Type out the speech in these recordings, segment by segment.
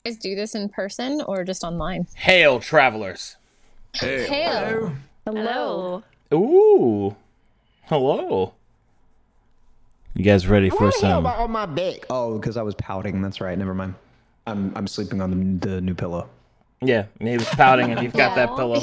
Guys do this in person or just online? Hail, travelers. Hail. Hello. Ooh. Hello. You guys ready for some? on my back. Oh, because I was pouting. That's right. Never mind. I'm sleeping on the new pillow. Yeah, he was pouting, and you've got that pillow.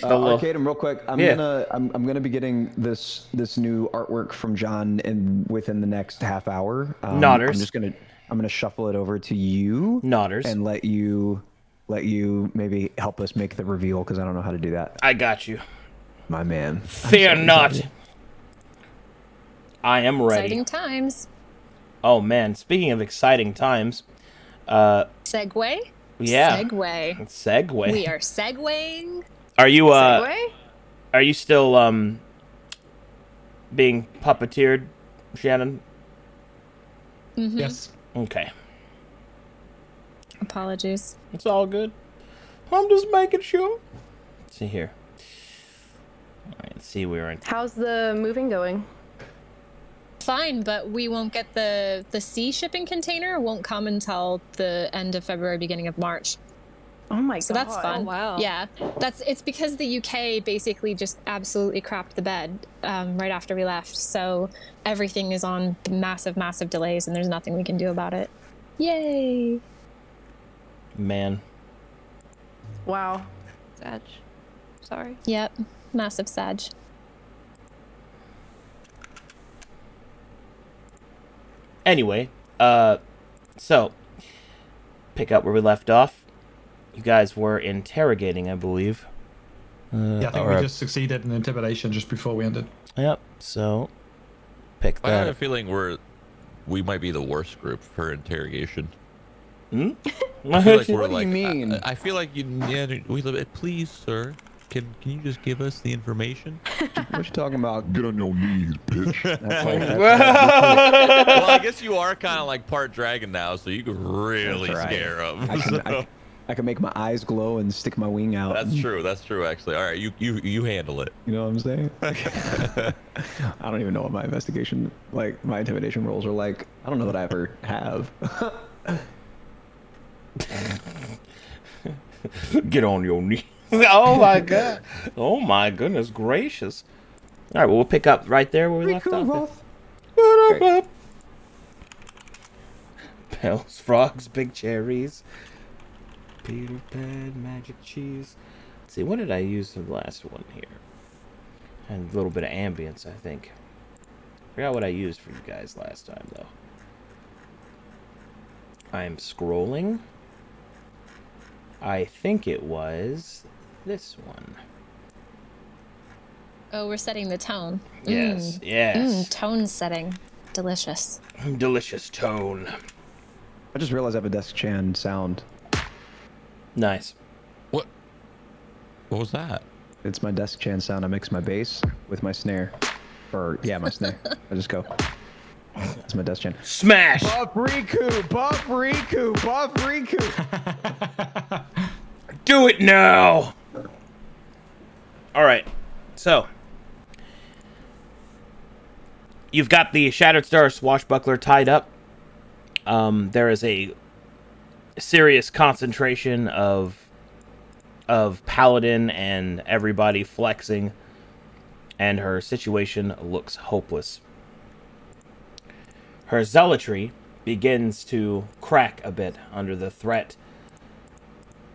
Arcadum, real quick. I'm gonna be getting this new artwork from John within the next half hour. Nodders. I'm gonna shuffle it over to you. Nodders. And let you maybe help us make the reveal because I don't know how to do that. I got you. My man. Fear not. I am ready. Exciting times. Oh man, speaking of exciting times, Segway? yeah. Segway. We are segwaying. Are you Segway? are you still being puppeteered, Shannon? Mm-hmm. Yes. Okay. Apologies. It's all good. I'm just making sure. Let's see here. All right, let's see we're in. How's the moving going? Fine, but we won't get the sea shipping container won't come until the end of February, beginning of March. Oh my god. So that's fun. Oh, wow. Yeah, it's because the UK basically just absolutely crapped the bed right after we left. So everything is on massive delays, and there's nothing we can do about it. Yay! Man. Wow. Sag. Sorry. Yep, massive sag. Anyway, so pick up where we left off. You guys were interrogating, I believe. Yeah, I think we just succeeded in intimidation just before we ended. Yep. So pick I have that. a feeling we might be the worst group for interrogation. Hmm? I feel like What do you mean? I feel like please, sir. Can you just give us the information? What you talking about? Get on your knees, bitch. Well, I guess you are kind of like part dragon now, so you could really That's right. scare them. I can make my eyes glow and stick my wing out. That's true. That's true. Actually, all right. You handle it. You know what I'm saying? I don't even know what my my intimidation rolls are like. I don't know that I ever have. Get on your knees. Oh my god. Oh my goodness gracious. All right, well, we'll pick up right there where we left off. Bells, frogs, big cherries. Peter Pan, magic cheese. Let's see, what did I use for the last one here? And a little bit of ambience, I think. Forgot what I used for you guys last time, though. I'm scrolling. I think it was this one. Oh, we're setting the tone. Yes, yes. Tone setting. Delicious. Delicious tone. I just realized I have a desk chan sound. Nice. What was that? It's my desk chan sound. I mix my bass with my snare. My snare. I just go. That's my desk chan. Smash! Buff Riku! Buff Riku! Buff Riku! Do it now! Alright, so. You've got the Shattered Star Swashbuckler tied up. There is a serious concentration of Paladin and everybody flexing, and her situation looks hopeless. Her zealotry begins to crack a bit under the threat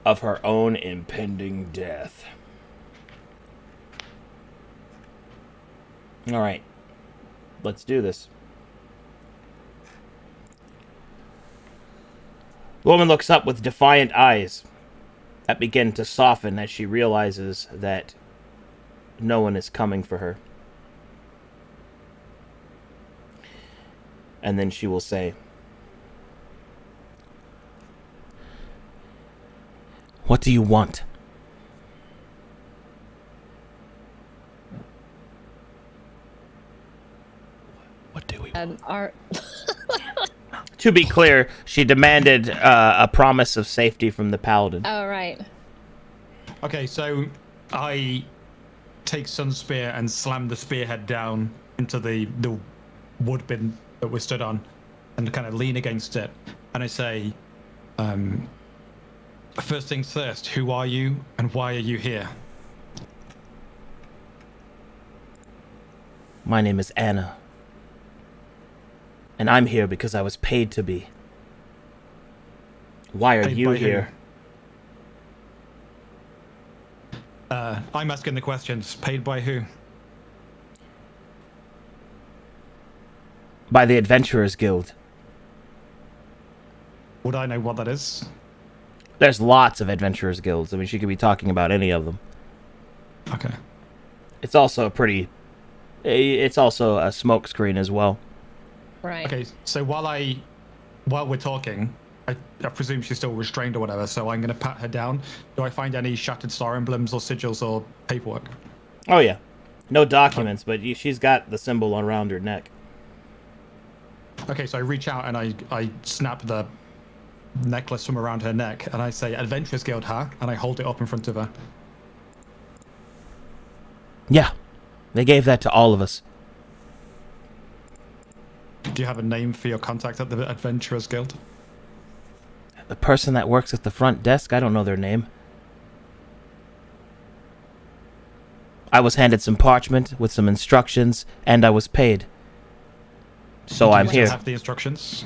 of her own impending death. All right, let's do this. The woman looks up with defiant eyes that begin to soften as she realizes that no one is coming for her. And then she will say, "What do you want?" What do we want? To be clear, she demanded a promise of safety from the paladin. Oh, right. Okay, so I take Sun's spear and slam the spearhead down into the wood bin that we stood on and kind of lean against it. And I say, First things first, who are you and why are you here? My name is Anna. And I'm here because I was paid to be. Why are you here? I'm asking the questions. Paid by who? By the Adventurers Guild. Would I know what that is? There's lots of Adventurers Guilds. I mean, she could be talking about any of them. Okay. It's also a pretty... It's also a smokescreen as well. Right. Okay, so while we're talking, I presume she's still restrained or whatever, so I'm going to pat her down. Do I find any shattered star emblems or sigils or paperwork? Oh, yeah. No documents, but she's got the symbol around her neck. Okay, so I reach out and I snap the necklace from around her neck, and I say, Adventurers Guild, huh? And I hold it up in front of her. Yeah. They gave that to all of us. Do you have a name for your contact at the Adventurers Guild? The person that works at the front desk, I don't know their name. I was handed some parchment with some instructions, and I was paid. So I'm here. Do you have the instructions?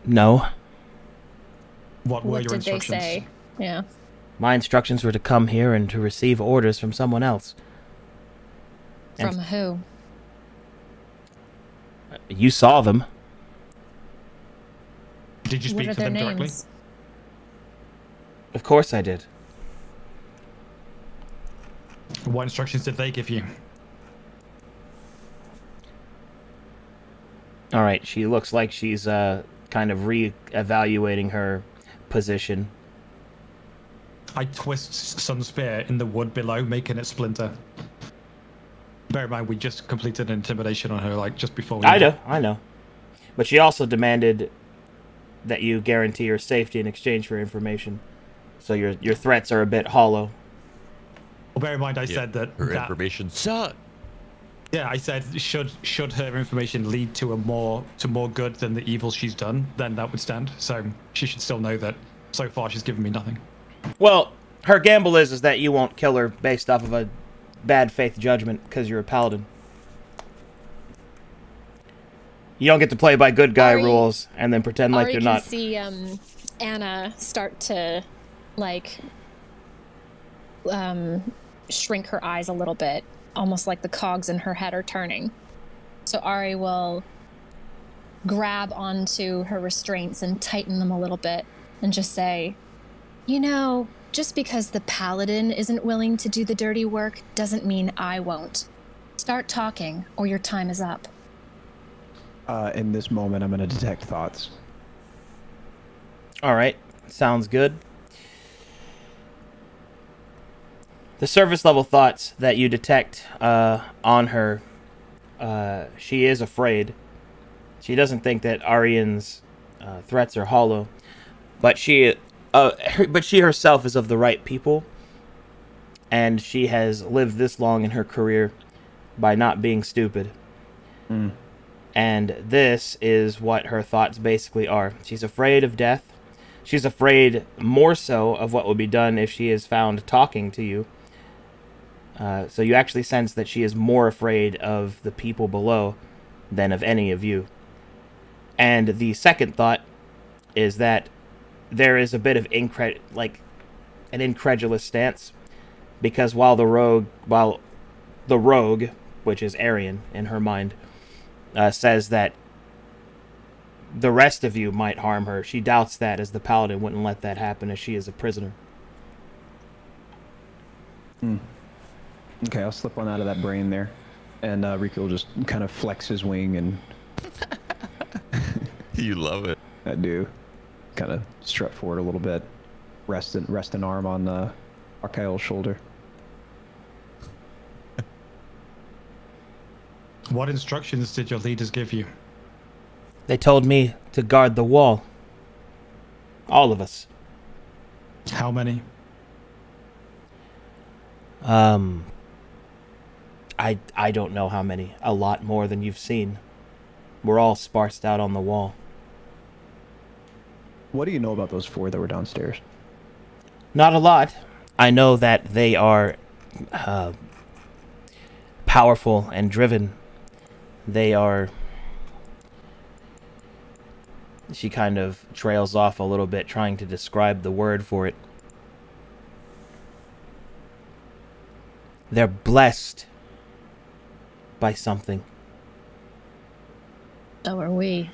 No. What were your did they instructions? say? Yeah. My instructions were to come here and to receive orders from someone else. From who? You saw them. Did you speak What are to their them directly? names? Of course I did. What instructions did they give you? Alright, she looks like she's kind of re-evaluating her position. I twist Sun's spear in the wood below, making it splinter. Bear in mind, we just completed an intimidation on her, like, just before we... I know. But she also demanded that you guarantee her safety in exchange for information. So your threats are a bit hollow. Well, bear in mind, I said that... Her information sucked. Yeah, I said, should her information lead to more good than the evil she's done, then that would stand. So she should still know that so far she's given me nothing. Well, her gamble is that you won't kill her based off of a bad faith judgment because you're a paladin. You don't get to play by good guy rules and then pretend like you're not. You can see Anna start to, like, shrink her eyes a little bit, almost like the cogs in her head are turning. So Ari will grab onto her restraints and tighten them a little bit and just say, you know, just because the paladin isn't willing to do the dirty work doesn't mean I won't. Start talking, or your time is up. In this moment, I'm going to detect thoughts. All right, sounds good. The surface level thoughts that you detect on her, she is afraid. She doesn't think that Arian's threats are hollow, but she herself is of the right people, and she has lived this long in her career by not being stupid. Mm. And this is what her thoughts basically are. She's afraid of death. She's afraid more so of what will be done if she is found talking to you. So you actually sense that she is more afraid of the people below than of any of you. And the second thought is that there is a bit of an incredulous stance, because while the rogue, which is Arian in her mind, says that the rest of you might harm her, she doubts that, as the paladin wouldn't let that happen, as she is a prisoner. Okay, I'll slip one out of that brain there, and Riku will just kind of flex his wing, and You love it. I do. Kind of strut forward a little bit, rest an arm on Archael's shoulder. What instructions did your leaders give you? They told me to guard the wall. All of us. How many? I don't know how many. A lot more than you've seen. We're all sparsed out on the wall. What do you know about those 4 that were downstairs? Not a lot. I know that they are powerful and driven. They are... She kind of trails off a little bit, trying to describe the word for it. They're blessed by something. So are we.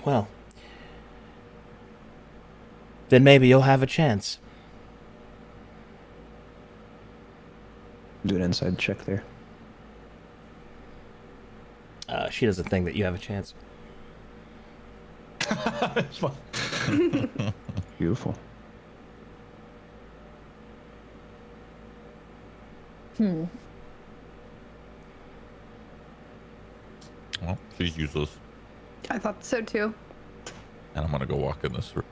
Well, then maybe you'll have a chance. Do an inside check there. She doesn't think that you have a chance. Beautiful. Well, she's useless. I thought so too. And I'm gonna go walk in this room.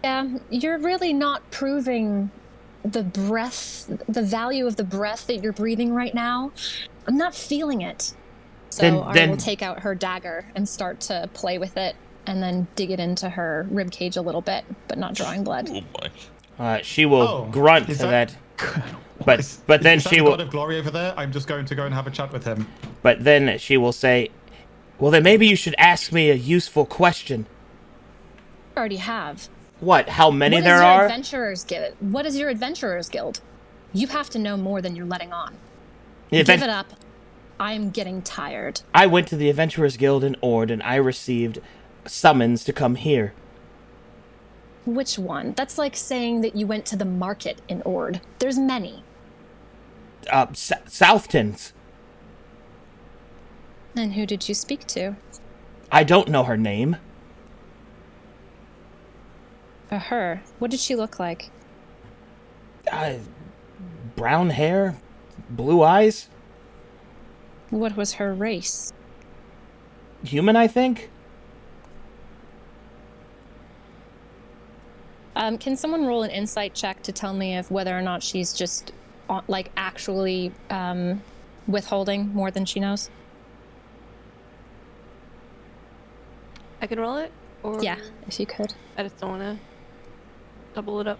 Yeah, you're really not proving the the value of the breath that you're breathing right now. I'm not feeling it. So I will take out her dagger and start to play with it and then dig it into her ribcage a little bit, but not drawing blood. Oh my. She will grunt to that. But then she will... God of Glory over there? I'm just going to go and have a chat with him. But then she will say, well, then maybe you should ask me a useful question. I already have. What? How many What there is your are? Adventurers Guild? What is your Adventurers Guild? You have to know more than you're letting on. Give it up. I am getting tired. I went to the Adventurers Guild in Ord, and I received a summons to come here. Which one? That's like saying that you went to the market in Ord. There's many. Southtons. And who did you speak to? I don't know her name. Her. What did she look like? Brown hair, blue eyes. What was her race? Human, I think. Can someone roll an insight check to tell me if whether or not she's just like actually withholding more than she knows? I can roll it? Or Yeah, if you could. I just don't want to double it up.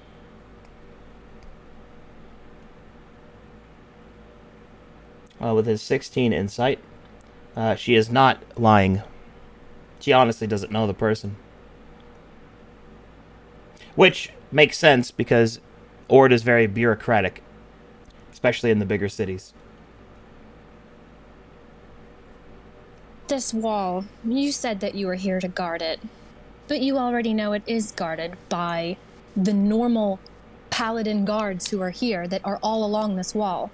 With his 16 insight, she is not lying. She honestly doesn't know the person. Which makes sense because Ord is very bureaucratic, especially in the bigger cities. This wall, you said that you were here to guard it, but you already know it is guarded by the normal paladin guards who are here that are all along this wall.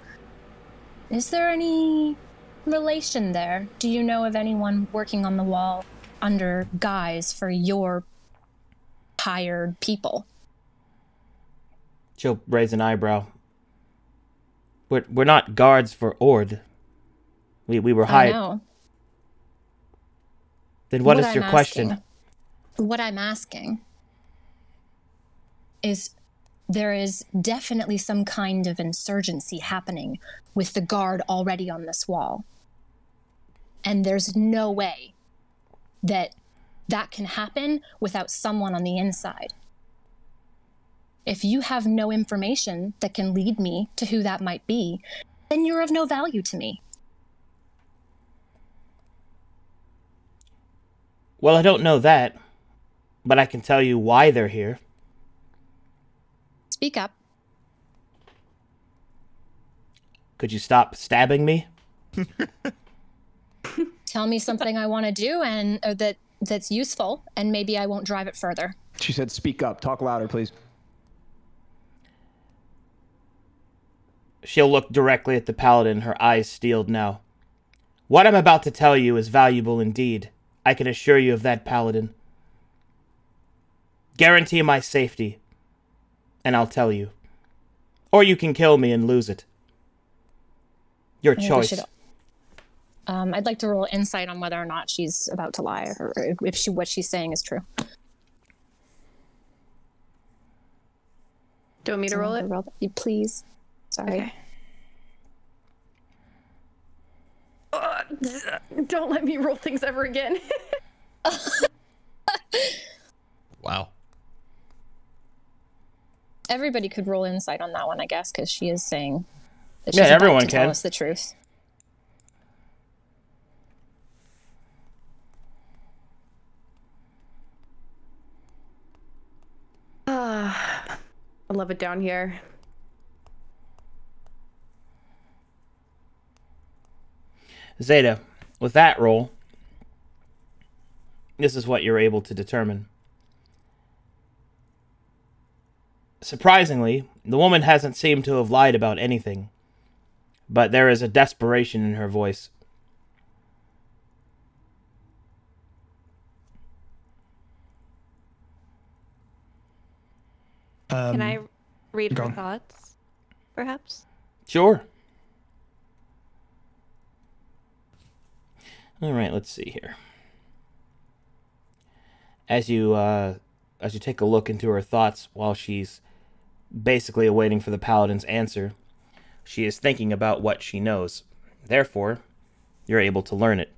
Is there any relation there? Do you know of anyone working on the wall under guise for your hired people? She'll raise an eyebrow. We're not guards for Ord. We were hired. I know. Then what is your question? What I'm asking is there is definitely some kind of insurgency happening with the guard already on this wall. And there's no way that that can happen without someone on the inside. If you have no information that can lead me to who that might be, then you're of no value to me. Well, I don't know that, but I can tell you why they're here. Speak up. Could you stop stabbing me? Tell me something I want to do and that's useful, and maybe I won't drive it further. She said, speak up. Talk louder, please. She'll look directly at the paladin, her eyes steeled now. What I'm about to tell you is valuable indeed. I can assure you of that, paladin. Guarantee my safety, and I'll tell you. Or you can kill me and lose it. Your choice. I'd like to roll insight on whether or not she's about to lie, or if what she's saying is true. Do you want me to roll it? Please. Sorry. Okay. Don't let me roll things ever again. Wow. Everybody could roll insight on that one, I guess, because she is saying that Yeah, she's about everyone to tell can. us the truth. I love it down here. Zeta, with that roll, this is what you're able to determine. Surprisingly, the woman hasn't seemed to have lied about anything, but there is a desperation in her voice. Can I read go her on. thoughts, perhaps? Sure. All right, let's see here. As you take a look into her thoughts while she's basically awaiting for the paladin's answer, she is thinking about what she knows. Therefore, you're able to learn it.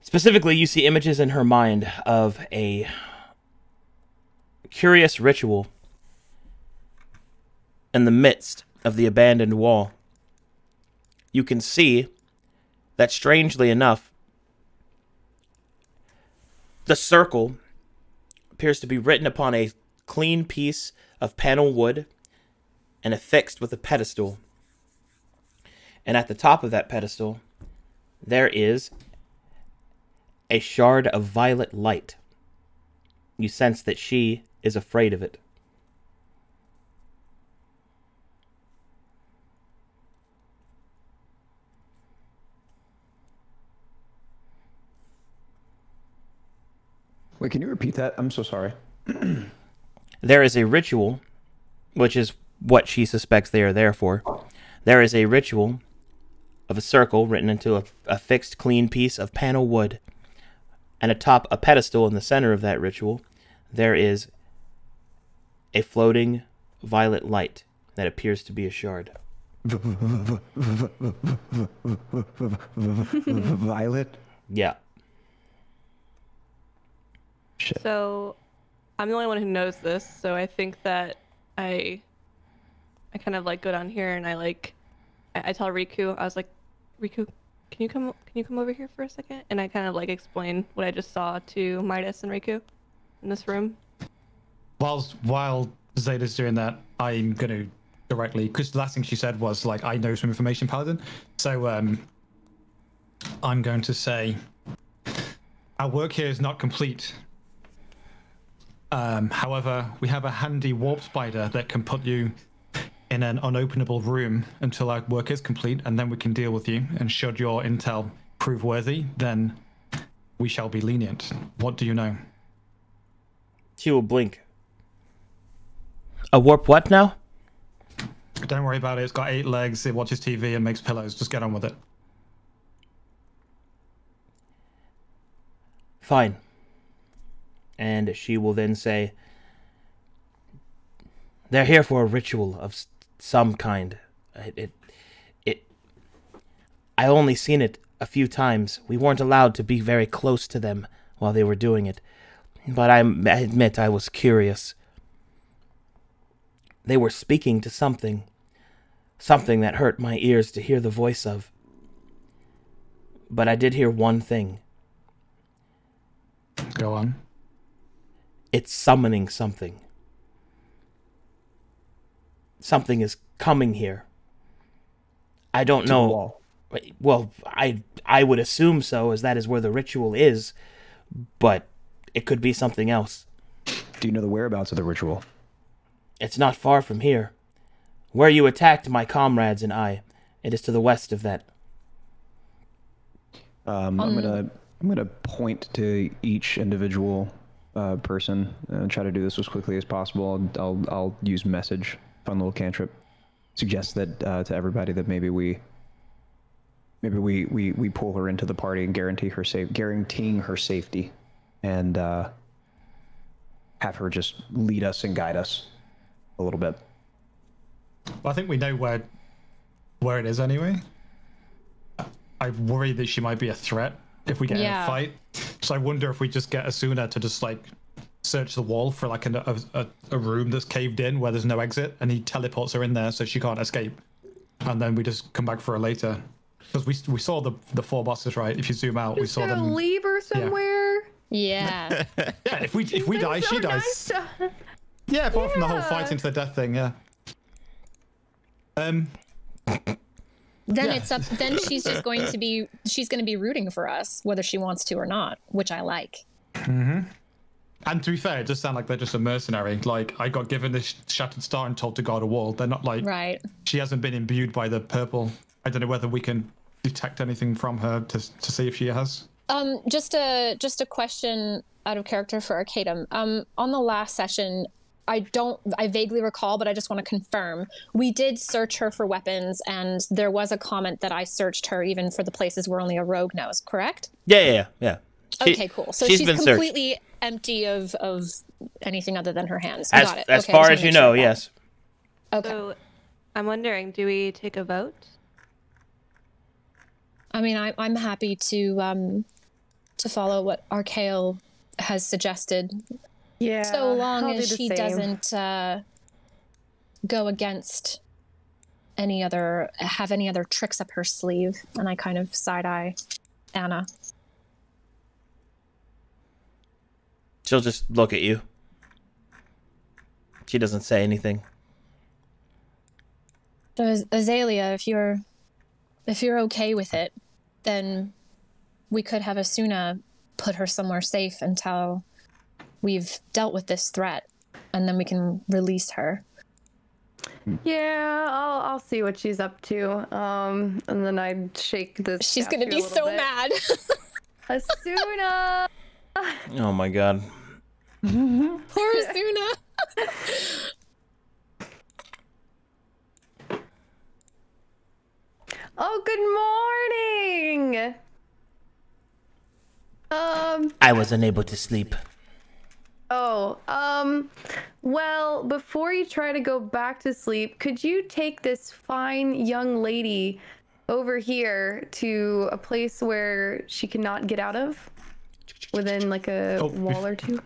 Specifically, you see images in her mind of a curious ritual in the midst of the abandoned wall. You can see that, strangely enough, the circle appears to be written upon a clean piece of panel wood and affixed with a pedestal. And at the top of that pedestal, there is a shard of violet light. You sense that she is afraid of it. Wait, can you repeat that? I'm so sorry. There is a ritual, which is what she suspects they are there for. There is a ritual of a circle written into a fixed clean piece of panel wood, and atop a pedestal in the center of that ritual, there is a floating violet light that appears to be a shard. Violet? Yeah. Shit. So, I'm the only one who knows this, so I think that I kind of like go down here and I tell Riku, I was like, Riku, can you come over here for a second? And I kind of like explain what I just saw to Midas and Riku in this room. While Zeta's doing that, I'm gonna directly, because the last thing she said was like, I know some information, Paladin. So I'm going to say, our work here is not complete. However, we have a handy warp spider that can put you in an unopenable room until our work is complete, and then we can deal with you. And should your intel prove worthy, then we shall be lenient. What do you know? She will blink. A warp what now? Don't worry about it. It's got 8 legs, it watches TV and makes pillows. Just get on with it. Fine. And she will then say, they're here for a ritual of some kind. I only seen it a few times. We weren't allowed to be very close to them while they were doing it. But I admit I was curious. They were speaking to something that hurt my ears to hear the voice of. But I did hear one thing. Go on. It's summoning something. Something is coming here. I don't know. Well, I would assume so, as that is where the ritual is, but it could be something else. Do you know the whereabouts of the ritual? It's not far from here. Where you attacked my comrades and I. It is to the west of that. I'm gonna point to each individual person and try to do this as quickly as possible. I'll use message, fun little cantrip. Suggest that to everybody that maybe we pull her into the party and guaranteeing her safety, and have her just lead us and guide us a little bit. Well, I think we know where it is anyway. I worry that she might be a threat if we get in a fight. So I wonder if we just get Asuna to just like search the wall for like a room that's caved in where there's no exit, and he teleports her in there so she can't escape, and then we just come back for her later. Because we saw the 4 bosses, right? If you zoom out, we saw them. Leave her somewhere. Yeah. Yeah. If we die, she dies. Yeah, apart from the whole fight into the death thing. Yeah. Then it's up. Then she's just going to be. She's going to be rooting for us, whether she wants to or not, which I like. Mm-hmm. And to be fair, it does sound like they're just a mercenary. Like, I got given this shattered star and told to guard a wall. They're not like. Right. She hasn't been imbued by the purple. I don't know whether we can detect anything from her to see if she has. Just a question out of character for Arcadum. On the last session, I vaguely recall, but I just want to confirm. We did search her for weapons, and there was a comment that I searched her even for the places where only a rogue knows, correct? Yeah. Okay, cool. So she's completely empty of anything other than her hands. Got it. As far as you know, yes. Okay. So, I'm wondering, do we take a vote? I mean, I'm happy to follow what Archael has suggested. Yeah. So long I'll as do the she same. doesn't go against have any other tricks up her sleeve. And I kind of side-eye Anna. She'll just look at you. She doesn't say anything. So Azalea, if you're okay with it, then we could have Asuna put her somewhere safe until we've dealt with this threat, and then we can release her. Yeah, I'll see what she's up to. And then I'd shake this. She's gonna be so mad. Asuna. Oh my god. Poor Asuna. Oh, good morning. I was unable to sleep. Well, before you try to go back to sleep, could you take this fine young lady over here to a place where she cannot get out of? Within like a wall or two?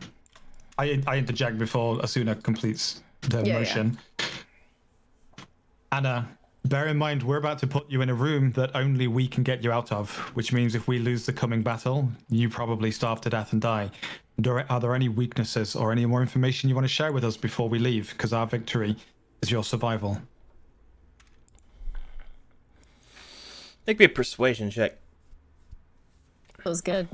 I interject before Asuna completes the motion. Yeah. Anna, bear in mind, we're about to put you in a room that only we can get you out of, which means if we lose the coming battle, you probably starve to death and die. Are there any weaknesses or any more information you want to share with us before we leave? Because our victory is your survival. Make me a persuasion check. That was good.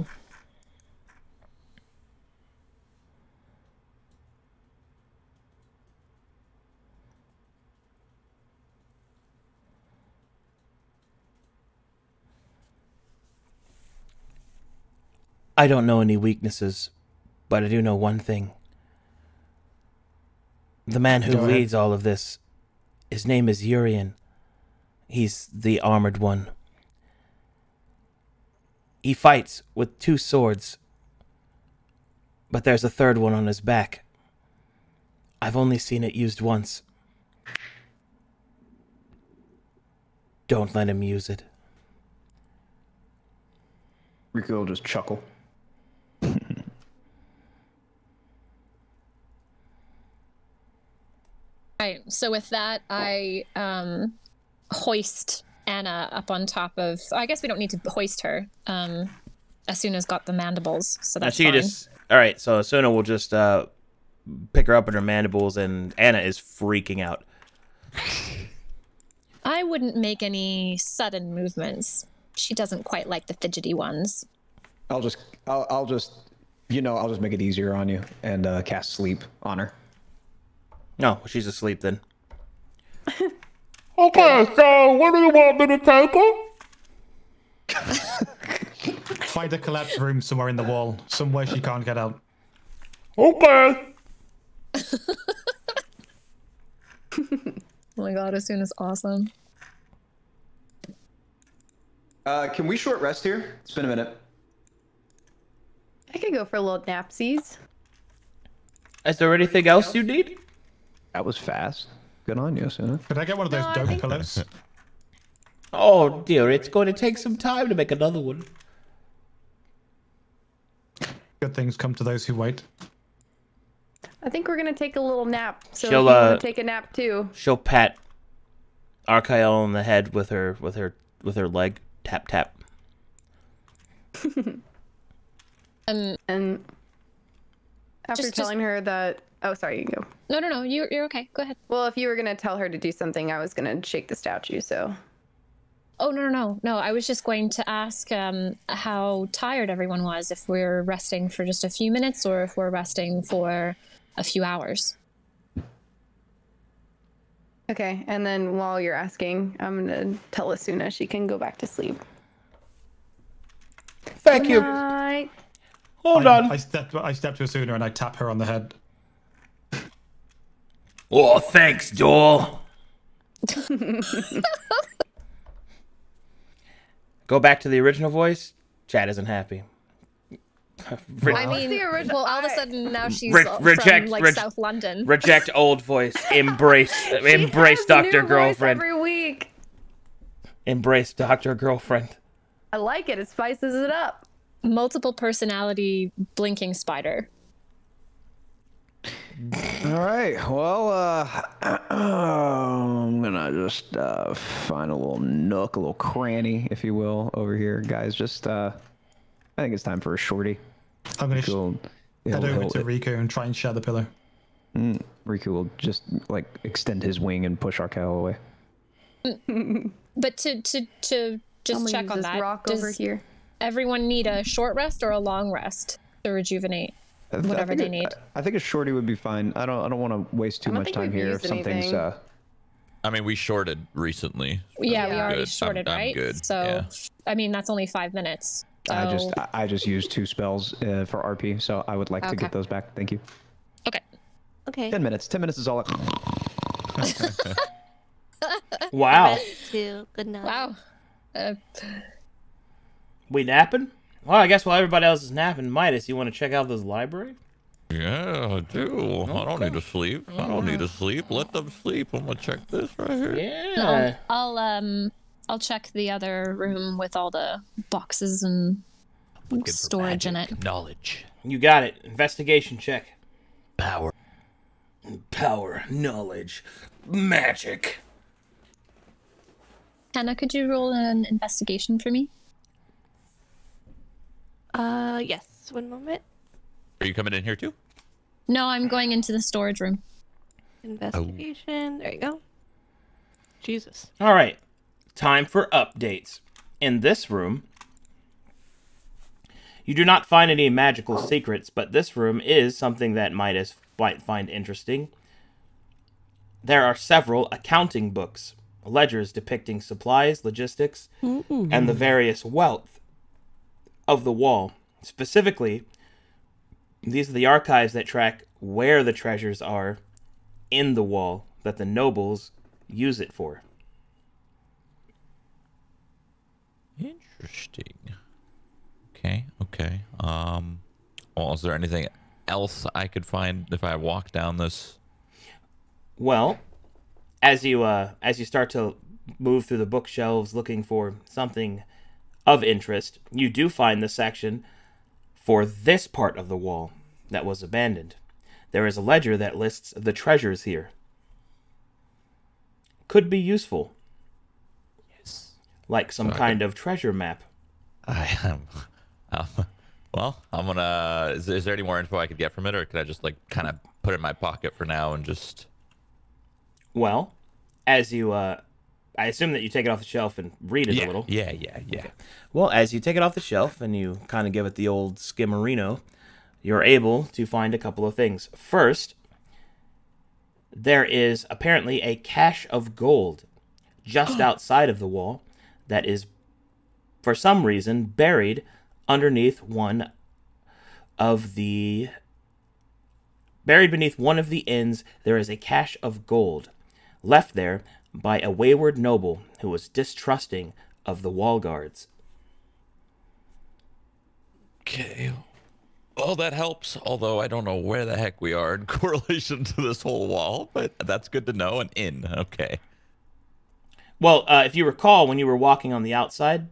I don't know any weaknesses, but I do know one thing. The man who leads all of this, his name is Urian. He's the armored one. He fights with 2 swords, but there's a third one on his back. I've only seen it used once. Don't let him use it. Riku will just chuckle. Right. So with that, I hoist Anna up on top of. I guess we don't need to hoist her. Asuna's got the mandibles, so that's fine. All right. So Asuna will just pick her up in her mandibles, and Anna is freaking out. I wouldn't make any sudden movements. She doesn't quite like the fidgety ones. I'll just make it easier on you and cast sleep on her. No, she's asleep then. Okay, so what do you want me to take it? Find a collapsed room somewhere in the wall, somewhere she can't get out. Okay. Oh my god, Asuna's awesome. Can we short rest here? It's been a minute. I could go for a little napsies. Is there anything else you need? That was fast. Good on you, Asuna. Could I get one of those dome pillows? Oh dear, it's going to take some time to make another one. Good things come to those who wait. I think we're gonna take a little nap. So She'll, if you want to take a nap too. She'll pat Archael on the head with her leg. Tap tap. And after telling her that, oh, sorry, you can go. No, you're okay. Go ahead. Well, if you were gonna tell her to do something, I was gonna shake the statue. So. Oh, no. I was just going to ask how tired everyone was, if we're resting for just a few minutes or if we're resting for a few hours. Okay, and then while you're asking, I'm gonna tell Asuna she can go back to sleep. Thank you. Night. Hold on. I step to Asuna and I tap her on the head. Oh, thanks, Joel. Go back to the original voice. Chad isn't happy. I mean, well, all of a sudden now she's reject, from South London. Reject old voice. Embrace Dr. Girlfriend. Every week. Embrace Dr. Girlfriend. I like it. It spices it up. Multiple personality blinking spider. All right. Well, I'm gonna just find a little nook, a little cranny, if you will, over here, guys. Just, I think it's time for a shorty. I'm gonna head over to Riku and try and share the pillow. Riku will just like extend his wing and push Arkel away. But to just check on that, rock does over here. everyone need a short rest or a long rest to rejuvenate? Whatever they need. I think a shorty would be fine. I don't want to waste too much time here. If something's I mean, we shorted recently. Yeah, we I'm already good. shorted, I'm right? good. So, yeah. I mean, that's only 5 minutes. So... I just used 2 spells for RP, so I would like to get those back. Thank you. Okay. 10 minutes. 10 minutes is all. Wow. Good night. Wow. We napping? Well, I guess while everybody else is napping, Midas, you want to check out this library? Yeah, I do. Okay. I don't need to sleep. I don't need to sleep. Let them sleep. I'm gonna check this right here. Yeah. No, I'll check the other room with all the boxes and storage in it. Knowledge. You got it. Investigation check. Power. Power. Knowledge. Magic. Hannah, could you roll an investigation for me? Yes. 1 moment. Are you coming in here too? No, I'm going into the storage room. Investigation. There you go. Jesus. All right. Time for updates. In this room, you do not find any magical secrets, but this room is something that Midas might find interesting. There are several accounting books, ledgers depicting supplies, logistics, and the various wealth of the wall. Specifically, these are the archives that track where the treasures are in the wall that the nobles use it for. Interesting. Okay. Well, is there anything else I could find if I walk down this? Well, as you start to move through the bookshelves looking for something of interest, you do find the section for this part of the wall that was abandoned. There is a ledger that lists the treasures here. Could be useful. Yes. Like some kind of treasure map. I am. Well, I'm gonna. Is there any more info I could get from it, or could I just like kind of put it in my pocket for now and just? Well, as you, I assume that you take it off the shelf and read it a little. Yeah. Okay. Well, as you take it off the shelf and you kind of give it the old skimmerino, you're able to find a couple of things. First, there is apparently a cache of gold just outside of the wall that is, for some reason, buried underneath one of the... Buried beneath one of the inns, there is a cache of gold left there by a wayward noble who was distrusting of the wall guards. Okay. Well, that helps, although I don't know where the heck we are in correlation to this whole wall, but that's good to know. An inn, okay. Well, if you recall, when you were walking on the outside,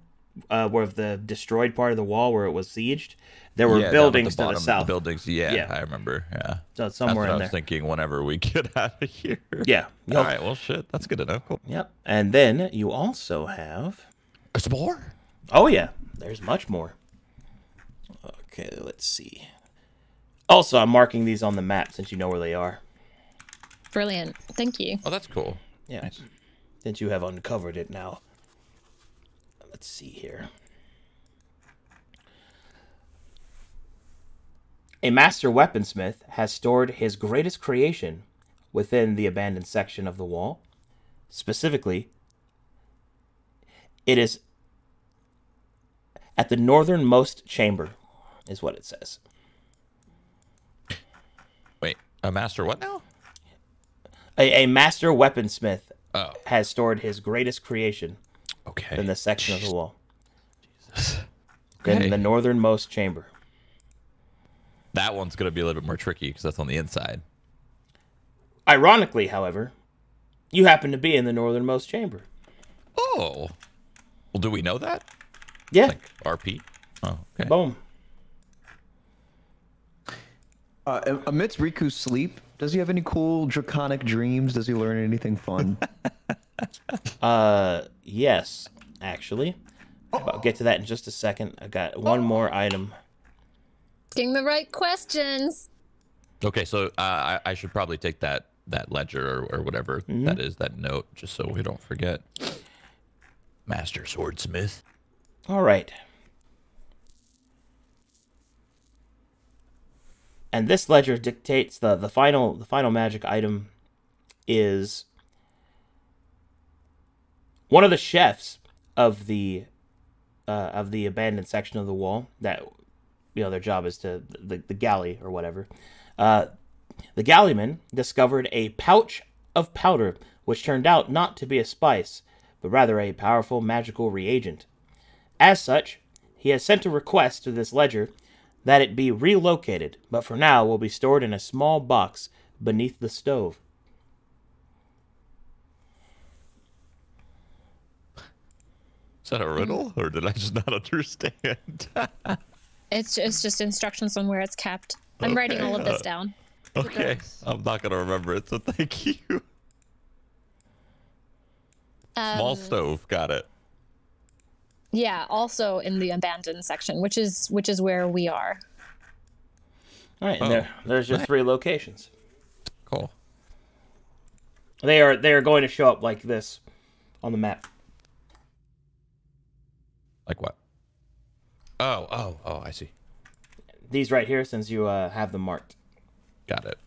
where the destroyed part of the wall where it was sieged, there were buildings to the south. The buildings, yeah, I remember. Yeah, so it's somewhere in there. I was thinking whenever we get out of here. Yeah. All right. Well, shit. That's good to know. Cool. Yep. And then you also have. There's more. Oh yeah, there's much more. Okay, let's see. Also, I'm marking these on the map since you know where they are. Brilliant. Thank you. Oh, that's cool. Yeah. Nice. Since you have uncovered it now. Let's see here. A master weaponsmith has stored his greatest creation within the abandoned section of the wall. Specifically, it is at the northernmost chamber, is what it says. Wait, a master what now? A master weaponsmith has stored his greatest creation in the section of the wall. Jesus. In the northernmost chamber. That one's going to be a little bit more tricky because that's on the inside. Ironically, however, you happen to be in the northernmost chamber. Oh. Well, do we know that? Yeah. Like RP? Oh, okay. Boom. Amidst Riku's sleep, does he have any cool draconic dreams? Does he learn anything fun? Yes, actually. I'll get to that in just a second. I got one more item. Getting the right questions. Okay, so I should probably take that ledger or whatever that is, that note, just so we don't forget. Master Swordsmith. All right. And this ledger dictates the final magic item is one of the chefs of the abandoned section of the wall that, you know, their job is to the galley or whatever. The galleyman discovered a pouch of powder which turned out not to be a spice, but rather a powerful magical reagent. As such, he has sent a request to this ledger that it be relocated, but for now will be stored in a small box beneath the stove. Is that a riddle, or did I just not understand? It's just instructions on where it's kept. I'm writing all of this down. Okay, I'm not gonna remember it, so thank you. Small stove, got it. Yeah, also in the abandoned section, which is where we are. All right, and there's your 3 locations. Cool. They are going to show up like this on the map. Like what? Oh, I see. These right here, since you have them marked. Got it.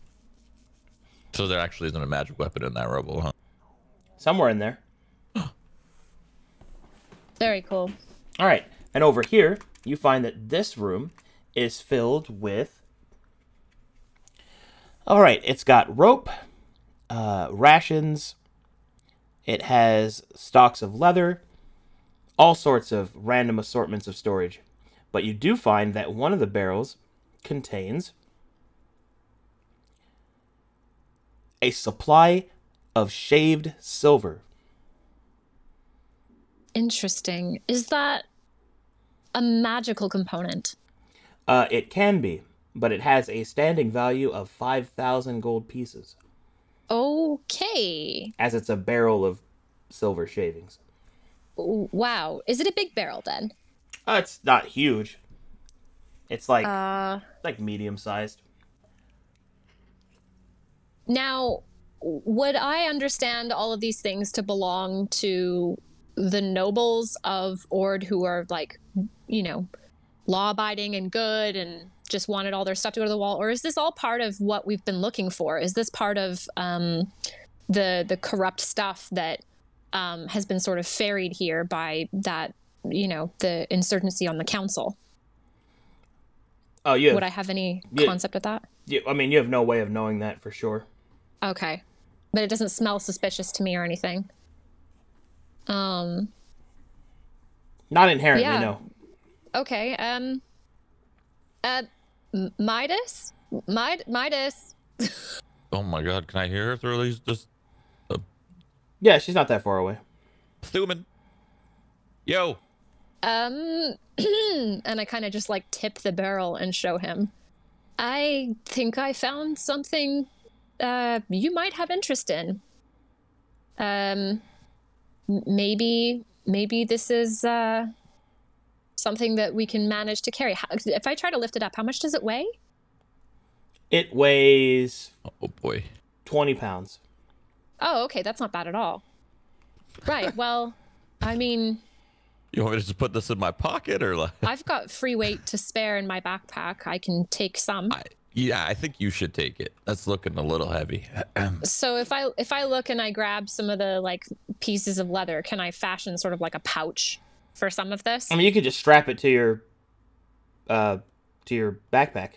So there actually isn't a magic weapon in that rubble, huh? Somewhere in there. Very cool. All right, and over here, you find that this room is filled with... All right, it's got rope, rations, it has stalks of leather, all sorts of random assortments of storage. But you do find that one of the barrels contains a supply of shaved silver. Interesting. Is that a magical component? It can be, but it has a standing value of 5,000 gold pieces. Okay. As it's a barrel of silver shavings. Wow. Is it a big barrel then? It's not huge. It's like medium sized. Now, would I understand all of these things to belong to the nobles of Ord who are like, you know, law-abiding and good and just wanted all their stuff to go to the wall? Or is this all part of what we've been looking for? Is this part of the corrupt stuff that has been sort of ferried here by that, you know, the insurgency on the council? Oh, yeah. Would I have any concept of that? Yeah, I mean, you have no way of knowing that for sure. Okay. But it doesn't smell suspicious to me or anything. Not inherently, no. Okay. Midas? Midas. Oh my god, can I hear her through these? Just Yeah, she's not that far away. Thuman. Yo. And I kind of just like tip the barrel and show him. I think I found something you might have interest in. Maybe this is something that we can manage to carry. If I try to lift it up, how much does it weigh? It weighs, Oh boy, 20 pounds. Oh, okay, that's not bad at all. Right, well, I mean... You want me to just put this in my pocket, or like? I've got free weight to spare in my backpack. I can take some. Yeah, I think you should take it. That's looking a little heavy. So if I look and I grab some of the like pieces of leather, can I fashion sort of like a pouch for some of this? I mean, you could just strap it to your backpack.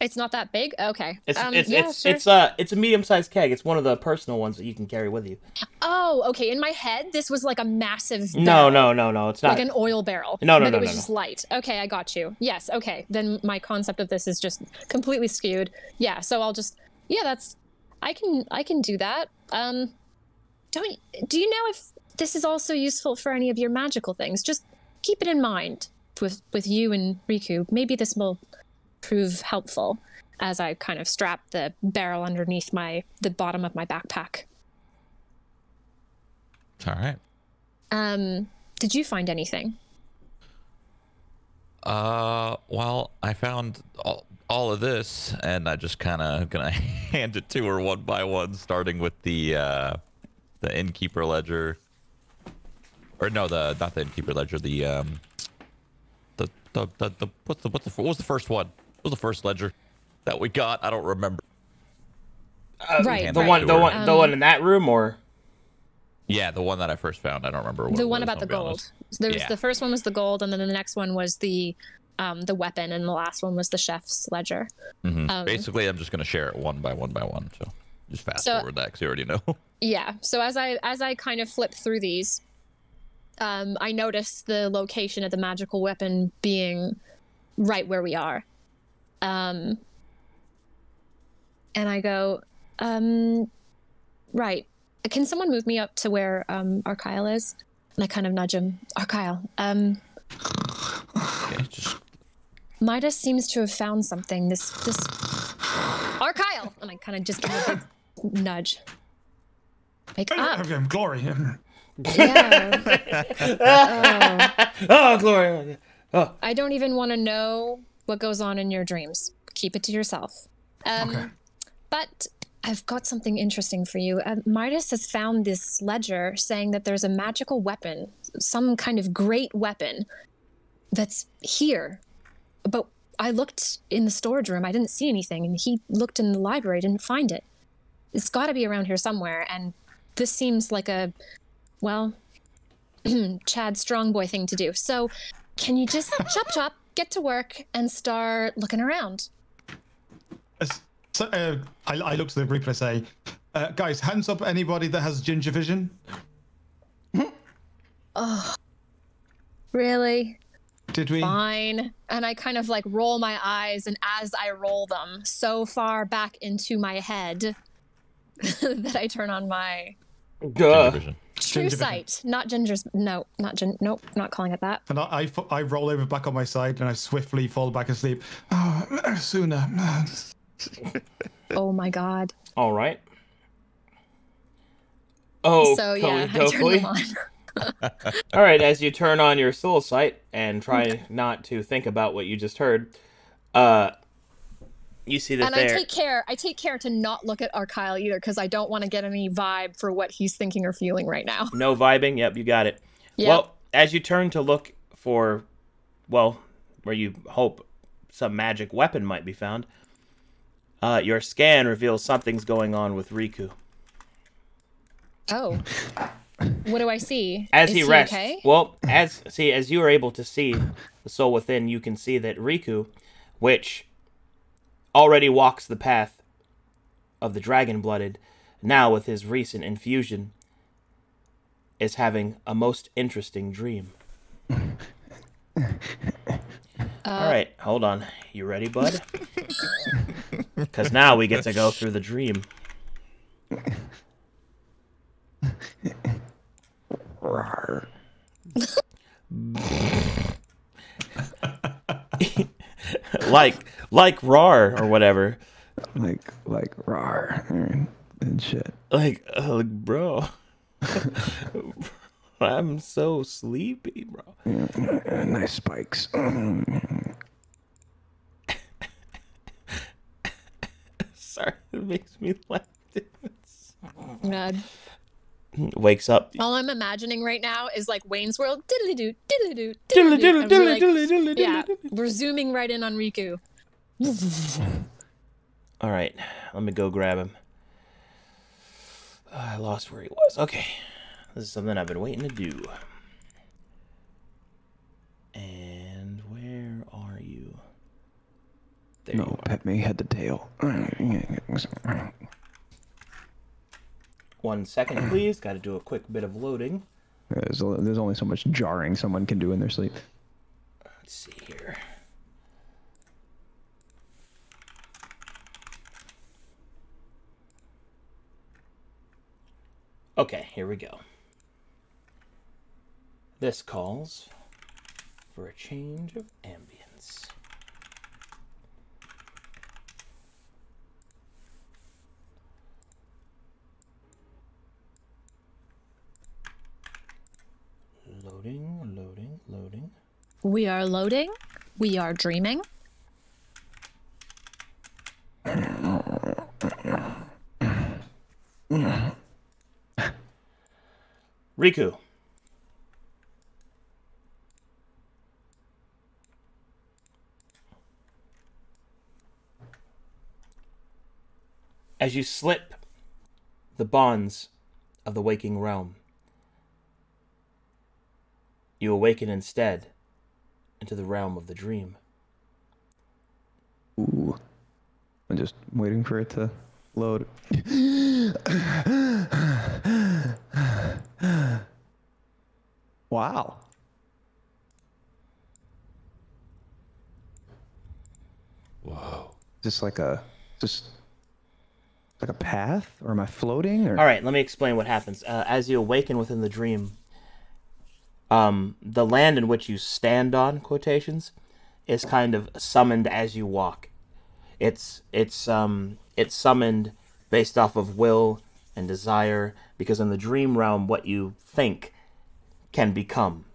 It's not that big? Okay. It's a medium-sized keg. It's one of the personal ones that you can carry with you. Oh, okay. In my head, this was like a massive No, barrel. It's not. Like an oil barrel. No. But it was just light. Okay, I got you. Yes, okay. Then my concept of this is just completely skewed. Yeah, so I'll just... Yeah, I can do that. Do you know if this is also useful for any of your magical things? Just keep it in mind with you and Riku. Maybe this will prove helpful as I kind of strap the barrel underneath the bottom of my backpack. All right. Did you find anything? Well, I found all of this, and I just kind of gonna hand it to her one by one, starting with the innkeeper ledger, or no, not the innkeeper ledger. What was the first one? What was the first ledger that we got? I don't remember. Right. The one in that room, or? Yeah, the one that I first found. I don't remember what the it one was, about the gold. The first one was the gold, and then the next one was the weapon, and the last one was the chef's ledger. Mm-hmm. Basically, I'm just gonna share it one by one. So just fast forward that because you already know. Yeah. So as I kind of flip through these, I notice the location of the magical weapon being right where we are. And I go, right. Can someone move me up to where Arcyle is? And I kind of nudge him. Arcyle, Okay, just... Midas seems to have found something. This Arcyle! And I kind of just give him a big nudge. Wake up. Glory. Yeah. Oh, Gloria. Oh. I don't even want to know what goes on in your dreams. Keep it to yourself. Okay. But I've got something interesting for you. Midas has found this ledger saying that there's a magical weapon, some kind of great weapon that's here. But I looked in the storage room. I didn't see anything. And he looked in the library, didn't find it. It's got to be around here somewhere. And this seems like a, well, Chad Strongboy thing to do. So can you just chop, get to work, and start looking around? So, I look to the group and I say, guys, hands up anybody that has ginger vision. Oh, really? Did we? Fine. And I kind of like roll my eyes, and as I roll them so far back into my head that I turn on my true sight. Not ginger's. No, nope, not calling it that. And I roll over back on my side and I swiftly fall back asleep. Oh, sooner. Oh my god. All right. Oh, so yeah, I turn them on. All right, as you turn on your soul sight and try not to think about what you just heard, you see that I take care to not look at Arcyle either, because I don't want to get any vibe for what he's thinking or feeling right now. No vibing? Yep, you got it. Yep. Well, as you turn to look for, well, where you hope some magic weapon might be found, your scan reveals something's going on with Riku. Oh. What do I see? As he rests, okay? well, as you are able to see the soul within, you can see that Riku, which already walks the path of the dragon-blooded, now with his recent infusion, is having a most interesting dream. All right, hold on. You ready, bud? Because now we get to go through the dream. like rar or whatever. Like rar and shit. Like bro. I'm so sleepy, bro. Nice spikes. Sorry, it makes me laugh. God. Wakes up. All I'm imagining right now is like Wayne's World. Diddly-doo, diddly-doo, Diddly, diddly-doo. diddly, And we're diddly, like, diddly, diddly, yeah, diddly. we're zooming right in on Riku. All right, let me go grab him. I lost where he was. Okay, this is something I've been waiting to do. And where are you? There you are. Pet me head to tail. 1 second, please. Got to do a quick bit of loading. There's only so much jarring someone can do in their sleep. Let's see here. Okay, here we go. This calls for a change of ambience. Loading. We are loading. We are dreaming. Riku. As you slip the bonds of the waking realm, you awaken instead into the realm of the dream. Ooh. I'm just waiting for it to load. Wow. Whoa. Is this like a path, or am I floating? Or All right, let me explain what happens. As you awaken within the dream, the land in which you stand on, quotations, is kind of summoned as you walk. It's summoned based off of will and desire, because in the dream realm, what you think can become.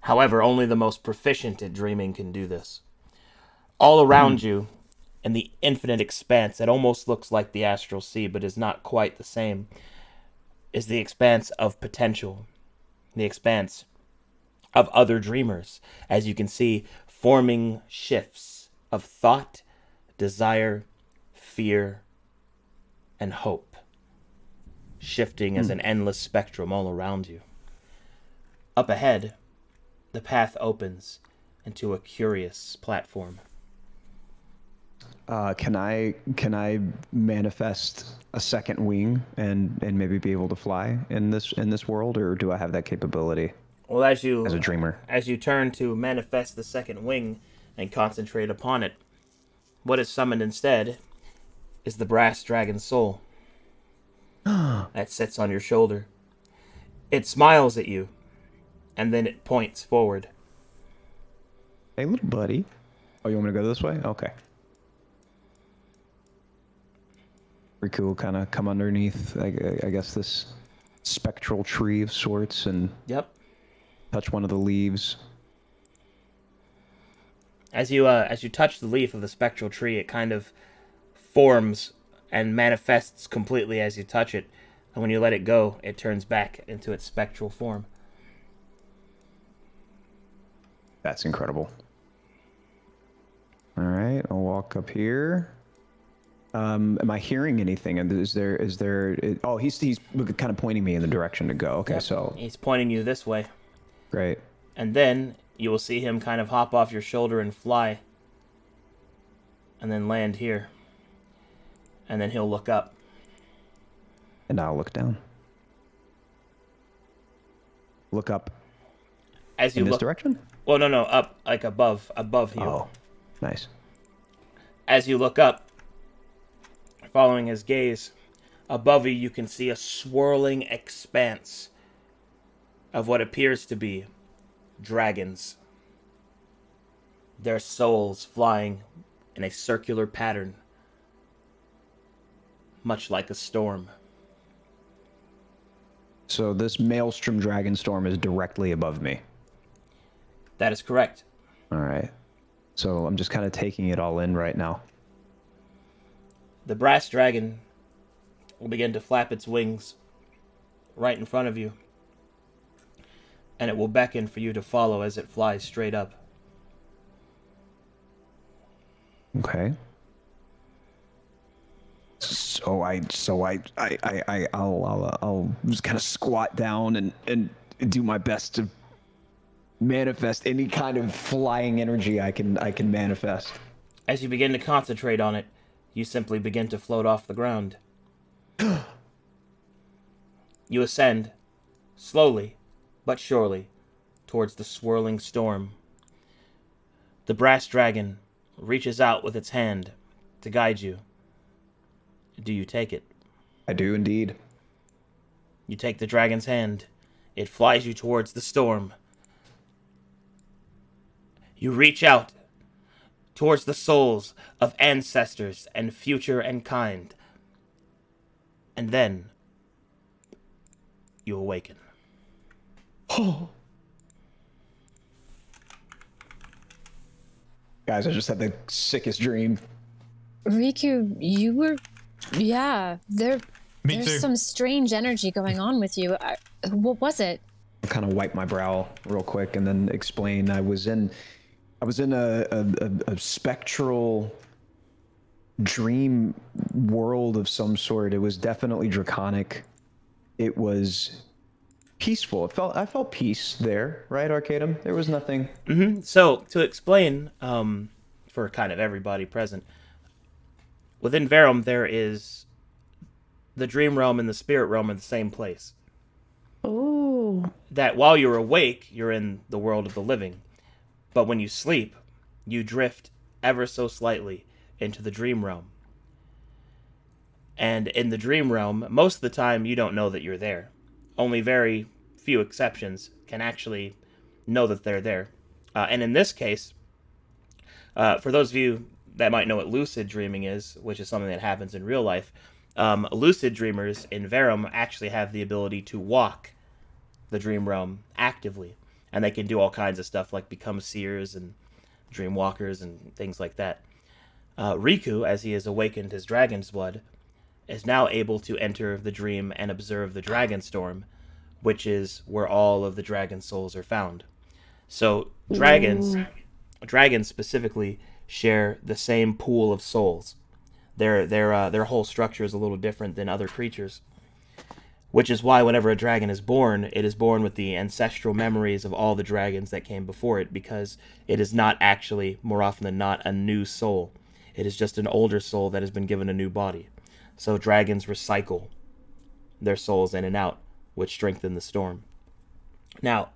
However, only the most proficient at dreaming can do this. All around you, in the infinite expanse that almost looks like the astral sea, but is not quite the same, is the expanse of potential, the expanse of other dreamers, as you can see, forming shifts of thought, desire, fear, and hope, shifting as an endless spectrum all around you. Up ahead, the path opens into a curious platform. Can I manifest a second wing and maybe be able to fly in this world, or do I have that capability? Well, as a dreamer, as you turn to manifest the second wing and concentrate upon it, what is summoned instead is the brass dragon soul that sits on your shoulder. It smiles at you, and then it points forward. Hey, little buddy. Oh, you want me to go this way? Okay. Riku will kind of come underneath, I guess, this spectral tree of sorts and touch one of the leaves. As you touch the leaf of the spectral tree, it kind of forms and manifests completely as you touch it. And when you let it go, it turns back into its spectral form. That's incredible. All right, I'll walk up here. Am I hearing anything? And is there? Oh, he's kind of pointing me in the direction to go. Okay, so he's pointing you this way. Great. And then you will see him kind of hop off your shoulder and fly, and then land here. And then he'll look up. And I'll look down. Look up. As you in this look direction? Well, no, up, like above you. Oh, nice. As you look up, following his gaze, above you can see a swirling expanse of what appears to be dragons. their souls flying in a circular pattern, much like a storm. So this Maelstrom Dragon Storm is directly above me. That is correct. All right. So I'm just kind of taking it all in right now. The brass dragon will begin to flap its wings right in front of you, and it will beckon for you to follow as it flies straight up. Okay. I'll just kind of squat down and do my best to manifest any kind of flying energy I can manifest. As you begin to concentrate on it, you simply begin to float off the ground. You ascend, slowly but surely, towards the swirling storm. The brass dragon reaches out with its hand to guide you. Do you take it? I do indeed. You take the dragon's hand. It flies you towards the storm. You reach out towards the souls of ancestors and future and kind. And then you awaken. Guys, I just had the sickest dream. Riku, you were... Yeah, Me there's too. some strange energy going on with you. What was it? I'll kind of wipe my brow real quick and then explain. I was in a spectral dream world of some sort. It was definitely draconic. It was peaceful. I felt peace there, right, Arcadum? There was nothing. So, to explain, for kind of everybody present, within Verum, there is the dream realm and the spirit realm in the same place. Oh. That while you're awake, you're in the world of the living. But when you sleep, you drift ever so slightly into the dream realm. And in the dream realm, most of the time, you don't know that you're there. Only very few exceptions can actually know that they're there. And in this case, for those of you that might know what lucid dreaming is, which is something that happens in real life, lucid dreamers in Verum actually have the ability to walk the dream realm actively. And they can do all kinds of stuff like become seers and dream walkers and things like that. Riku, as he has awakened his dragon's blood, is now able to enter the dream and observe the dragon storm, which is where all of the dragon souls are found. So dragons specifically share the same pool of souls. Their whole structure is a little different than other creatures, which is why whenever a dragon is born, it is born with the ancestral memories of all the dragons that came before it, because it is not actually, more often than not, a new soul. It is just an older soul that has been given a new body. So dragons recycle their souls in and out, which strengthen the storm. Now,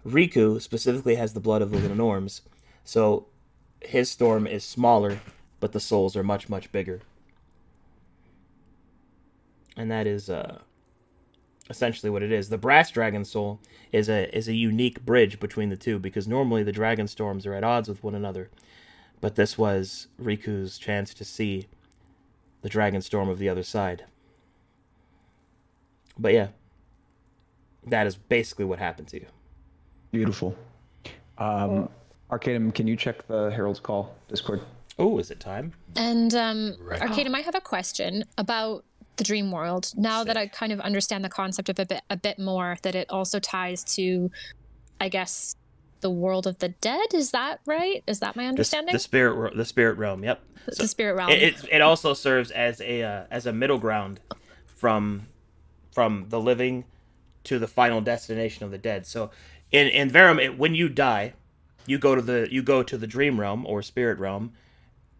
Riku specifically has the blood of the Lenorms, so his storm is smaller, but the souls are much, much bigger. And that is essentially what it is. The brass dragon soul is a unique bridge between the two, because normally the dragon storms are at odds with one another, but this was Riku's chance to see the dragon storm of the other side. But yeah, that is basically what happened to you. Beautiful. Arcadum, can you check the Herald's Call Discord? Oh, is it time? And Right. Arcadum, I have a question about the dream world. Now that I kind of understand the concept of a bit more, that it also ties to, I guess, the world of the dead. Is that right? Is that my understanding? The spirit realm. Yep. The spirit realm. It also serves as a middle ground from the living to the final destination of the dead. So in Verum, when you die, you go to the dream realm or spirit realm,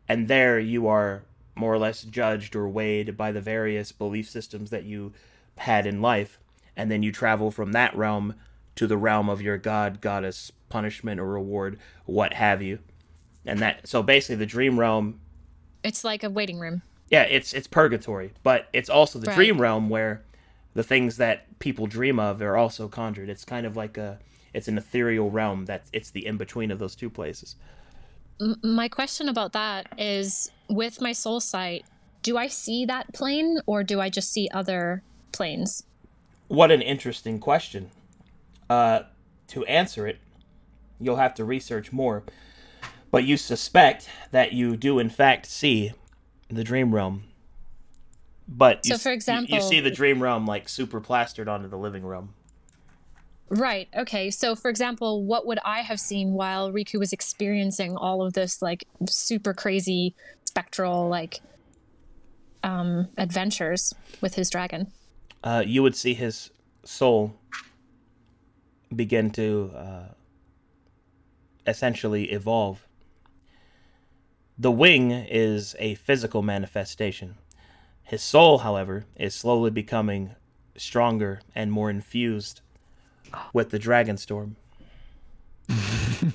and there you are more or less judged or weighed by the various belief systems that you had in life, and then you travel from that realm to the realm of your god, goddess, punishment or reward, what have you. And that, so basically the dream realm, It's like a waiting room. yeah, it's purgatory, but it's also the Right. dream realm where the things that people dream of are also conjured. It's kind of like it's an ethereal realm it's the in-between of those two places. my question about that is, with my soul sight, do I see that plane or do I just see other planes? What an interesting question. To answer it, you'll have to research more. But you suspect that you do in fact see the dream realm. But So, for example, you see the dream realm like super plastered onto the living realm. Right. Okay. So, for example, what would I have seen while Riku was experiencing all of this, like, super crazy spectral, like, adventures with his dragon? You would see his soul begin to essentially evolve. The wing is a physical manifestation. His soul, however, is slowly becoming stronger and more infused with the dragon storm. Man,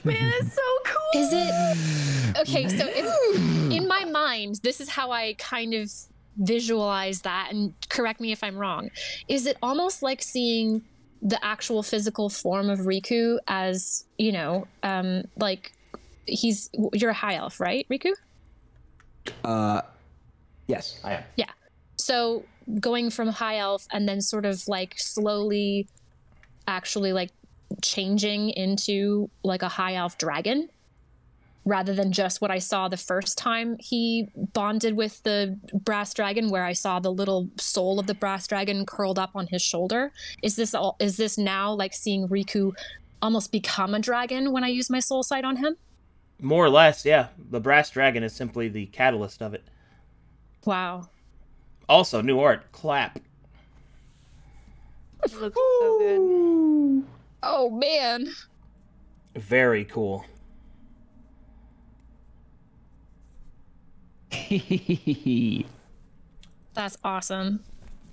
it's so cool. Is it okay? So it's in my mind. This is how I kind of visualize that, and correct me if I'm wrong. Is it almost like seeing the actual physical form of Riku as, you know, like you're a high elf, right, Riku? Yes, I am. Yeah. So going from high elf and then sort of like slowly actually like changing into like a high elf dragon, rather than just what I saw the first time he bonded with the brass dragon, where I saw the little soul of the brass dragon curled up on his shoulder. Is this now like seeing Riku almost become a dragon when I use my soul sight on him? More or less, yeah. The brass dragon is simply the catalyst of it. Wow. Also, new art. Clap. It looks so good. Oh man. Very cool. That's awesome.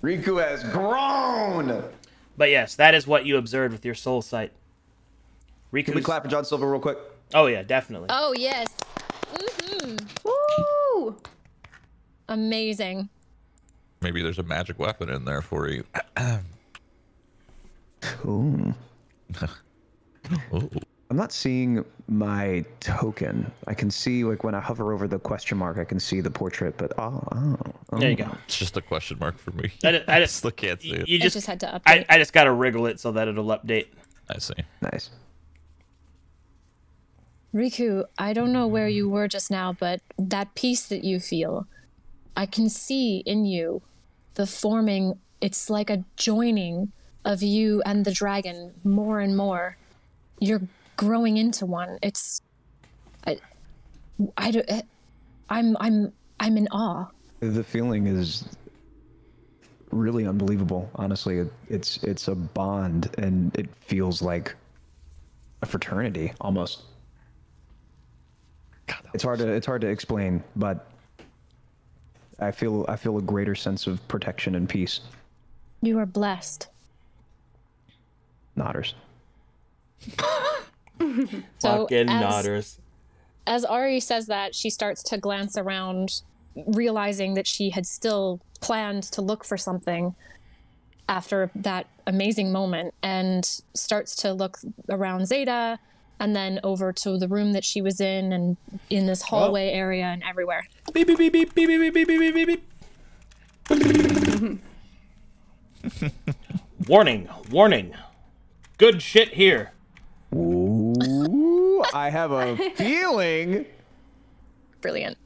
Riku has grown. But yes, that is what you observed with your soul sight. Riku. Can we clap for John Silver real quick? Oh yeah, definitely. Oh yes. Mm-hmm. Woo! Amazing. Maybe there's a magic weapon in there for you. Ooh. Ooh. I'm not seeing my token. I can see, like, when I hover over the question mark, I can see the portrait, but oh. There you go. It's just a question mark for me. I just still can't see it. You I just had to update. I just gotta wriggle it so that it'll update. I see. Nice. Riku, I don't know where you were just now, but that peace that you feel, I can see in you the forming, it's like a joining of you and the dragon more and more. You're growing into one. I'm in awe. The feeling is really unbelievable. Honestly, it's a bond, and it feels like a fraternity almost. God, It's hard to explain, but I feel a greater sense of protection and peace. You are blessed. Nodders. So Fucking nodders. as Ari says that, she starts to glance around, realizing that she had still planned to look for something after that amazing moment, and starts to look around Zeta and then over to the room that she was in and in this hallway area and everywhere. Beep beep beep beep beep beep beep beep beep beep. Warning, warning. Good shit here. Ooh, I have a feeling. Brilliant.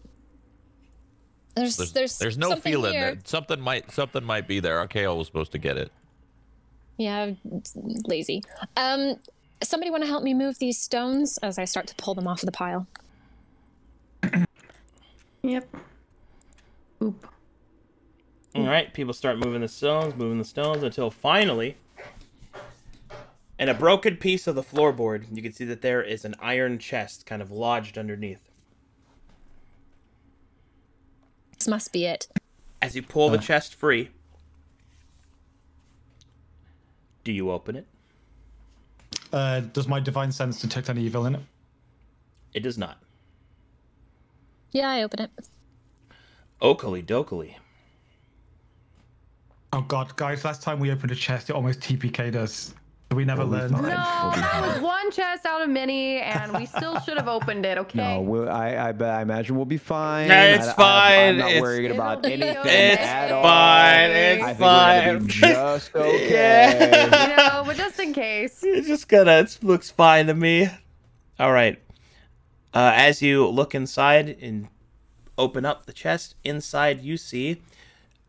There's no something feeling here. there. Something might be there. Arcao was supposed to get it. Yeah, it's lazy. Somebody want to help me move these stones as I start to pull them off of the pile? Yep. Oop. All right, people start moving the stones until finally, in a broken piece of the floorboard, you can see that there is an iron chest kind of lodged underneath. This must be it. As you pull the chest free, do you open it? Does my divine sense detect any evil in it? It does not. Yeah, I open it. Oakley dokily. Oh god, guys, last time we opened a chest, it almost TPK'd us. We never learned. No, that was one chest out of many, and we still should have opened it. Okay. No, I imagine we'll be fine. It's fine. I'm not It's- worried about It'll be anything okay. at all. fine. I It's think we're gonna be fine. just okay. No, but just in case. It's just it looks fine to me. All right. As you look inside and open up the chest, inside you see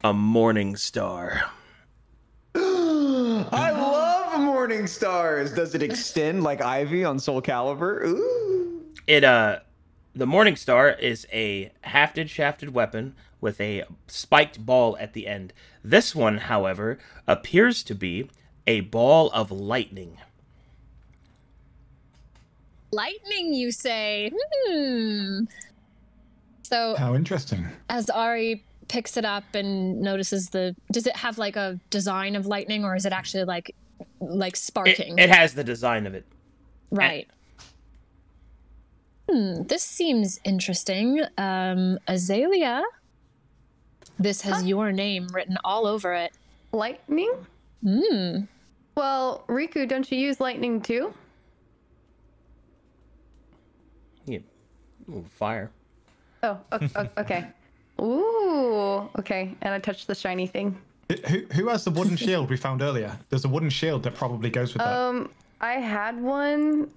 a morning star. I love morning stars. Does it extend like Ivy on Soul Calibur? Ooh. The morning star is a hafted shafted weapon with a spiked ball at the end. This one, however, appears to be a ball of lightning. Lightning, you say? So How interesting. as Ari picks it up and notices does it have like a design of lightning, or is it actually like sparking? It has the design of it. Right. This seems interesting. Azalea, this has your name written all over it. Lightning? Well, Riku, don't you use lightning too? Yeah. Ooh, fire. Oh, okay. Ooh, okay. And I touched the shiny thing. Who has the wooden shield we found earlier? There's a wooden shield that probably goes with that. I had one.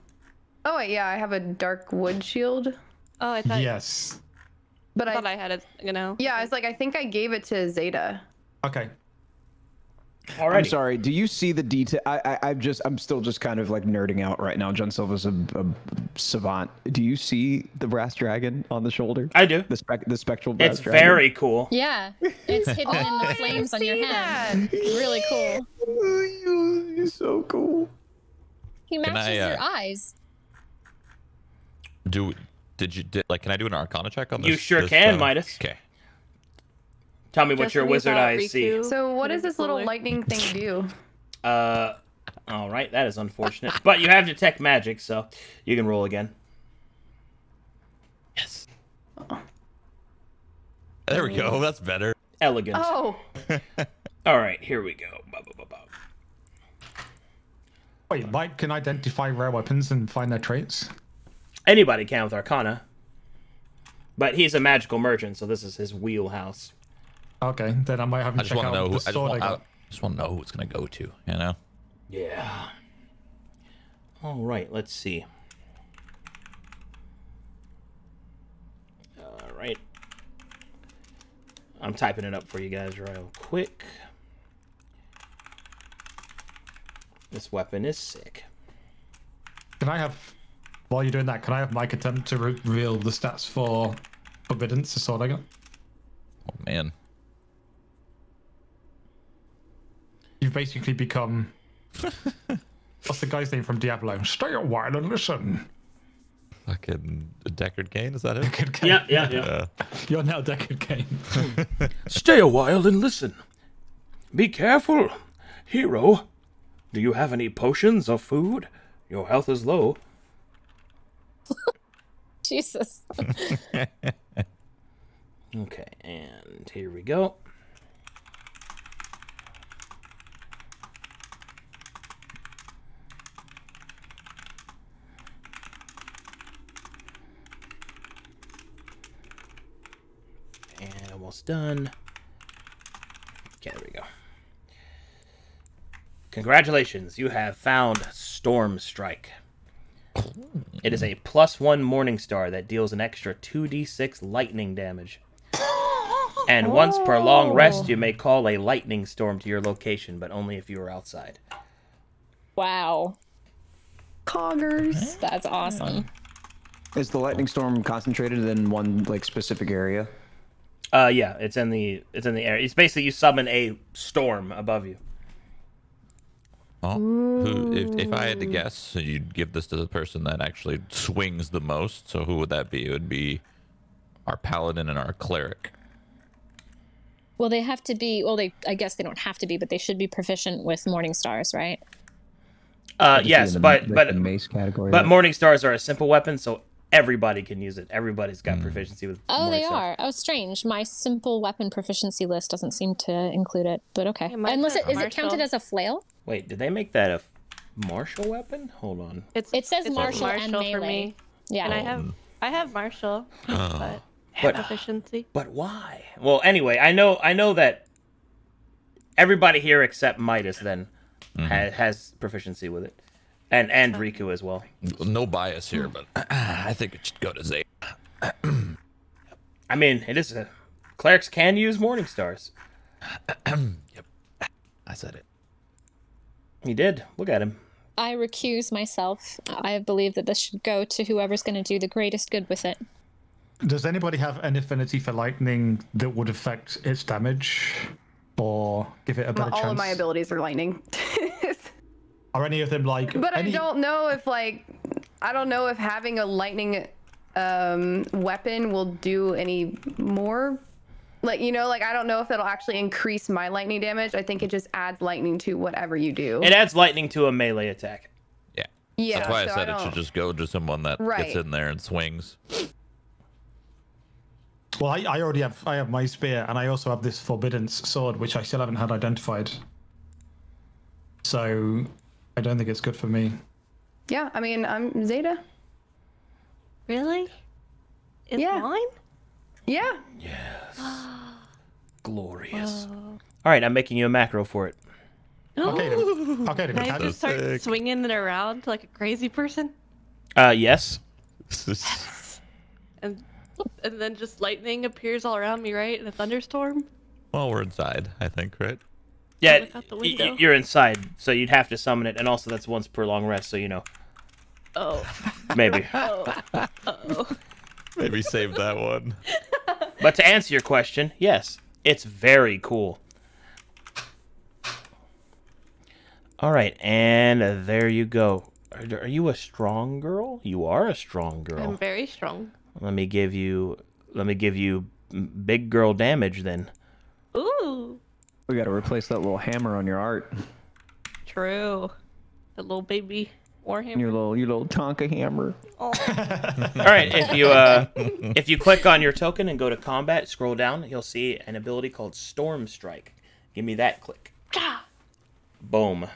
Oh, wait, yeah, I have a dark wood shield. Oh, I thought, Yes. But I thought I had it, you know. yeah, I was like, I think I gave it to Zeta. Okay. I'm sorry. Do you see the detail? I'm still just kind of like nerding out right now. John Silva's a savant. Do you see the brass dragon on the shoulder? I do. The spectral brass It's dragon. very cool. Yeah, it's hidden in the flames on your hand. It's really cool. You're so cool. He matches I, your eyes. Can I do an Arcana check on this? You sure can, uh, Midas. Okay. Tell me what Just your when you wizard thought eyes see. Riku So what put does it this little away. lightning thing do? All right, that is unfortunate. But you have detect magic, so you can roll again. Yes. There we go. That's better. Elegant. Oh, All right, here we go. Wait, Light can identify rare weapons and find their traits? Anybody can with Arcana. But he's a magical merchant, so this is his wheelhouse. Okay, then I might have I to just check want to out know. the sword I got. I just want to know who it's gonna go to. You know. Yeah. All right, let's see. All right. I'm typing it up for you guys real quick. This weapon is sick. Can I have, while you're doing that, can I have Mike attempt to reveal the stats for Forbiddance, the sword I got? Oh man. You've basically become... What's the guy's name from Diablo? Stay a while and listen. Fucking Deckard Cain, is that it? Deckard Cain. Yeah. You're now Deckard Cain. Stay a while and listen. Be careful, hero. Do you have any potions or food? Your health is low. Jesus. Okay, and here we go. And almost done. Okay, there we go. Congratulations, you have found Storm Strike. It is a +1 Morning Star that deals an extra 2d6 lightning damage. And once per long rest, you may call a lightning storm to your location, but only if you are outside. Wow. coggers. That's awesome. Is the lightning storm concentrated in one like specific area? Yeah, it's in the air. It's basically you summon a storm above you. Well, if I had to guess, so you'd give this to the person that actually swings the most. So who would that be? It would be our paladin and our cleric. Well, they have to be. Well, I guess they don't have to be, but they should be proficient with morning stars, right? Yes, but the mace category. but morning stars are a simple weapon, so everybody can use it. Everybody's got proficiency with. Oh, morning they stars. are. Oh, strange. My simple weapon proficiency list doesn't seem to include it, but okay. It might Unless for is it counted commercial. as a flail? Wait, did they make that a? Martial weapon? Hold on. It says it's martial and for melee. me. Yeah. And I have martial, but But- proficiency. But why? Well, anyway, I know that everybody here except Midas then has proficiency with it, and Riku as well. No bias here, but I think it should go to Zeta. I mean, it is clerics can use morning stars. Yep, I said it. He did. Look at him. I recuse myself. I believe that this should go to whoever's going to do the greatest good with it. Does anybody have an affinity for lightning that would affect its damage, or give it a better chance? All of my abilities are lightning. Are any of them like? But I don't know if having a lightning weapon will do any more. Like, I don't know if it'll actually increase my lightning damage. I think it just adds lightning to whatever you do. It adds lightning to a melee attack. Yeah. Yeah, That's why so I said I it should don't- just go to someone that Right. gets in there and swings. Well, I already have my spear, and I also have this forbiddance sword, which I still haven't had identified. So I don't think it's good for me. Yeah, I mean, I'm Zeta. Really? It's Yeah. mine? Yeah. Glorious. All right, I'm making you a macro for it. Okay, then. Okay, then. Can I Can just start swinging it around like a crazy person? Yes. And then just lightning appears all around me, right? In a thunderstorm? Well, we're inside, I think, right? Yeah, look out the window. you're inside, so you'd have to summon it, and also that's once per long rest, so Oh. maybe. Oh. Maybe save that one. But to answer your question, yes, it's very cool. All right, and there you go. Are you a strong girl? You are a strong girl. I'm very strong. Let me give you big girl damage then. Ooh. We got to replace that little hammer on your art. True. The little baby warhammer. Your little Tonka hammer. All right, if you click on your token and go to combat, scroll down, you'll see an ability called Storm Strike. Give me that click. Boom.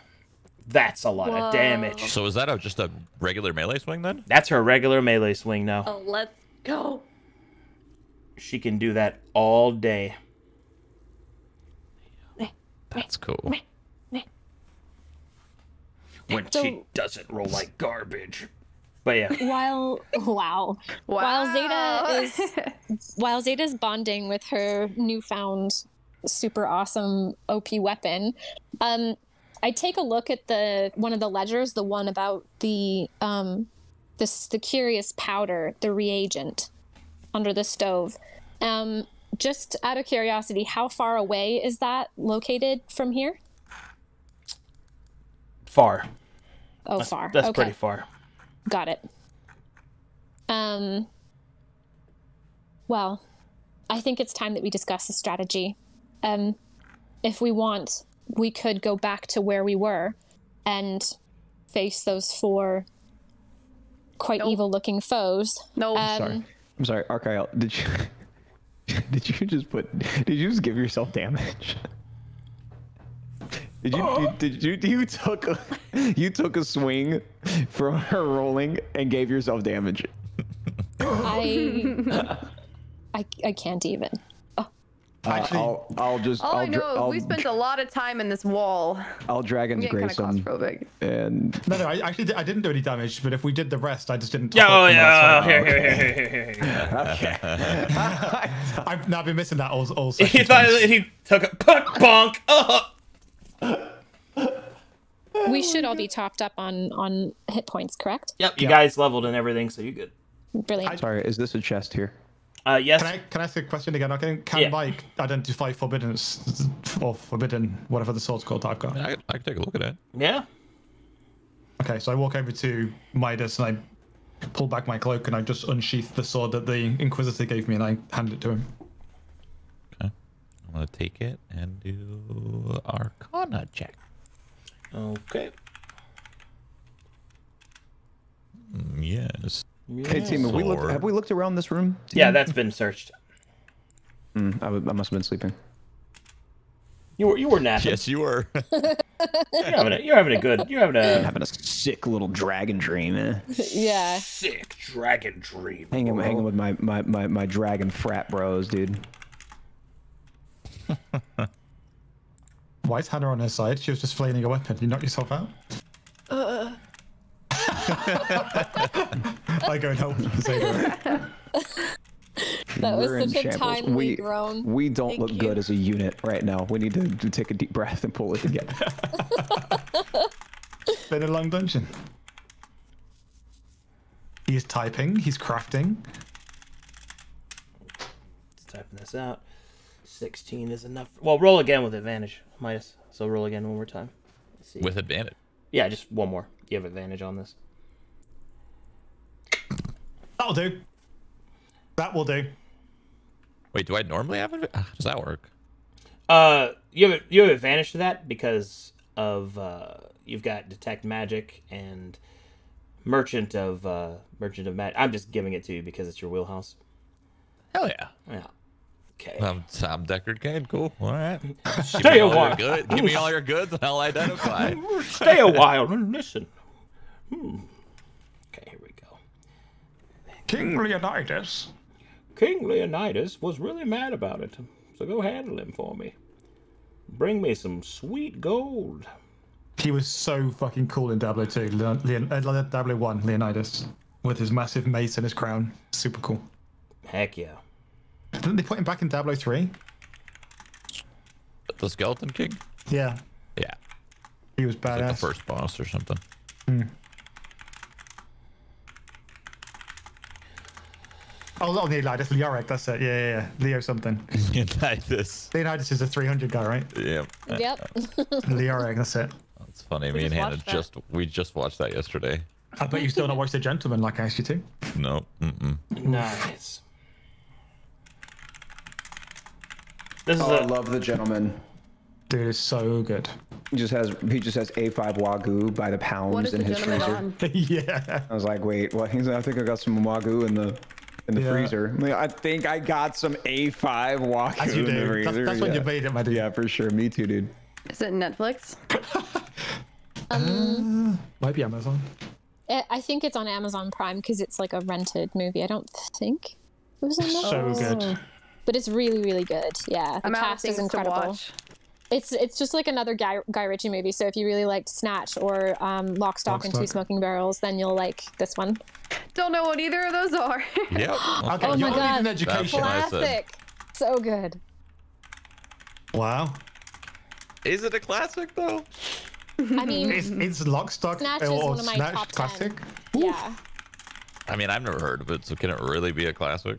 That's a lot of damage. So is that just a regular melee swing then? That's her regular melee swing now. Oh, let's go. She can do that all day. That's cool. When she doesn't roll like garbage. But yeah. While Zeta's bonding with her newfound super awesome OP weapon, I take a look at one of the ledgers, the one about the curious powder, the reagent under the stove. Just out of curiosity, how far away is that located from here? Far. Oh, far. That's okay. pretty far. Got it. Well, I think it's time that we discuss the strategy. If we want, we could go back to where we were and face those 4 quite evil-looking foes. No. I'm sorry, Archael. Did you just give yourself damage? You took a swing from her rolling and gave yourself damage. I can't even. All I know is we spent a lot of time in this wall. I'll Dragon's I'm getting Grace kind him. of claustrophobic. And No, I didn't do any damage, but if we did the rest, I just didn't. Yeah, top oh up from last yeah. time. Here. I've now been missing that all He session. thought he took a bonk. We should all be topped up on hit points, correct? Yep, you guys leveled and everything, so you're good. Brilliant. sorry, is this a chest here? Yes. Can I ask a question again? Can Yeah. Mike identify forbidden or forbidden, whatever the sword's called that I've got? I can take a look at it. Yeah. Okay, so I walk over to Midas and I pull back my cloak and I just unsheath the sword that the Inquisitor gave me and I hand it to him. Okay. I'm gonna take it and do Arcana check. Okay. Yes. Hey team, Sword. have we looked around this room? Yeah, that's been searched. I must have been sleeping. You were napping. Yes, you were. You're having a sick little dragon dream, eh? Yeah. sick dragon dream. Hanging with my dragon frat bros, dude. Why is Hannah on her side? She was just flailing a weapon. You knocked yourself out? I go and help Zeta. That was We're in such a shambles. timely groan. We don't Thank look you. good as a unit right now. We need to take a deep breath and pull it together. It's been a long dungeon. He's typing. He's crafting. Let's typing this out. 16 is enough. Well, roll again with advantage, Midas. So roll again one more time. Let's see. With advantage. Yeah, just one more. You have advantage on this. That'll do. That will do. Wait, do I normally have it? How does that work? You have advantage to that because of you've got detect magic and merchant of magic. I'm just giving it to you because it's your wheelhouse. Hell yeah. Yeah. Okay. I'm Deckard Kane. Cool. All right. Stay a while. Give me all your goods and I'll identify. Stay a while and listen. Okay, here we go. King Leonidas. King Leonidas was really mad about it, so go handle him for me. Bring me some sweet gold. He was so fucking cool in Diablo 2. Diablo 1, Leonidas. With his massive mace and his crown. Super cool. Heck yeah. Didn't they put him back in Diablo 3? The Skeleton King? Yeah. Yeah. He was It's like badass. the first boss or something. Oh, not Leonidas, Leoric, that's it. Yeah. Leo something. Leonidas. Leonidas is a 300 guy, right? Yeah. Yep. Leoric, that's it. That's funny. We Me and just Hannah watched that. we just watched that yesterday. I bet you still not watched The Gentleman like I asked you to. No. Mm-mm. Nice. This is Oh, I love the gentleman. Dude, it's so good. He just has A5 Wagyu by the What pounds is in the his gentleman freezer. on? Yeah. I was like, wait, what? He's like, I think I got some Wagyu in the Yeah. freezer. I'm like, I think I got some A5 Wagyu As you in the do. freezer. That's when yeah. you made it, my dude. Yeah, for sure. Me too, dude. Is it Netflix? Might be Amazon. I think it's on Amazon Prime because it's like a rented movie. I don't think it was on Netflix. So good. But it's really, really good. Yeah, the I'm out of cast is things to incredible. watch. It's just like another Guy Ritchie movie. So if you really liked Snatch or Lock, Stock, and Two Stock. Smoking Barrels, then you'll like this one. Don't know what either of those are. Yep. Okay, Oh you're my not God. even education. That's what I said. Classic. So good. Wow. Is it a classic though? I mean, It's Lock, Stock, Snatch is or one of my Snatch top 10. classic. yeah. I mean, I've never heard of it, so can it really be a classic?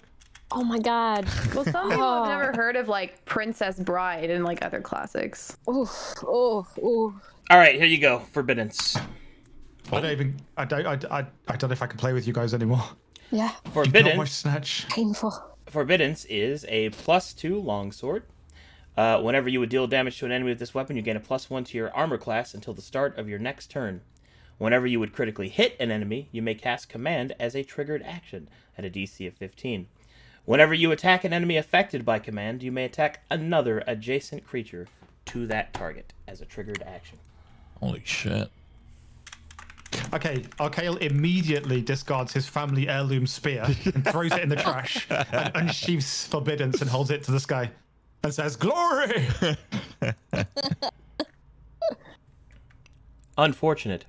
Oh my God. Well, some people Oh. have never heard of like Princess Bride and like other classics. Ooh, ooh, ooh. all right. Here you go. Forbiddance. I don't know if I can play with you guys anymore. Yeah. Not Forbiddance. much Snatch. Painful. Forbiddance is a +2 longsword. Whenever you would deal damage to an enemy with this weapon, you gain a +1 to your armor class until the start of your next turn. Whenever you would critically hit an enemy, you may cast Command as a triggered action at a DC of 15. Whenever you attack an enemy affected by Command, you may attack another adjacent creature to that target as a triggered action. Holy shit. Okay, Arcale immediately discards his family heirloom spear and throws it in the trash and unsheaths Forbiddance and holds it to the sky and says, "Glory!" Unfortunate.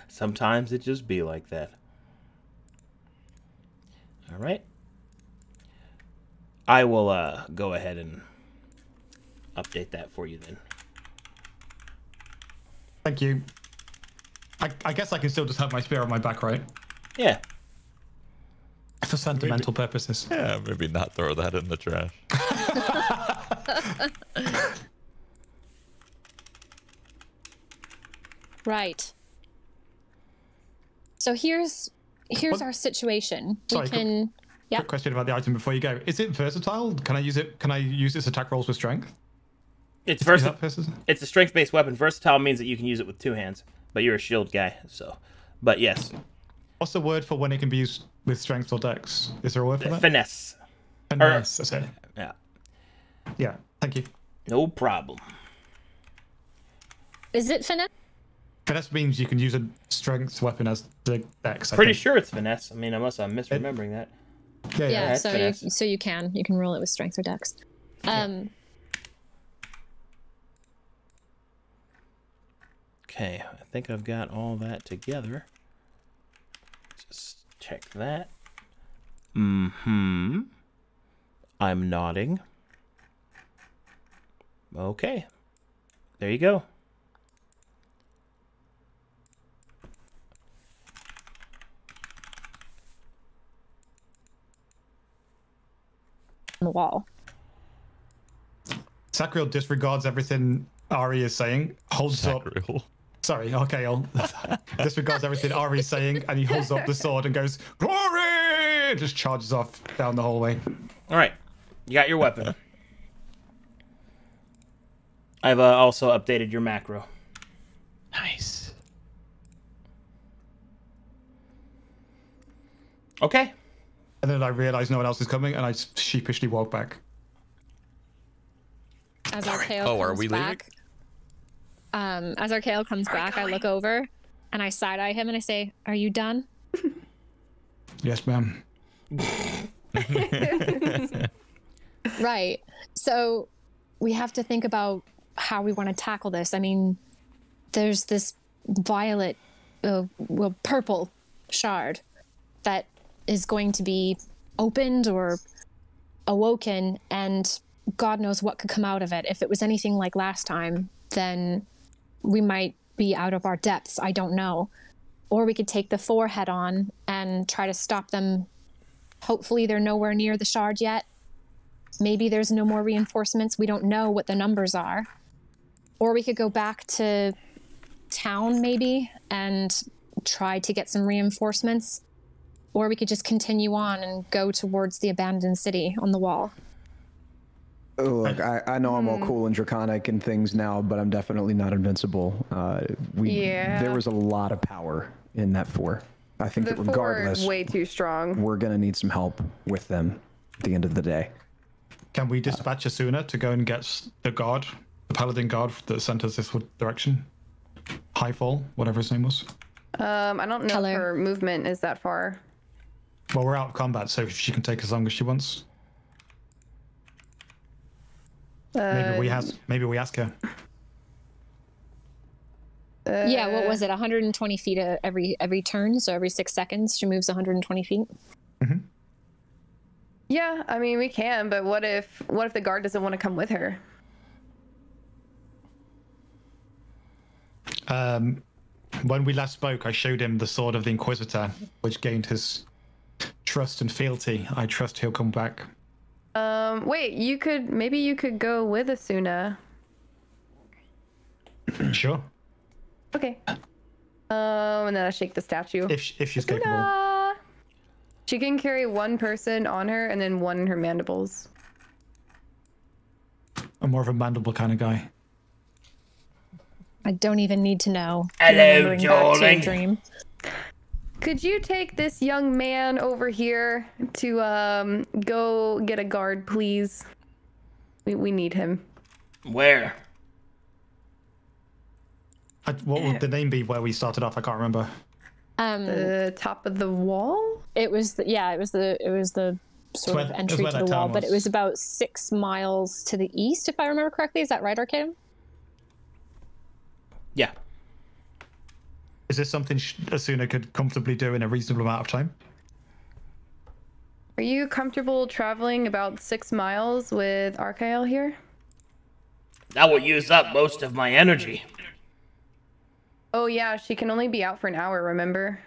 Sometimes it just be like that. All right. I will go ahead and update that for you then. Thank you. I guess I can still just have my spear on my back, right? Yeah. For sentimental purposes. Yeah, maybe not throw that in the trash. Right. So here's What- our situation. Sorry, We can. Quick question about the item before you go. Is it versatile? Can I use it? Can I use its attack rolls with strength? It's Is versatile. that versatile? It's a strength-based weapon. Versatile means that you can use it with two hands, but you're a shield guy, so. But yes, What's the word for when it can be used with strength or dex? Is there a word for that? finesse. Finesse, that's it. Yeah. Yeah, thank you. No problem. Is it finesse? Finesse means you can use a strength weapon as the dex. Pretty sure it's finesse. I mean, unless I'm misremembering that. Yeah, that's so finesse. you can roll it with strength or dex. Okay, I think I've got all that together. Just check that. Mm-hmm. I'm nodding. Okay. There you go. On the wall. Sacriel disregards everything Ari is saying, holds up. Sacriel. Sorry, okay, I'll disregards everything Ari is saying, and he holds up the sword and goes, "Glory!" Just charges off down the hallway. All right. You got your weapon. I've also updated your macro. Nice. Okay. And then I realize no one else is coming, and I sheepishly walk back. As Arcadum Oh, are comes we leaving? back, as Arcadum comes back, I look over and I side eye him and I say, "Are you done?" Yes, ma'am. Right. So we have to think about how we want to tackle this. I mean, there's this violet, purple shard that is going to be opened or awoken, and God knows what could come out of it. If it was anything like last time, then we might be out of our depths. I don't know. Or we could take the 4 head on and try to stop them. Hopefully they're nowhere near the shard yet. Maybe there's no more reinforcements. We don't know what the numbers are. Or we could go back to town maybe and try to get some reinforcements. Or we could just continue on and go towards the abandoned city on the wall. Oh, look, I know I'm all cool and draconic and things now, but I'm definitely not invincible. There was a lot of power in that 4. I think The that 4 regardless, is way too strong. we're gonna need some help with them at the end of the day. Can we dispatch Asuna to go and get the guard, the paladin guard that sent us this direction? Highfall, whatever his name was. I don't know Hello. if her movement is that far. Well, we're out of combat, so she can take as long as she wants. Maybe we ask her. Yeah, what was it? 120 feet every turn, so every 6 seconds she moves 120 feet. Yeah, I mean we can, but what if the guard doesn't want to come with her? When we last spoke, I showed him the sword of the Inquisitor, which gained his trust and fealty. I trust he'll come back. Wait, maybe you could go with Asuna. Sure. Okay. And then I shake the statue. If she's capable. Asuna! She can carry 1 person on her and then 1 in her mandibles. I'm more of a mandible kind of guy. I don't even need to know. Hello, Remembering back to a darling. dream. Could you take this young man over here to go get a guard, please? We need him. Where? What would the name be where we started off? I can't remember. The top of the wall? It was the sort of entry where to that the wall, town but it was. was about 6 miles to the east, if I remember correctly. Is that right, Arcadum? Yeah. Is this something Asuna could comfortably do in a reasonable amount of time? Are you comfortable traveling about 6 miles with Archael here? That will use up most of my energy. Oh yeah, she can only be out for an hour, remember?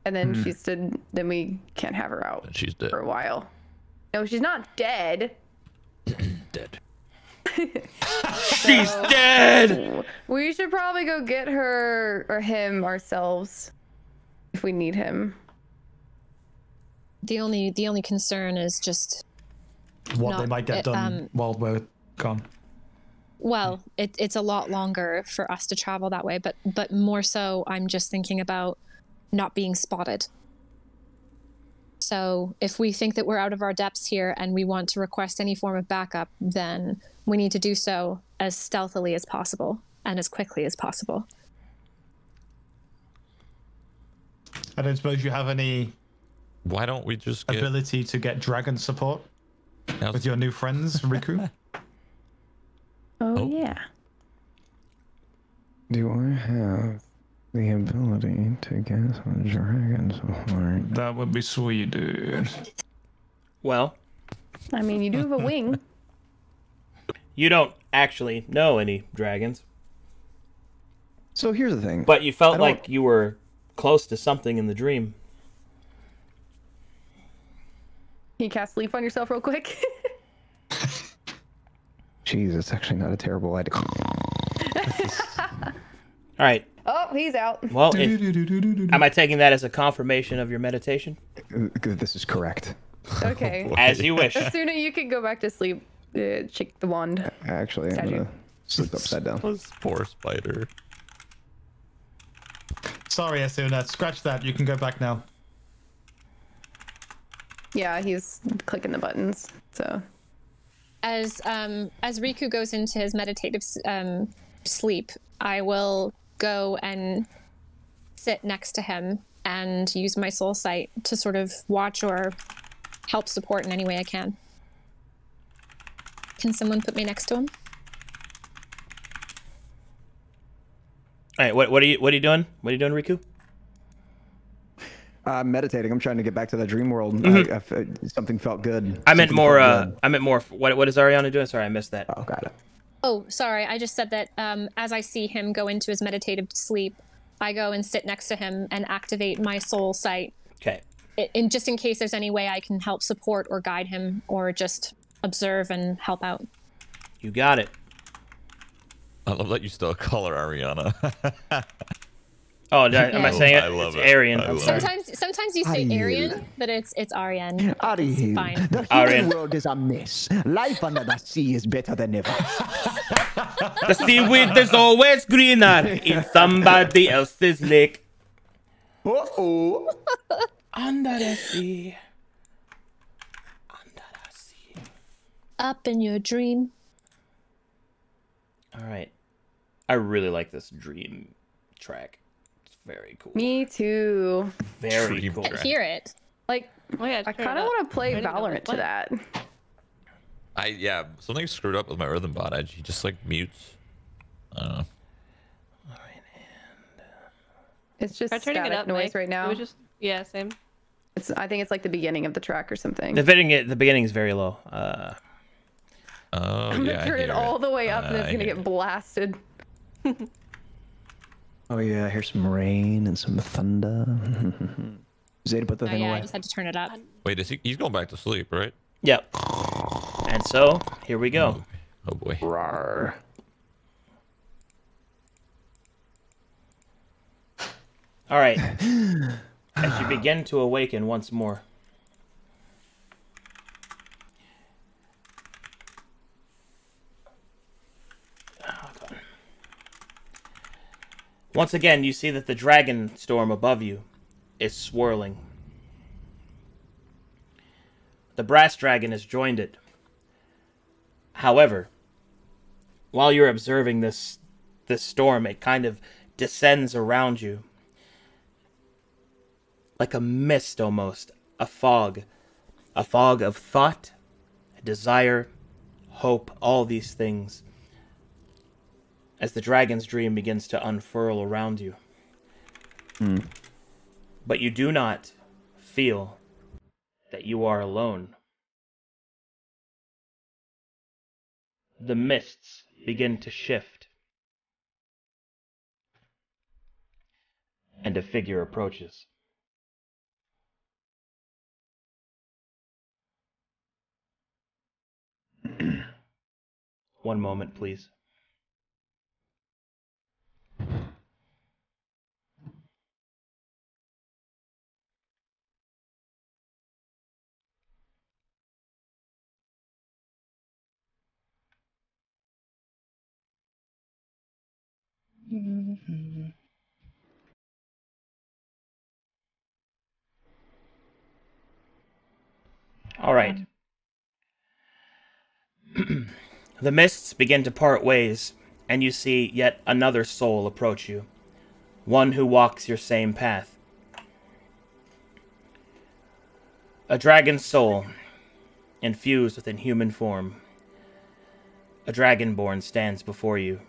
And then then we can't have her out She's dead. for a while. No, she's not dead. Dead. She's dead! We should probably go get her or him ourselves if we need him. The only concern is just, What they No, might get done while we're gone. well, it's a lot longer for us to travel that way, but more so I'm just thinking about not being spotted. So if we think that we're out of our depths here and we want to request any form of backup, then we need to do so as stealthily as possible and as quickly as possible. I don't suppose you have any Why don't we just get... ability to get dragon support with your new friends, Riku? Oh, yeah. Do I have the ability to get some dragon support? That would be sweet, dude. Well, I mean, you do have a wing. you don't actually know any dragons, So here's the thing. but you felt I don't- like you were close to something in the dream. Can you cast sleep on yourself real quick? Jeez, it's actually not a terrible idea. All right. Oh, he's out. Well, am I taking that as a confirmation of your meditation? This is correct. Okay. As you wish. Sooner you can go back to sleep. Shake the wand. Actually, I'm Statue. gonna sleep upside down. This poor spider. Sorry, Asuna. Scratch that. You can go back now. Yeah, he's clicking the buttons. So As Riku goes into his meditative sleep, I will go and sit next to him and use my soul sight to sort of watch or help support in any way I can. Can someone put me next to him? All right. What are you doing? What are you doing, Riku? I'm meditating. I'm trying to get back to that dream world. Something felt good. I meant Something more. felt good. I meant more. What is Ariana doing? Sorry, I missed that. Oh, got it. Oh, sorry. I just said that as I see him go into his meditative sleep, I go and sit next to him and activate my soul sight. Okay. Just in case there's any way I can help support or guide him or just observe and help out. You got it. I love that you still call her Ariana. Oh, am I saying it? I love it's it. Arian. I I'm love sorry. Sometimes you say Ariel. Arian, but it's Ariane. Ariel, fine. the Ariel. human world is a mess. Life under the sea is better than ever. The seaweed is always greener in somebody else's lake. Uh-oh. Under the sea. Under the sea. Up in your dream. All right. I really like this dream track. It's very cool. me too. Very Dream cool. track. Hear it. Like, Oh yeah, I kind of want to play Valorant to that. Something screwed up with my Earthen Bot. He just like mutes. I don't know. It's just Try turning it static up, noise Mike. right now. It was just same. I think it's like the beginning of the track or something. The beginning is very low. Oh I'm gonna yeah. turn it all the way up and it's I gonna hear get blasted. Oh yeah, here's some rain and some thunder. Zeta, put the Oh, thing yeah, I away. just had to turn it up. Wait, he's going back to sleep, right? Yep. And so, here we go. Oh boy. Rawr. All right. As you begin to awaken once more. Once again, you see that the dragon storm above you is swirling. The brass dragon has joined it. However, while you're observing this storm, it kind of descends around you. Like a mist almost, a fog of thought, desire, hope, all these things. As the dragon's dream begins to unfurl around you. But you do not feel that you are alone. The mists begin to shift. And a figure approaches. One moment, please. All right. The mists begin to part ways, and you see yet another soul approach you. One who walks your same path. A dragon soul, infused within human form. A dragonborn stands before you.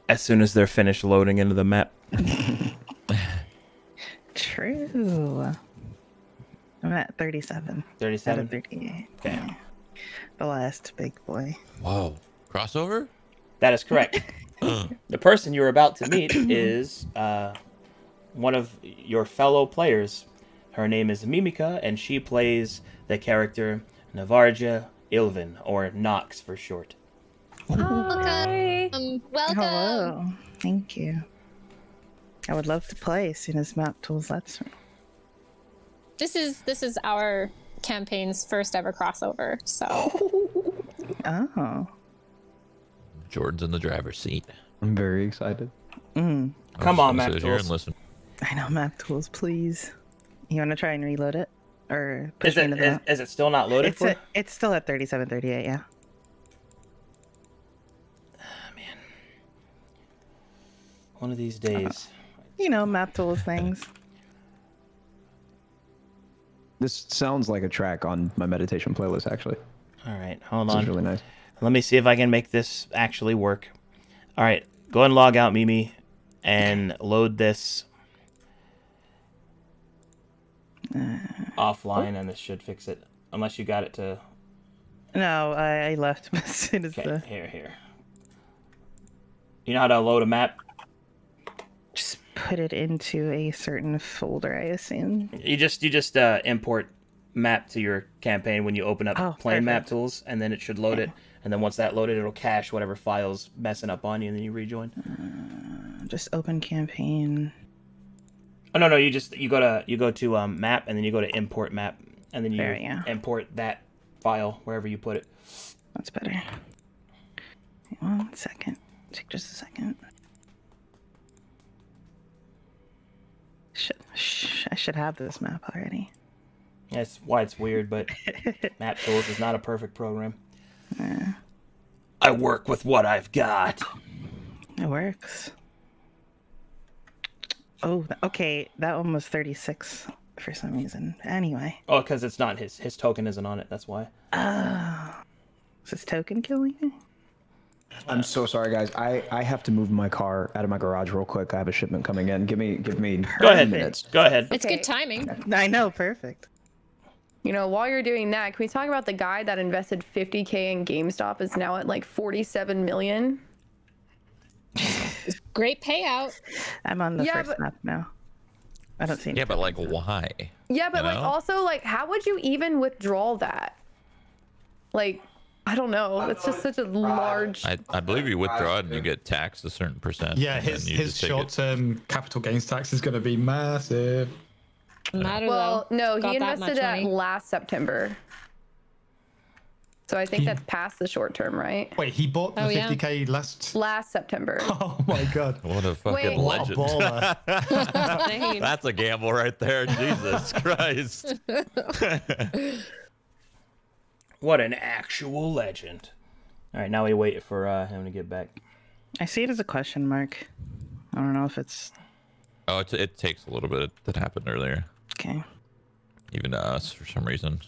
As soon as they're finished loading into the map. True. I'm at 37. 37? Out of 38. Okay. Yeah. The last big boy. Whoa. Crossover? That is correct. The person you're about to meet is one of your fellow players. Her name is Mimika, and she plays the character Navarja Ilvin, or Nox for short. Welcome. Welcome. Hello. Thank you. I would love to play as soon as Map Tools lets me. This is our campaign's first ever crossover. So. Oh. Jordan's in the driver's seat. I'm very excited. Mm. Come on, Map sit here and Tools. listen. I know, Map Tools, please. You want to try and reload it? Or push me into the... Is it still not loaded for you? It's still at 37:38, yeah. Man. One of these days. You know, Map Tools things. This sounds like a track on my meditation playlist, actually. All right, hold This on. is really nice. Let me see if I can make this actually work. All right, go ahead and log out, Mimi, and load this offline, and this should fix it. Unless you got it to... No, I left as soon as Okay, the... here. You know how to load a map? Just put it into a certain folder, I assume. You just import map to your campaign when you open up Plain Map perfect. Tools, and then it should load it. And then once that loaded, it'll cache whatever file's messing up on you, and then you rejoin. Just open campaign. Oh no, you go to map, and then you go to import map, and then you There, yeah. import that file wherever you put it. That's better. Wait 1 second. Take just a second. I should have this map already. That's why it's weird, but Map Tools is not a perfect program. I work with what I've got. It works. Oh, okay. That one was 36 for some reason. Anyway. Oh, because it's not his token isn't on it. That's why. Is this token killing me? I'm so sorry, guys. I have to move my car out of my garage real quick. I have a shipment coming in. Give me Go ahead. minutes. Go ahead. It's Okay. good timing. I know, perfect. You know, while you're doing that, can we talk about the guy that invested 50K in GameStop is now at like 47 million? Great payout. I'm on the Yeah, first but- map now. I don't see any. Yeah, but like, why? Yeah, but You like know? also like how would you even withdraw that? Like, I don't know. It's just such a large. I believe you withdraw it and you get taxed a certain percent. Yeah, and then his you just take it. short-term capital gains tax is going to be massive. Matter Well, though. no, Got he that invested much that money. last September. So I think that's past the short term, right? Wait, he bought the Oh, yeah. 50K last... Last September. Oh my god. What a fucking Wait. What a legend. baller. Insane. That's a gamble right there. Jesus Christ. What an actual legend. All right, now we wait for him to get back. I see it as a question mark. I don't know if it's Oh, it takes a little bit. That happened earlier. okay. Even to us, for some reason.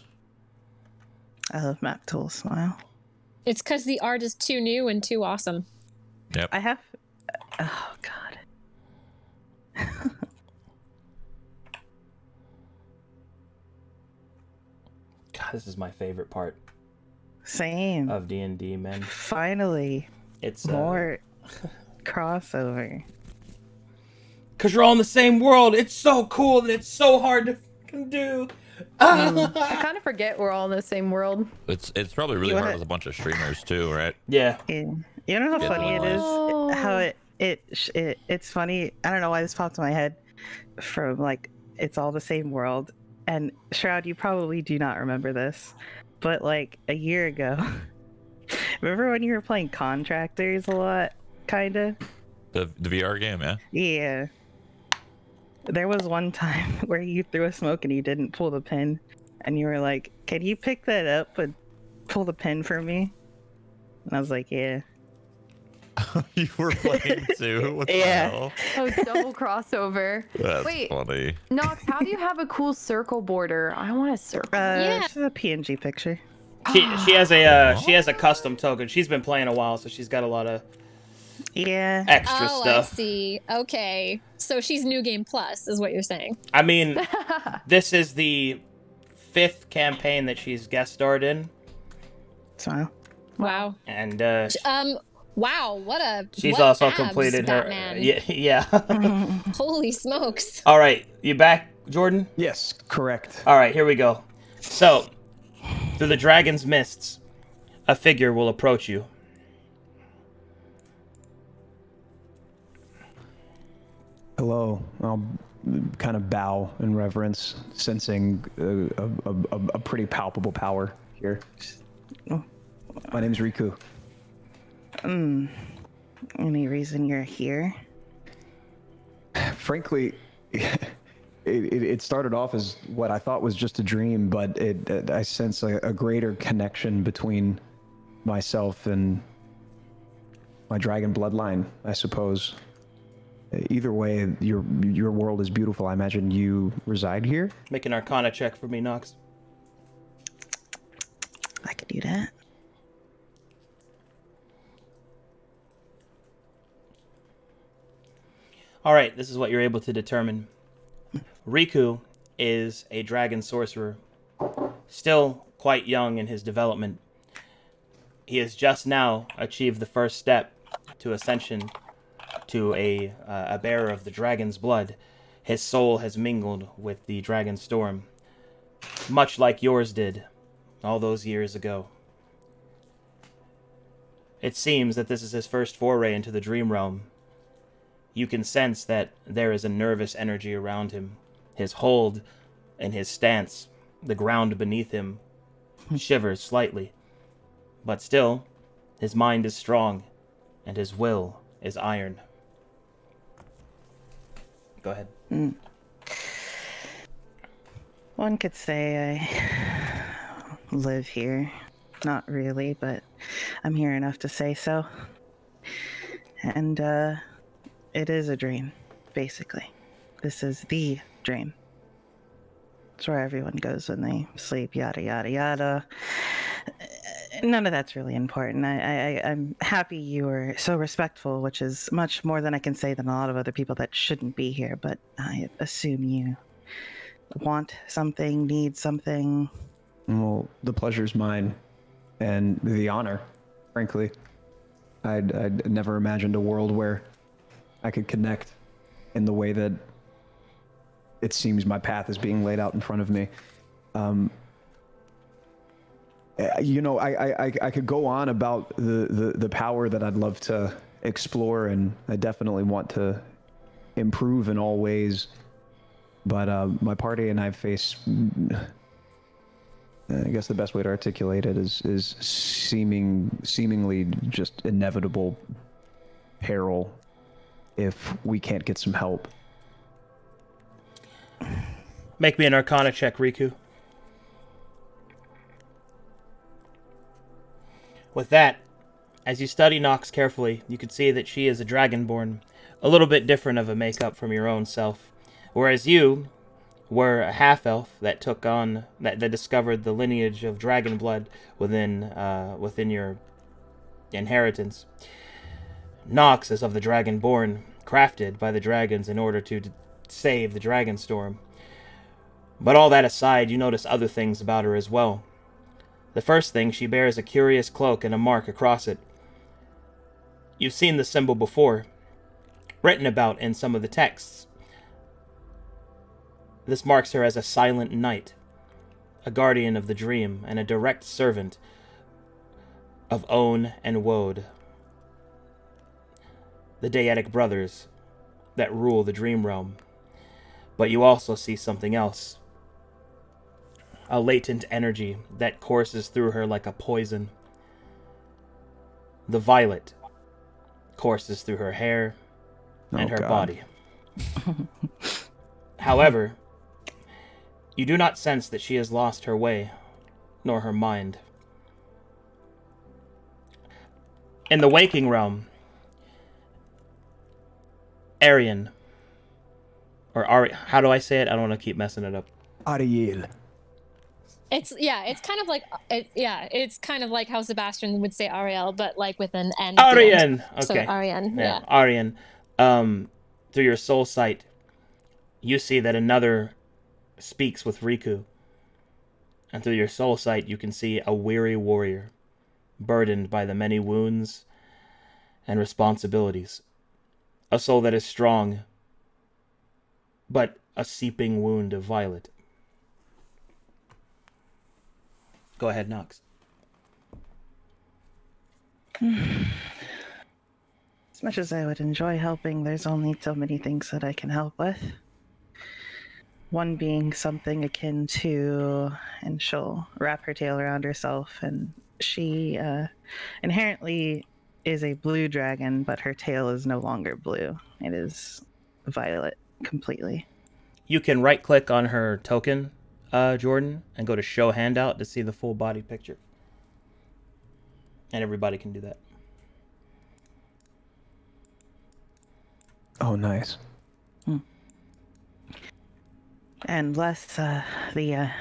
I love Map Tools. Smile. It's because the art is too new and too awesome. Yep. I have. Oh god. God, this is my favorite part Same. of D&D, man. Finally, It's more crossover. because you're all in the same world. It's so cool and it's so hard to fucking do. I kind of forget we're all in the same world. It's probably really You hard wanna- with a bunch of streamers too, right? Yeah. Yeah. You know how Yeah, funny it is? Oh. How it's funny. I don't know why this popped in my head from like it's all the same world. And Shroud, you probably do not remember this, but like a year ago, remember when you were playing Contractors a lot, kinda? The VR game, yeah. Yeah. There was one time where you threw a smoke and you didn't pull the pin, and you were like, "Can you pick that up and pull the pin for me?" And I was like, "Yeah." You were playing too? What the Yeah. hell? Oh, double crossover. That's Wait, funny. Nox, how do you have a cool circle border? I want a circle. Yeah. It's a PNG picture. She has a custom token. She's been playing a while, so she's got a lot of Yeah. extra Oh, stuff. I see. Okay. So she's New Game Plus, is what you're saying. I mean, this is the 5th campaign that she's guest starred in, So Wow. and Wow, what a she's what also abs, completed Batman. her. Yeah. Holy smokes. All right, you back, Jordan? Yes, correct. All right, here we go. So, through the dragon's mists, a figure will approach you. Hello. I'll kind of bow in reverence, sensing a pretty palpable power here. My name's Riku. any reason you're here? Frankly, it started off as what I thought was just a dream, but I sense a greater connection between myself and my dragon bloodline, I suppose. Either way, your world is beautiful. I imagine you reside here? Make an Arcana check for me, Nox. I could do that. All right, this is what you're able to determine. Riku is a dragon sorcerer, still quite young in his development. He has just now achieved the first step to ascension to a bearer of the dragon's blood. His soul has mingled with the dragon storm, much like yours did all those years ago. It seems that this is his first foray into the dream realm. You can sense that there is a nervous energy around him. His hold and his stance, the ground beneath him, shivers slightly. But still, his mind is strong, and his will is iron. Go ahead. One could say I live here. Not really, but I'm here enough to say so. And, it is a dream, basically. This is the dream. It's where everyone goes when they sleep, yada, yada, yada. None of that's really important. I'm happy you were so respectful, which is much more than I can say than a lot of other people that shouldn't be here, but I assume you want something, need something. Well, the pleasure's mine, and the honor, frankly. I'd never imagined a world where I could connect in the way that it seems my path is being laid out in front of me. You know, I could go on about the power that I'd love to explore, and I definitely want to improve in all ways. But my party and I face, I guess the best way to articulate it is seemingly just inevitable peril if we can't get some help. Make me an Arcana check, Riku. With that, as you study Nox carefully, you can see that she is a dragonborn, a little bit different of a makeup from your own self. Whereas you were a half-elf that took on, that discovered the lineage of dragon blood within your inheritance. Nox is of the dragonborn, crafted by the dragons in order to save the dragon storm. But all that aside, you notice other things about her as well. The first thing, she bears a curious cloak and a mark across it. You've seen the symbol before, written about in some of the texts. This marks her as a silent knight, a guardian of the dream, and a direct servant of Own and Woad, the Deatic brothers that rule the dream realm. But you also see something else. A latent energy that courses through her like a poison. The violet courses through her hair and her God. body. However, You do not sense that she has lost her way, nor her mind. In the waking realm, Arian, or Ari, how do I say it? I don't want to keep messing it up. Ariel. It's kind of like how Sebastian would say Ariel, but like with an N. Arian. Okay. So Arian. Yeah. Arian. Through your soul sight, you see that another speaks with Riku. And through your soul sight, you can see a weary warrior, burdened by the many wounds and responsibilities. A soul that is strong, but a seeping wound of violet. Go ahead, Nox. As much as I would enjoy helping, there's only so many things that I can help with. One being something akin to, and she'll wrap her tail around herself, and she inherently is a blue dragon, but her tail is no longer blue. It is violet completely. You can right-click on her token, Jordan, and go to Show Handout to see the full body picture. And everybody can do that. Oh, nice. Unless the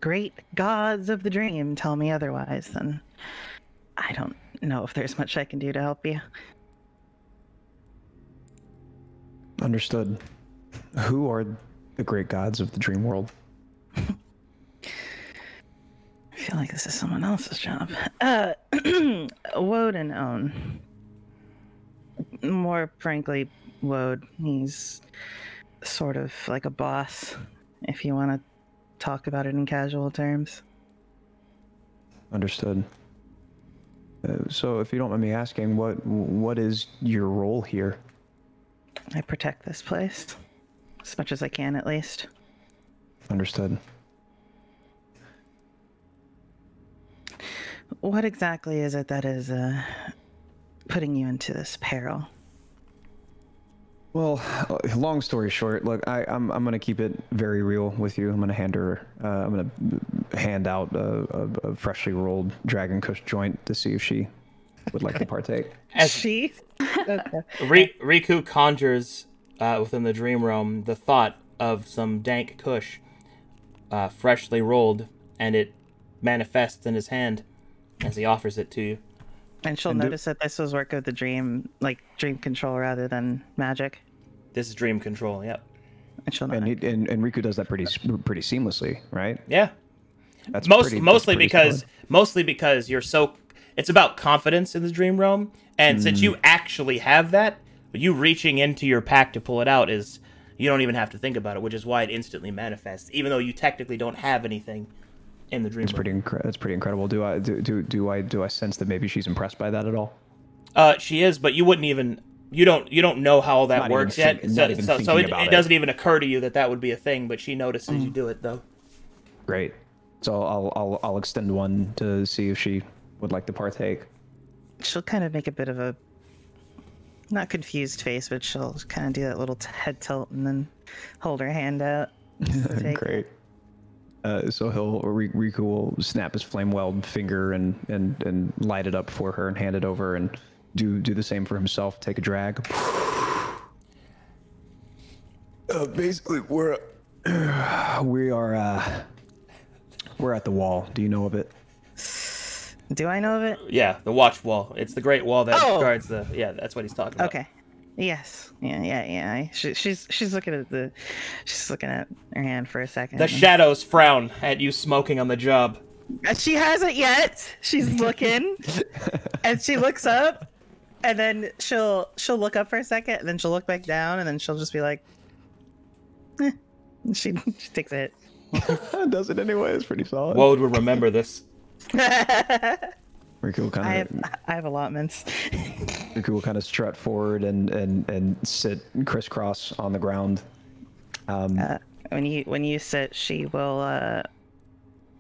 great gods of the dream tell me otherwise, then I don't know if there's much I can do to help you. Understood. Who are the great gods of the dream world? I feel like this is someone else's job. Woad and Own. More frankly, Woad. He's sort of like a boss, if you want to talk about it in casual terms. Understood. So, if you don't mind me asking, what is your role here? I protect this place. As much as I can, at least. Understood. What exactly is it that is putting you into this peril? Well, long story short, look, I'm gonna keep it very real with you. I'm gonna hand out a freshly rolled Dragon Kush joint to see if she would like to partake. She? Okay. Riku conjures within the dream realm the thought of some dank Kush, freshly rolled, and it manifests in his hand as he offers it to you. And she'll notice that this was work of the dream, like dream control rather than magic. This is dream control, yep. And she'll and Riku does that pretty seamlessly, right? Yeah. That's mostly because you're so. It's about confidence in the dream realm, and since you actually have that, you reaching into your pack to pull it out is you don't even have to think about it, which is why it instantly manifests, even though you technically don't have anything in the dream realm. That's pretty incredible. Do I sense that maybe she's impressed by that at all? She is, but you wouldn't even. You don't know how all that works yet, so it doesn't even occur to you that would be a thing. But she notices you do it, though. Great. So I'll extend one to see if she would like to partake. She'll kind of make a bit of a not confused face, but she'll kind of do that little head tilt and then hold her hand out. Great. So Riku will snap his flame weld finger and light it up for her and hand it over and do the same for himself. Take a drag. Basically, we're at the wall. Do you know of it? Do I know of it? Yeah, the watch wall. It's the great wall that guards the. Yeah, that's what he's talking about. Okay. Yes. Yeah. She's looking at her hand for a second. The shadows frown at you smoking on the job. She hasn't yet. She's looking, and she looks up, and then she'll look up for a second, and then she'll look back down, and then she'll just be like, eh. And she takes it. Does it anyway. It's pretty solid. Woad would remember this. Riku will I have allotments. Riku will kind of strut forward and sit crisscross on the ground. When you sit, she will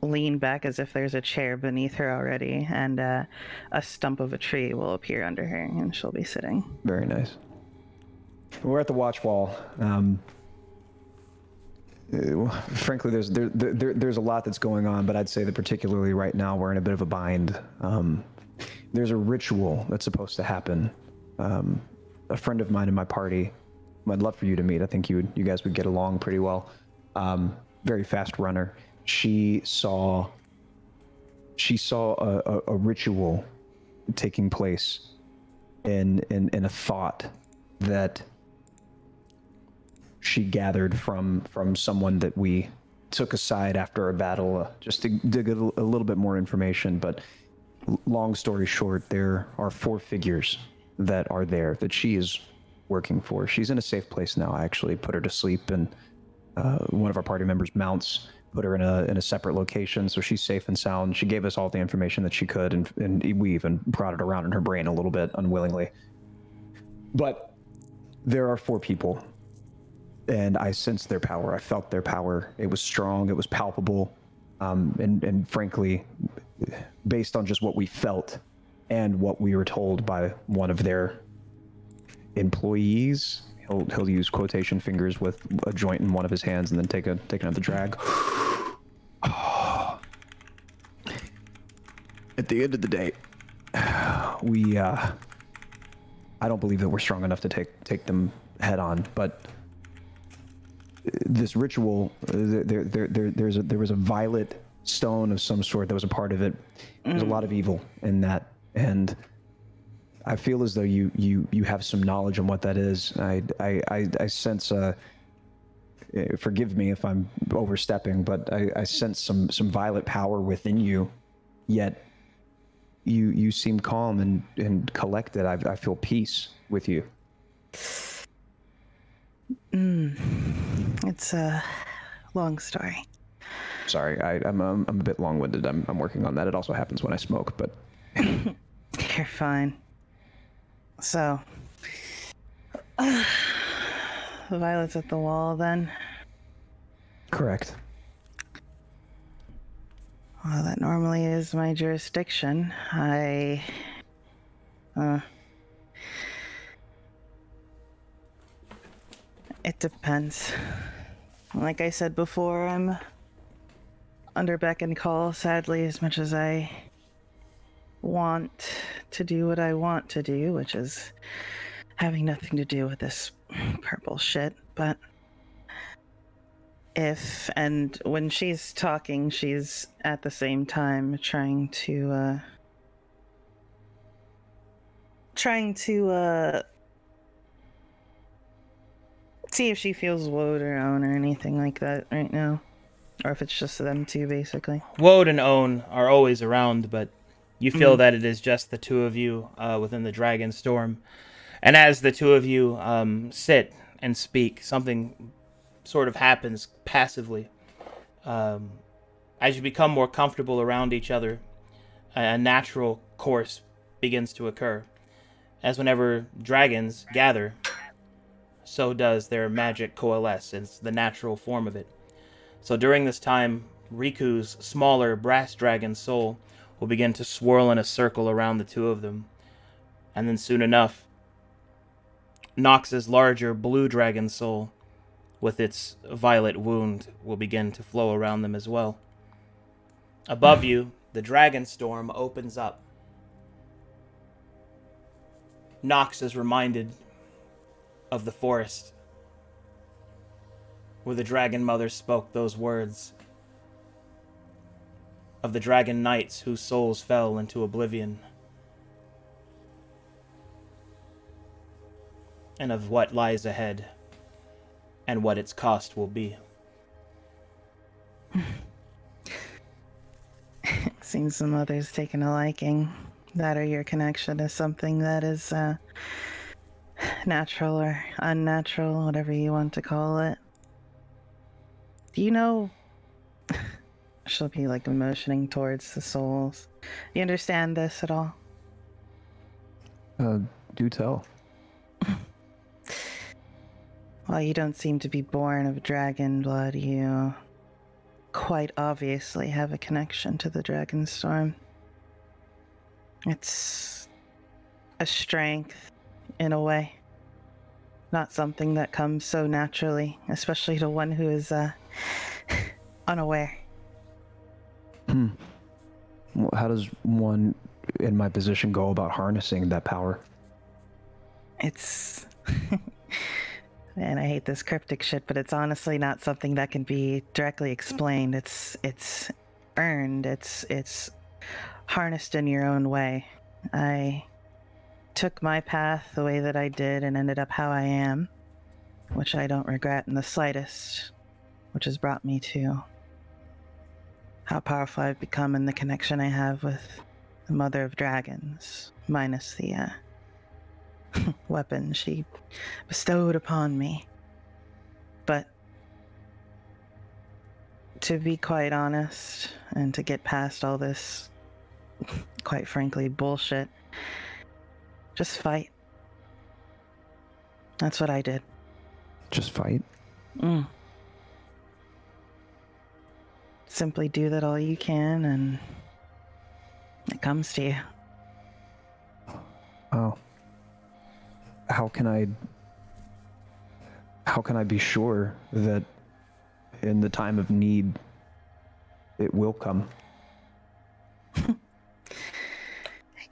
lean back as if there's a chair beneath her already, and a stump of a tree will appear under her, and she'll be sitting. Very nice. We're at the watch wall. frankly, there's a lot that's going on, but I'd say that particularly right now we're in a bit of a bind. There's a ritual that's supposed to happen. A friend of mine in my party, who I'd love for you to meet. I think you guys would get along pretty well. Very fast runner. She saw a ritual taking place in a thought that she gathered from someone that we took aside after a battle just to dig a little bit more information. But long story short, there are 4 figures that are there that she is working for. She's in a safe place now. I actually put her to sleep, and one of our party members, Mounts, put her in a separate location, so she's safe and sound. She gave us all the information that she could, and we even brought it around in her brain a little bit unwillingly. But there are 4 people, and I sensed their power. I felt their power. It was strong. It was palpable. And frankly, based on just what we felt and what we were told by one of their employees, he'll use quotation fingers with a joint in one of his hands and then take another drag. At the end of the day, I don't believe that we're strong enough to take them head on, but this ritual, there was a violet stone of some sort that was a part of it. There's a lot of evil in that, and I feel as though you have some knowledge on what that is. I sense forgive me if I'm overstepping, but I sense some violet power within you, yet you seem calm and collected. I feel peace with you. It's a long story. Sorry, I'm a bit long-winded. I'm working on that. It also happens when I smoke, but You're fine. So, the violet's at the wall, then? correct. Well, that normally is my jurisdiction. It depends. Like I said before, I'm under beck and call, sadly, as much as I want to do what I want to do, which is having nothing to do with this purple shit. But when she's talking, she's at the same time trying to see if she feels woed or own or anything like that right now. Or if it's just them two, basically. Woad and Own are always around, but you feel that it is just the two of you within the Dragon Storm. And as the two of you sit and speak, something sort of happens passively. As you become more comfortable around each other, a natural course begins to occur. As whenever dragons gather, so does their magic coalesce. It's the natural form of it. So during this time, Riku's smaller brass dragon soul will begin to swirl in a circle around the two of them. And then soon enough, Nox's larger blue dragon soul, with its violet wound, will begin to flow around them as well. Above you, the dragon storm opens up. Nox is reminded of the forest where the Dragon Mother spoke those words, of the Dragon Knights whose souls fell into oblivion, and of what lies ahead, and what its cost will be. Seems the mother's taken a liking. That or your connection is something that is natural or unnatural, whatever you want to call it. Do you know... She'll be like motioning towards the souls. Do you understand this at all? Do tell. Well, you don't seem to be born of dragon blood. You quite obviously have a connection to the Dragon Storm. It's a strength, in a way. not something that comes so naturally, especially to one who is unaware. How does one in my position go about harnessing that power? It's... Man, I hate this cryptic shit, but it's honestly not something that can be directly explained. It's earned. It's harnessed in your own way. I took my path the way that I did and ended up how I am, which I don't regret in the slightest, which has brought me to how powerful I've become and the connection I have with the Mother of Dragons, minus the weapon she bestowed upon me. But to be quite honest, and to get past all this, quite frankly, bullshit, just fight. That's what I did. Just fight? Simply do that all you can, and it comes to you. Oh. How can I be sure that in the time of need it will come?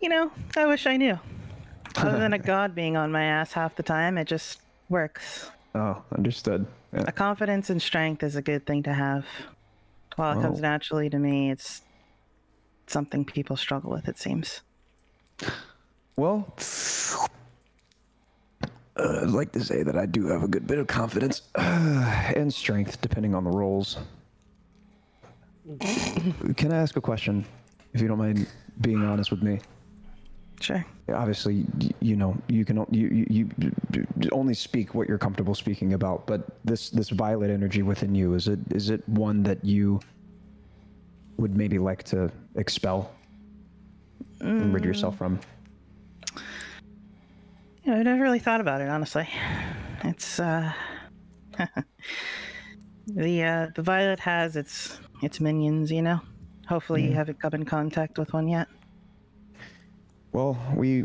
You know, I wish I knew. Other than a god being on my ass half the time, it just works. Oh, understood. Yeah. A confidence and strength is a good thing to have. While it comes naturally to me, it's something people struggle with, it seems. Well, I'd like to say that I do have a good bit of confidence and strength, depending on the roles. Can I ask a question, if you don't mind being honest with me? Sure. Obviously, you know, you can you only speak what you're comfortable speaking about. But this violet energy within you, is it one that you would maybe like to expel and rid yourself from? You know, I never really thought about it, honestly. It's the violet has its minions, you know. Hopefully, you haven't come in contact with one yet. Well, we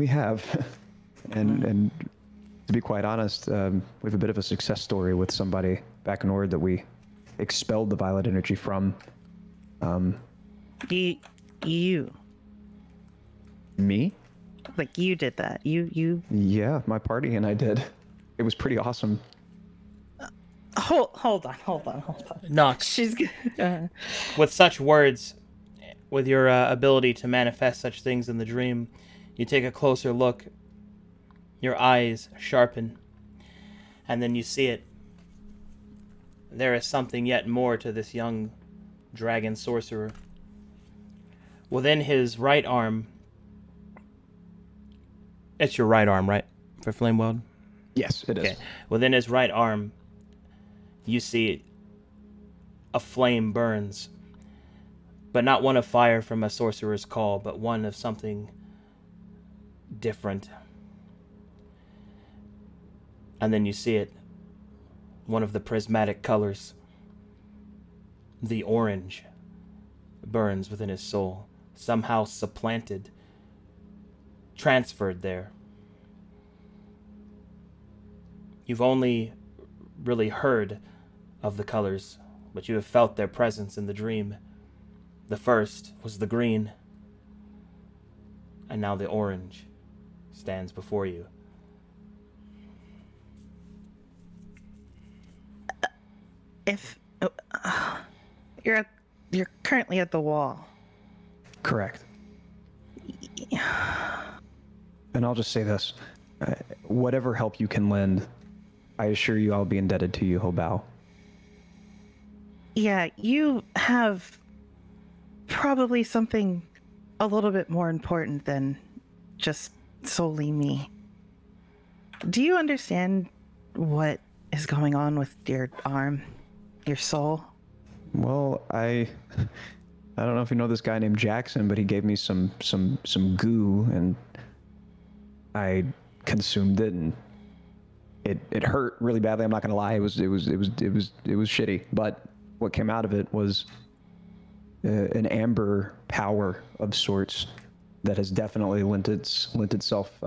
have, and to be quite honest, we have a bit of a success story with somebody back in Ord that we expelled the violet energy from. You. Me? Like you did that. You. Yeah, my party and I did. It was pretty awesome. Hold on. Nox. She's good. With such words, with your ability to manifest such things in the dream, you take a closer look. Your eyes sharpen, and then you see it. There is something yet more to this young dragon sorcerer. Within his right arm, it's your right arm, right, for Flameweld? Yes, it is. Okay. Within his right arm, you see a flame burns, but not one of fire from a sorcerer's call, but one of something different. And then you see it, one of the prismatic colors, the orange, burns within his soul, somehow supplanted, transferred there. You've only really heard of the colors, but you have felt their presence in the dream. The first was the green, and now the orange stands before you. If you're currently at the wall. Correct. And I'll just say this. Whatever help you can lend, I assure you I'll be indebted to you, Hobao. Yeah, you have probably something a little bit more important than just solely me. Do you understand what is going on with your arm, your soul? Well, I don't know if you know this guy named Jackson, but he gave me some goo, and I consumed it, and it hurt really badly. I'm not gonna lie, it was shitty. But what came out of it was an amber power of sorts that has definitely lent itself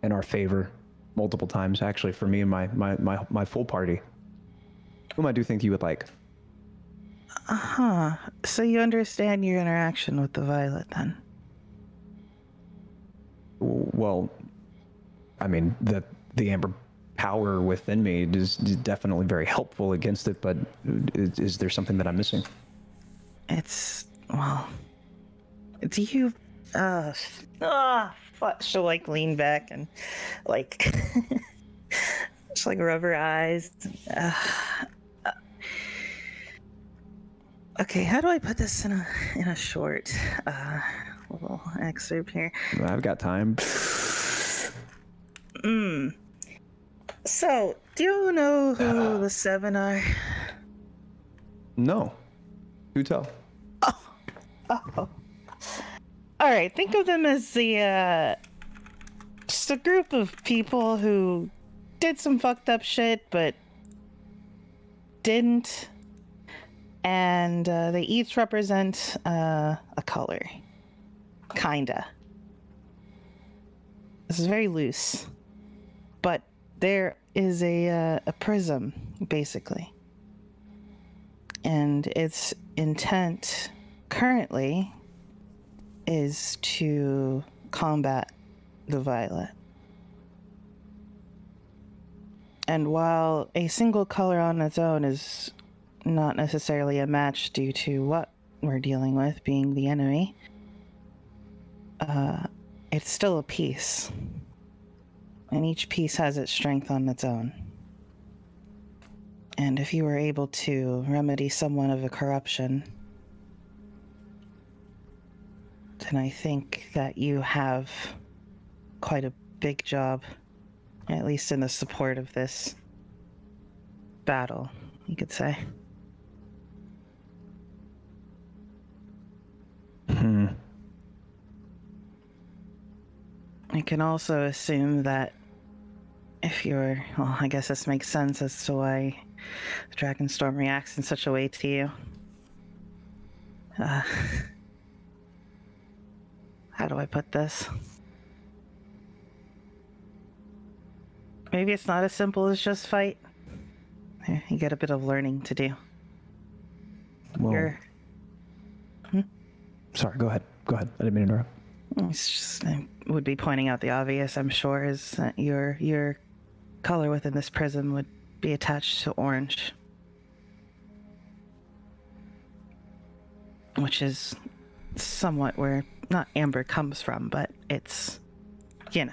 in our favor. multiple times, actually, for me and my full party. Whom I do think you would like. Uh-huh. So you understand your interaction with the violet, then? Well, I mean, the amber power within me is definitely very helpful against it, but is there something that I'm missing? It's, well, do you, fuck. She'll like lean back and like, just like rub her eyes. Okay, how do I put this in a short little excerpt here? I've got time. So, do you know who the Seven are? No. Who tell? Oh. All right, think of them as just a group of people who did some fucked up shit, but didn't. And they each represent a color. Kinda. This is very loose. But there is a prism, basically. And its intent currently is to combat the violet. And while a single color on its own is not necessarily a match due to what we're dealing with, being the enemy, it's still a piece. And each piece has its strength on its own. And if you were able to remedy somewhat of a corruption, then I think that you have quite a big job, at least in the support of this battle, you could say. I can also assume that if you're, well, I guess this makes sense as to why the Dragonstorm reacts in such a way to you. How do I put this? Maybe it's not as simple as just fight. You get a bit of learning to do. Well, sorry, go ahead. Go ahead. I didn't mean to interrupt. It's just, I would be pointing out the obvious, I'm sure, is that your color within this prism would be attached to orange. Which is somewhat where, not amber comes from, but it's, you know,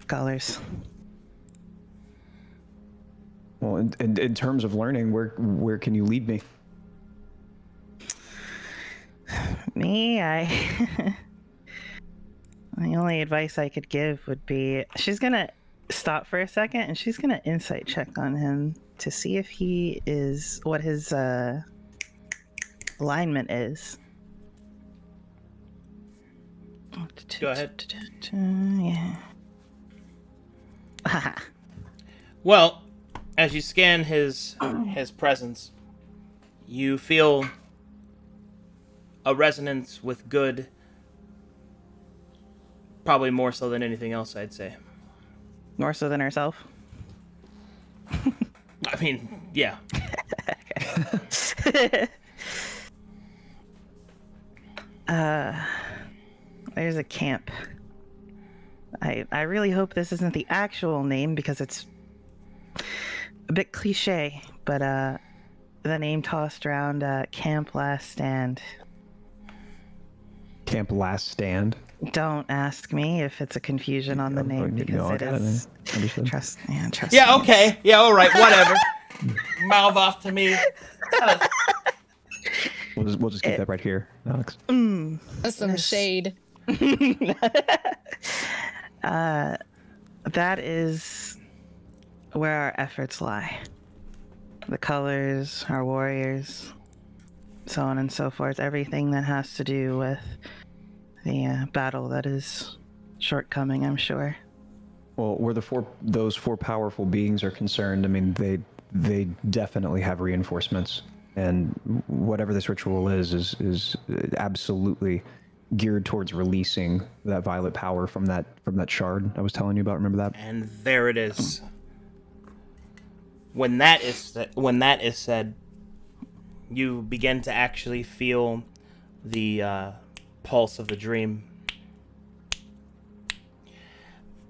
colors. Well, in terms of learning, where can you lead me? Me, the only advice I could give would be, she's gonna stop for a second and she's gonna insight check on him to see if he is, what his alignment is. Go ahead. Yeah. Well, as you scan his presence, you feel a resonance with good, probably more so than anything else, I'd say. More so than herself? I mean, yeah. There's a camp. I really hope this isn't the actual name because it's a bit cliche, but the name tossed around, Camp Last Stand. Camp Last Stand? Don't ask me if it's a confusion on the name because it is. Trust me. Yeah, okay. Yeah, all right, whatever. Mouth off to me. We'll just keep that right here, Alex. That's some shade. That is where our efforts lie. The colors, our warriors, so on and so forth. Everything that has to do with the battle that is shortcoming, I'm sure. Well, where those four powerful beings are concerned, I mean, they definitely have reinforcements, and whatever this ritual is absolutely geared towards releasing that violet power from that shard I was telling you about. Remember that? And there it is. When that is said, you begin to actually feel the pulse of the dream.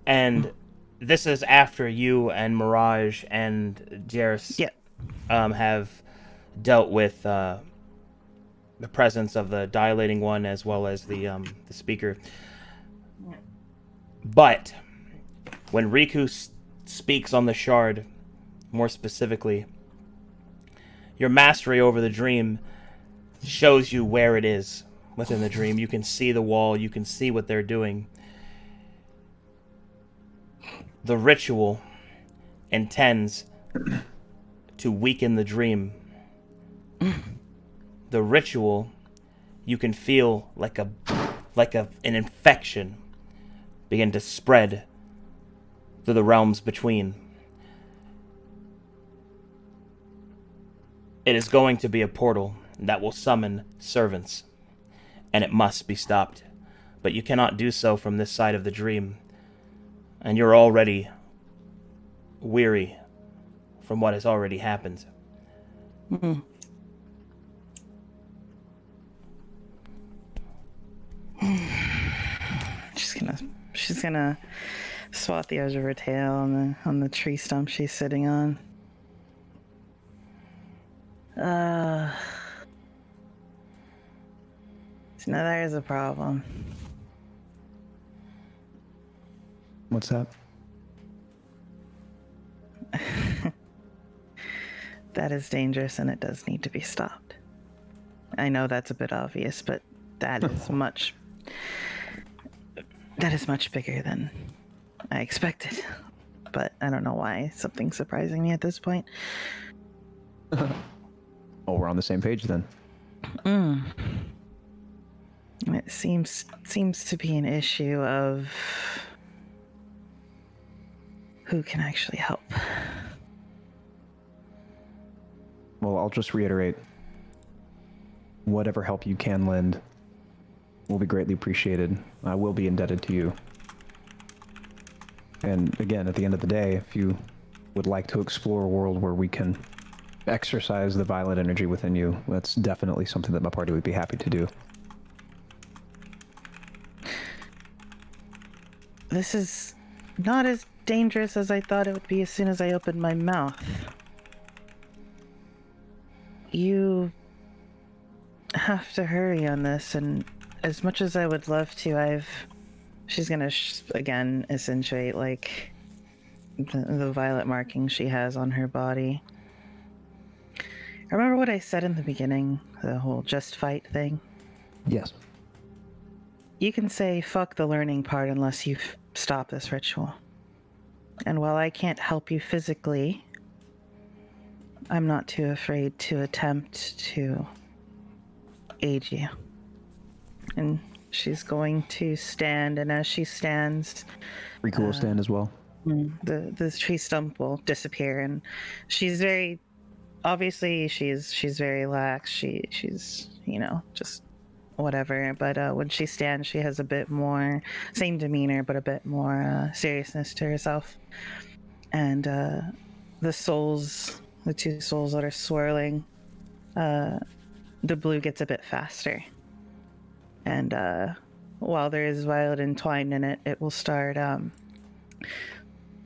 And this is after you and Mirage and Jairus have dealt with the presence of the dilating one as well as the speaker. But when Riku speaks on the shard, more specifically, your mastery over the dream shows you where it is within the dream. You can see the wall. You can see what they're doing. The ritual intends to weaken the dream. The ritual, you can feel like an infection begin to spread through the realms between. It is going to be a portal that will summon servants, and it must be stopped. But you cannot do so from this side of the dream, and you're already weary from what has already happened. Mm-hmm. She's gonna swat the edge of her tail on the tree stump she's sitting on. So now there is a problem. What's that? That is dangerous and it does need to be stopped. I know that's a bit obvious, but that is much bigger than I expected. But I don't know why something's surprising me at this point. Oh, we're on the same page then. It seems to be an issue of who can actually help. Well, I'll just reiterate. Whatever help you can lend will be greatly appreciated. I will be indebted to you. And again, at the end of the day, if you would like to explore a world where we can exercise the violet energy within you, that's definitely something that my party would be happy to do. This is not as dangerous as I thought it would be as soon as I opened my mouth. You have to hurry on this, and as much as I would love to, she's gonna again accentuate like the violet marking she has on her body. Remember what I said in the beginning, the whole just fight thing? Yes. You can say fuck the learning part unless you stop this ritual. And while I can't help you physically, I'm not too afraid to attempt to aid you. And she's going to stand, and as she stands, Riku will stand as well. The tree stump will disappear, and she's very obviously she's very lax. She's just whatever. But when she stands, she has a bit more same demeanor, but a bit more seriousness to herself. And the two souls that are swirling, the blue gets a bit faster. And while there is violet entwined in it, it will start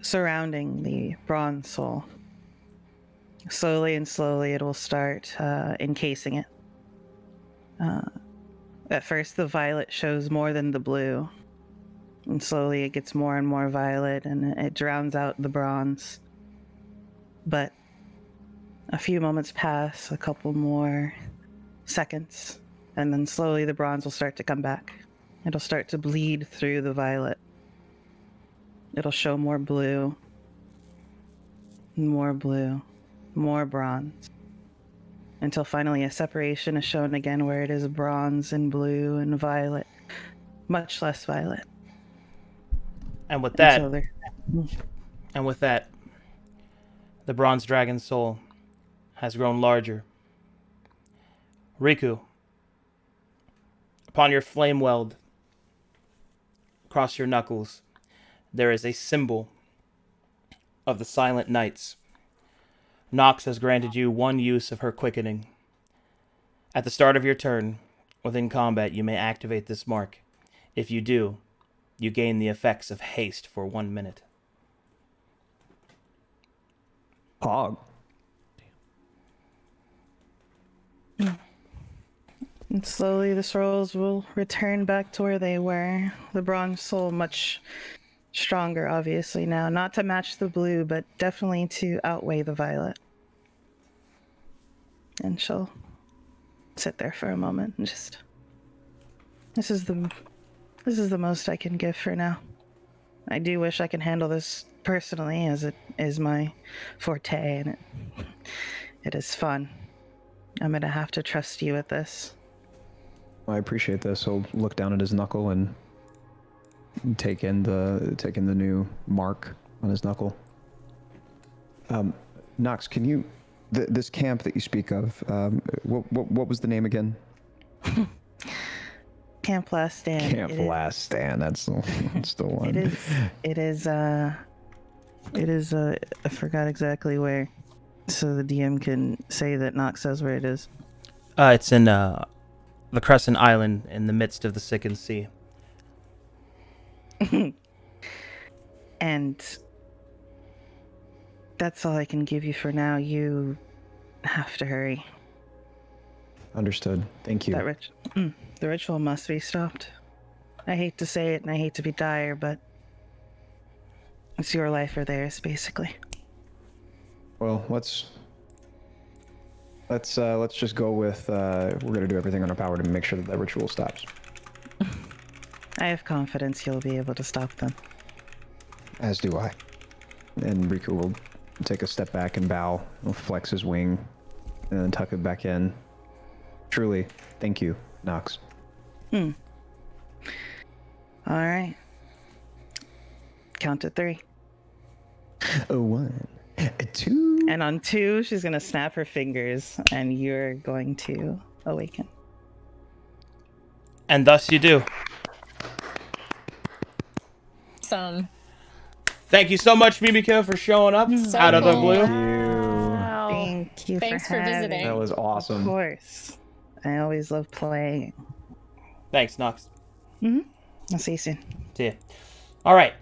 surrounding the bronze soul. Slowly and slowly, it will start encasing it. At first, the violet shows more than the blue. And slowly, it gets more and more violet, and it drowns out the bronze. But a few moments pass, a couple more seconds, and then slowly the bronze will start to come back. It'll start to bleed through the violet. It'll show more blue, more bronze, until finally a separation is shown again where it is bronze and blue and violet, much less violet. And with that, the bronze dragon soul has grown larger. Riku, Upon your flame weld, across your knuckles, there is a symbol of the Silent Knights. Nox has granted you 1 use of her quickening. At the start of your turn, within combat, you may activate this mark. If you do, you gain the effects of haste for 1 minute. Pog. And slowly the souls will return back to where they were. The bronze soul much stronger, obviously, now. Not to match the blue, but definitely to outweigh the violet. And she'll sit there for a moment and just... This is the most I can give for now. I do wish I could handle this personally, as it is my forte, and it is fun. I'm gonna have to trust you with this. I appreciate this. He'll look down at his knuckle and take in the new mark on his knuckle. Nox, can you this camp that you speak of? What was the name again? Camp Last Stand. Camp Last Stand. That's the one. It is. I forgot exactly where, so the DM can say that Nox says where it is. It's in the Crescent Island in the midst of the Sickened Sea. And that's all I can give you for now. You have to hurry. Understood. Thank you. The ritual must be stopped. I hate to say it and I hate to be dire, but it's your life or theirs, basically. Well, let's just go with we're gonna do everything in our power to make sure that ritual stops. I have confidence you'll be able to stop them. As do I. And Riku will take a step back and bow. He'll flex his wing and then tuck it back in. Truly, thank you, Nox. All right. Count to 3. 1, 2. And on 2, she's gonna snap her fingers, and you're going to awaken. And thus you do. Awesome. Thank you so much, Mimika, for showing up So out of the cool. blue. Wow. Thank you Thanks for for having visiting. me. That was awesome. Of course. I always love playing. Thanks, Nox. I'll see you soon. See ya. All right.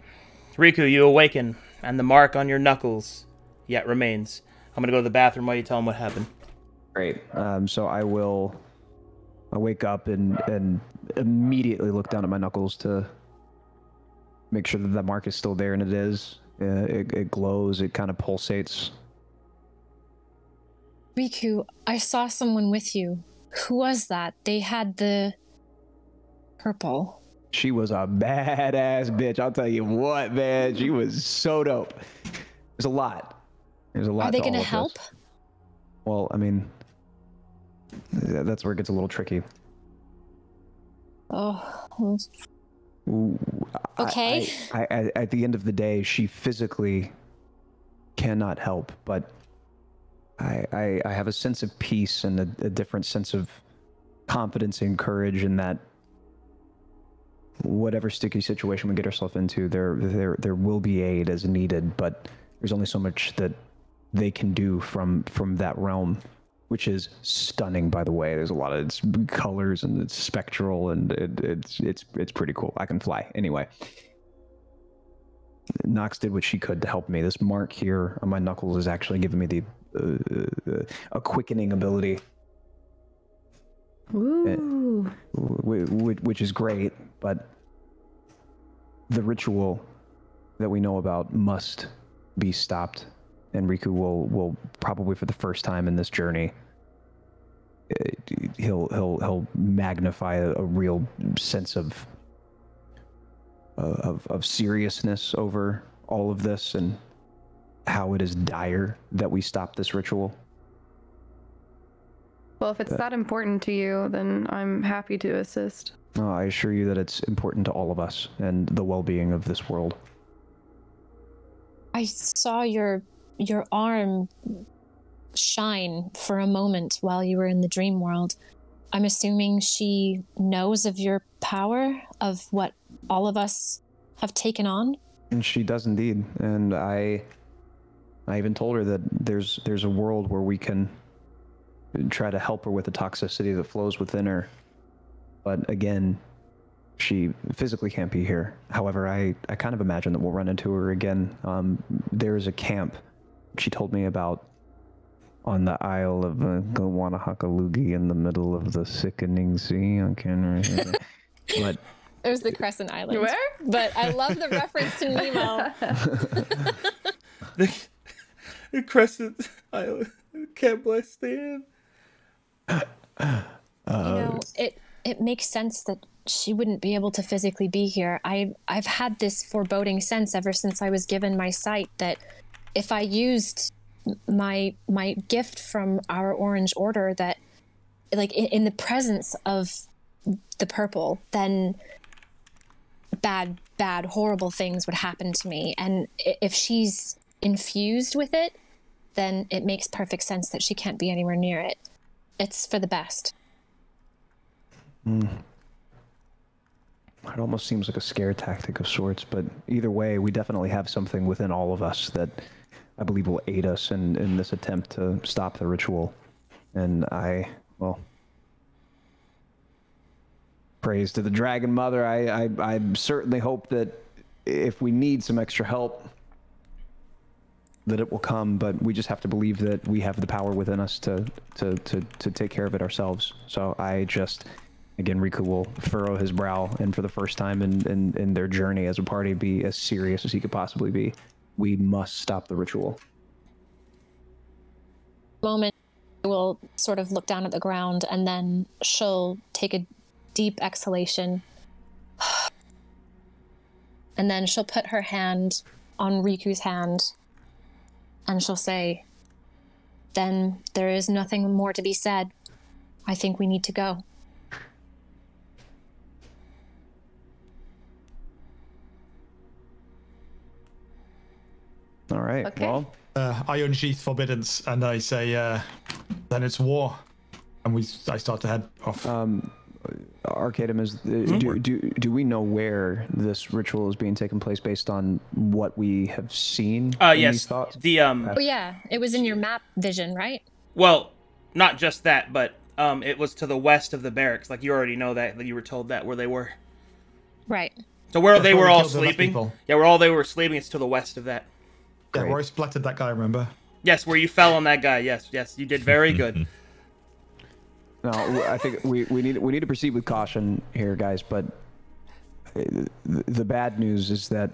Riku, you awaken, and the mark on your knuckles yet remains. I'm going to go to the bathroom while you tell him what happened. Great. So I wake up and immediately look down at my knuckles to make sure that the mark is still there, and it is. It glows. It kind of pulsates. Riku, I saw someone with you. Who was that? They had the purple. She was a badass bitch. I'll tell you what, man. She was so dope. There's a lot. Are they going to help? Well, I mean, that's where it gets a little tricky. Oh. Ooh, Okay. I, at the end of the day, she physically cannot help, but I have a sense of peace and a different sense of confidence and courage in that whatever sticky situation we get ourselves into, there will be aid as needed, but there's only so much that they can do from that realm, which is stunning, by the way. There's a lot of its colors and it's spectral, and it's pretty cool. I can fly. Anyway, Nox did what she could to help me. This mark here on my knuckles is actually giving me a quickening ability. Ooh. Which is great, but the ritual that we know about must be stopped, and Riku will probably for the first time in this journey, he'll magnify a real sense of seriousness over all of this and how it is dire that we stop this ritual. Well, if it's that important to you, then I'm happy to assist. I assure you that it's important to all of us and the well-being of this world. I saw your arm shine for a moment while you were in the dream world. I'm assuming she knows of your power, of what all of us have taken on. And she does indeed. And I even told her that there's a world where we can try to help her with the toxicity that flows within her. But again, she physically can't be here. However, I kind of imagine that we'll run into her again. There's a camp she told me about on the Isle of Gawanahakaloogie in the middle of the sickening sea. I can't remember. But There's the Crescent Island. Where? But I love the reference to Nemo. The Crescent Island. Can't bless Dan. It makes sense that she wouldn't be able to physically be here. I've had this foreboding sense ever since I was given my sight that if I used my gift from our Orange Order, that like in the presence of the purple, then bad horrible things would happen to me. And if she's infused with it, then it makes perfect sense that she can't be anywhere near it. It's for the best. It almost seems like a scare tactic of sorts, but either way, we definitely have something within all of us that I believe will aid us in this attempt to stop the ritual. And praise to the Dragon Mother. I certainly hope that if we need some extra help, that it will come, but we just have to believe that we have the power within us to take care of it ourselves. So again, Riku will furrow his brow and for the first time in their journey as a party be as serious as he could possibly be. We must stop the ritual. Moment, will sort of look down at the ground and then she'll take a deep exhalation. And then she'll put her hand on Riku's hand and she'll say, "Then there is nothing more to be said. I think we need to go." All right. Okay. Well, I unsheath forbiddance and I say, then it's war. And I start to head off. Arcadum, do we know where this ritual is being taken place based on what we have seen? In Yes. these thoughts? Oh yeah, it was in your map vision, right? Well, not just that, but it was to the west of the barracks. Like you already know that you were told that where they were. Right. So where they That's were where we all killed the last sleeping. people. Yeah, where all they were sleeping. It's to the west of that. Yeah, Great. where I splattered that guy, remember? Yes, where you fell on that guy. Yes, you did very good. No, I think we need to proceed with caution here, guys. But the bad news is that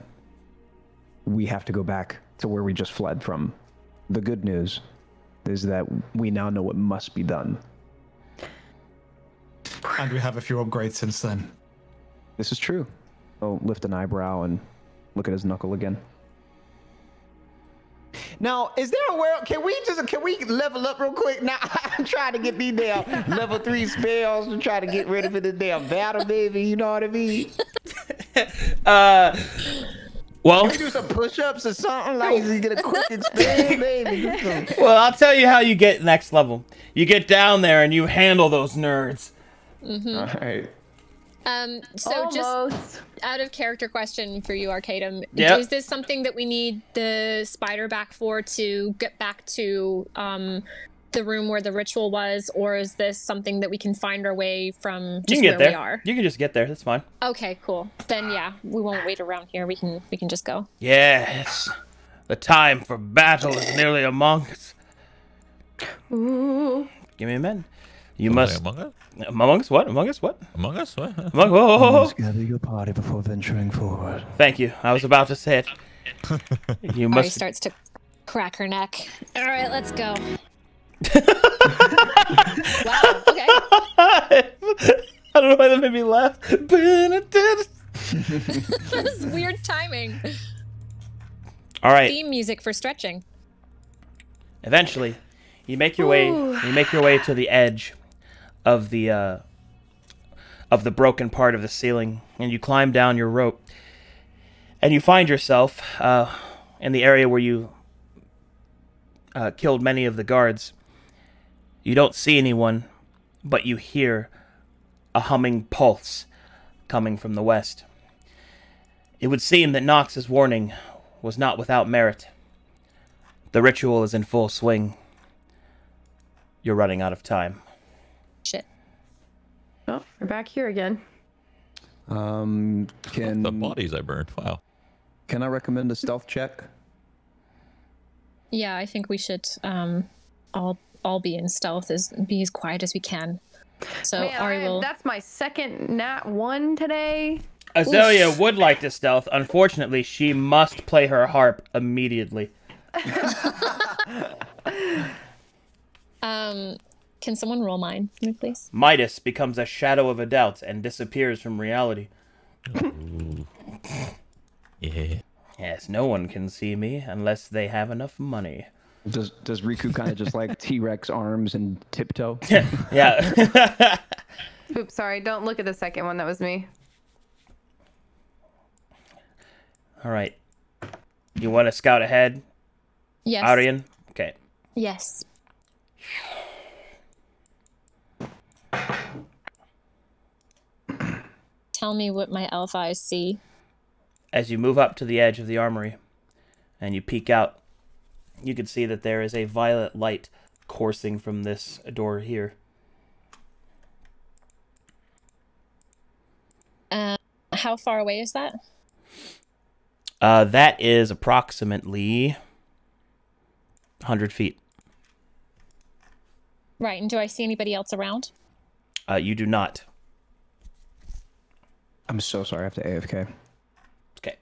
we have to go back to where we just fled from. The good news is that we now know what must be done. And we have a few upgrades since then. This is true. I'll lift an eyebrow and look at his knuckle again. Now, is there a world? Can we level up real quick? Now, I'm trying to get these damn level 3 spells to try to get ready for the damn battle, baby. You know what I mean? Well, Can we do some push-ups or something? Like, you get a quick spell, baby. well, I'll tell you how you get next level. You get down there and you handle those nerds. Mm-hmm. All right. So just Almost. out of character question for you, Arcadum. Yep. Is this something that we need the spider back for to get back to the room where the ritual was, or is this something that we can find our way from You just can get where we there. are? You can just get there. That's fine. Okay, cool. Then yeah, we won't wait around here. We can just go. Yes, the time for battle is nearly among us. Ooh. Give me a minute. You Something must. Among Us? Among us? What? Among us? What? Among Us? What? Among. Oh. Gather your party before venturing forward. Thank you. I was about to say it. You Ari must. starts to crack her neck. All right, let's go. Wow. Okay. I don't know why that made me laugh. This is weird timing. All right. Theme music for stretching. Eventually, you make your way. You make your way to the edge of the broken part of the ceiling, and you climb down your rope, and you find yourself in the area where you killed many of the guards. You don't see anyone but you hear a humming pulse coming from the west. It would seem that Nox's warning was not without merit. The ritual is in full swing. You're running out of time. Shit. Oh, we're back here again. Can The bodies I burned. Wow. Can I recommend a stealth check? Yeah, I think we should all be in stealth, be as quiet as we can. So Man, Ari will. that's my second nat 1 today. Azalea would like to stealth. Unfortunately, she must play her harp immediately. Can someone roll mine for me, please? Midas becomes a shadow of a doubt and disappears from reality. Yeah. Yes, no one can see me unless they have enough money. Does Riku kind of just like T-Rex arms and tiptoe? Yeah. Oops, sorry. Don't look at the second one. That was me. All right. You want to scout ahead, Yes. Arian? Okay. Yes. Tell me what my elf eyes see. As you move up to the edge of the armory and you peek out, you can see that there is a violet light coursing from this door here. How far away is that? That is approximately 100 feet. Right, and do I see anybody else around? You do not. I'm so sorry, I have to AFK. Okay.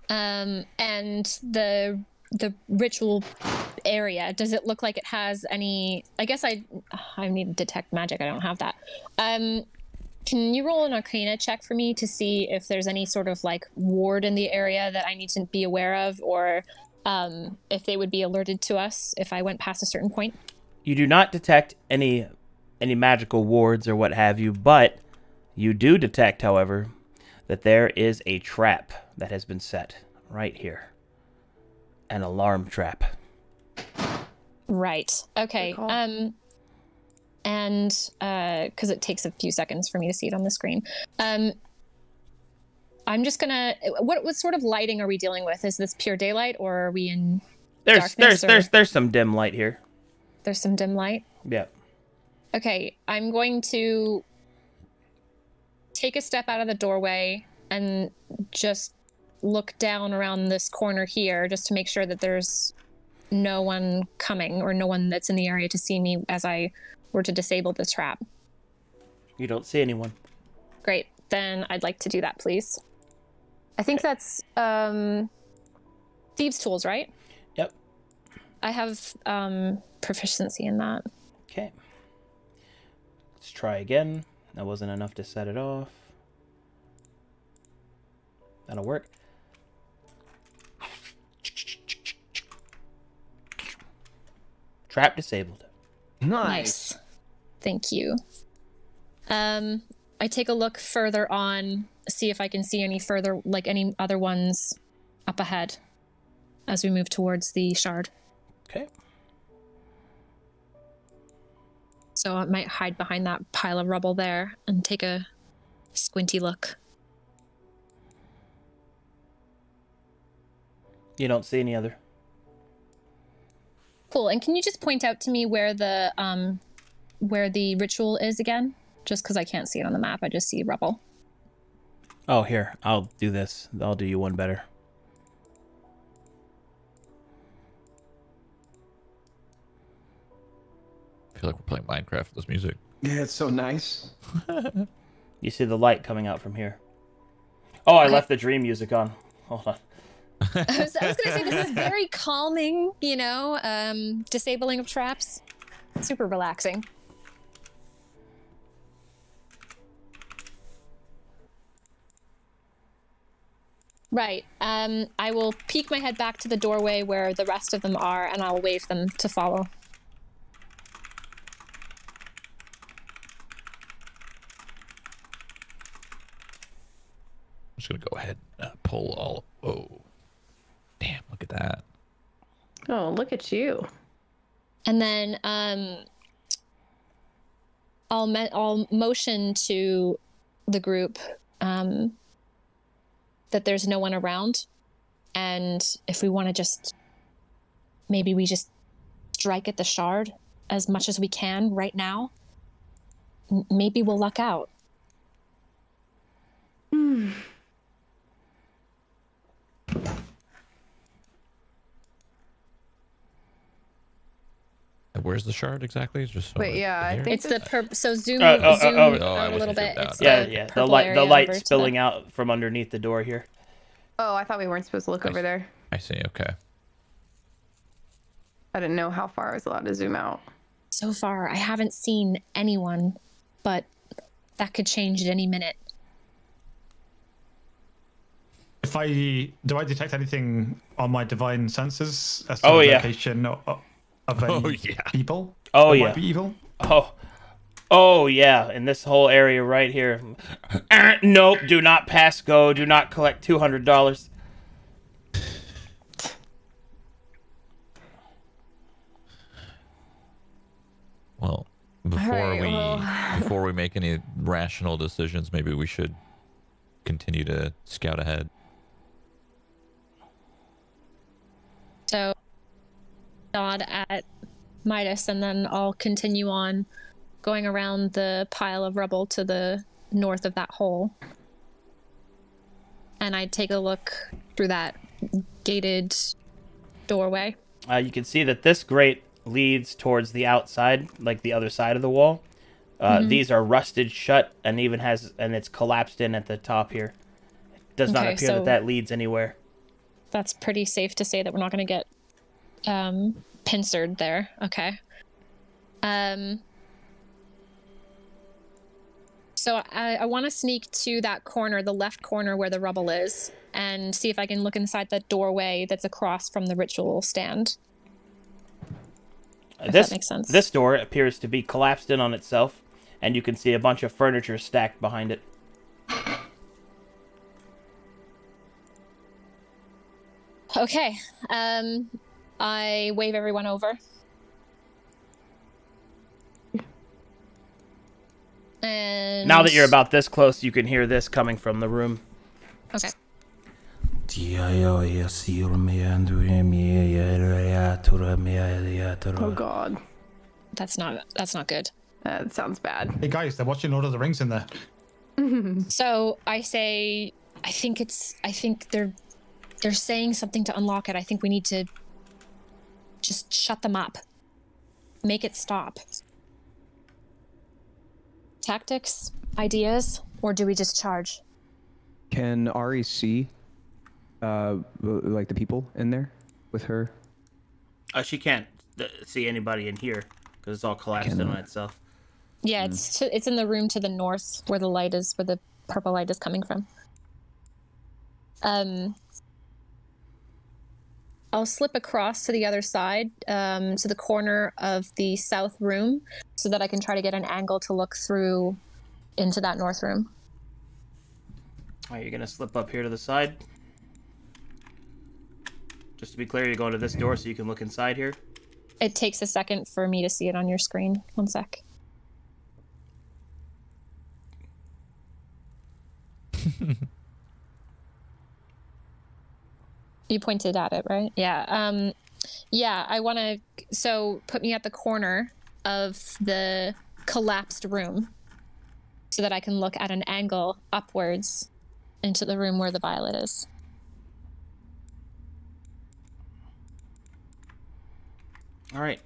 And the ritual area, does it look like it has any? I guess I need to detect magic. I don't have that. Can you roll an Arcana check for me to see if there's any sort of like ward in the area that I need to be aware of, or if they would be alerted to us if I went past a certain point? You do not detect any magical wards or what have you, but you do detect, however, that there is a trap that has been set right here. An alarm trap. Right. Okay. And because it takes a few seconds for me to see it on the screen, I'm just gonna. What sort of lighting are we dealing with? Is this pure daylight, or are we in darkness? There's some dim light here. There's some dim light. Yeah. Okay, I'm going to take a step out of the doorway and just look down around this corner here, just to make sure that there's no one coming or no one that's in the area to see me as I were to disable the trap. You don't see anyone. Great. Then I'd like to do that, please. I think that's thieves' tools, right? Yep. I have proficiency in that. Okay. Let's try again. That wasn't enough to set it off. That'll work. Trap disabled. Nice. Thank you. I take a look further on, see if I can see any further, like any other ones up ahead as we move towards the shard. Okay. So I might hide behind that pile of rubble there and take a squinty look. You don't see any other. Cool. And can you just point out to me where the ritual is again? Just because I can't see it on the map, I just see rubble. Oh, here. I'll do this. I'll do you one better. I feel like we're playing Minecraft with this music. Yeah, it's so nice. You see the light coming out from here. Oh, I left the dream music on. Hold on. I was going to say, this is very calming, you know, disabling of traps. Super relaxing. Right. I will peek my head back to the doorway where the rest of them are, and I'll wave them to follow. I'm just going to go ahead and pull all... Oh. Damn, look at that. Oh, look at you. And then I'll motion to the group that there's no one around, and if we want to just maybe we just strike at the shard as much as we can right now. Maybe we'll luck out. Where's the shard exactly? Just so Wait, yeah, I think it's the so zoom I a little wasn't bit. zoomed out. It's The light spilling out from underneath the door here. Oh, I thought we weren't supposed to look over there. I see. Okay. I didn't know how far I was allowed to zoom out. So far, I haven't seen anyone, but that could change at any minute. Do I detect anything on my divine senses as to Oh, the yeah. location of any people? Oh, that yeah. Might be evil? Oh, yeah. In this whole area right here. Nope. Do not pass go. Do not collect $200. Well, before we make any rational decisions, maybe we should continue to scout ahead. So, nod at Midas, and then I'll continue on going around the pile of rubble to the north of that hole. And I'd take a look through that gated doorway. You can see that this grate leads towards the outside, like the other side of the wall. These are rusted shut, and it's collapsed in at the top here. It does not appear that leads anywhere. That's pretty safe to say that we're not going to get pincered there. Okay. So I want to sneak to that corner, the left corner where the rubble is, and see if I can look inside that doorway that's across from the ritual stand. If that makes sense. This door appears to be collapsed in on itself, and you can see a bunch of furniture stacked behind it. Okay. I wave everyone over. And Now that you're about this close, you can hear this coming from the room. Okay. Oh God. That's not good. That sounds bad. Hey guys, they're watching Lord of the Rings in there. So I say, I think they're saying something to unlock it. I think we need to just shut them up. Make it stop. Tactics, ideas, or do we just charge? Can Ari see, like the people in there with her? She can't see anybody in here because it's all collapsed in on itself. Yeah, it's in the room to the north where the light is, where the purple light is coming from. I'll slip across to the other side, to the corner of the south room, so that I can try to get an angle to look through into that north room. All right, you're gonna slip up here to the side. Just to be clear, you're going to this door so you can look inside here. It takes a second for me to see it on your screen. One sec. You pointed at it, right? Yeah. Yeah, I want to... So put me at the corner of the collapsed room so that I can look at an angle upwards into the room where the violet is. All right.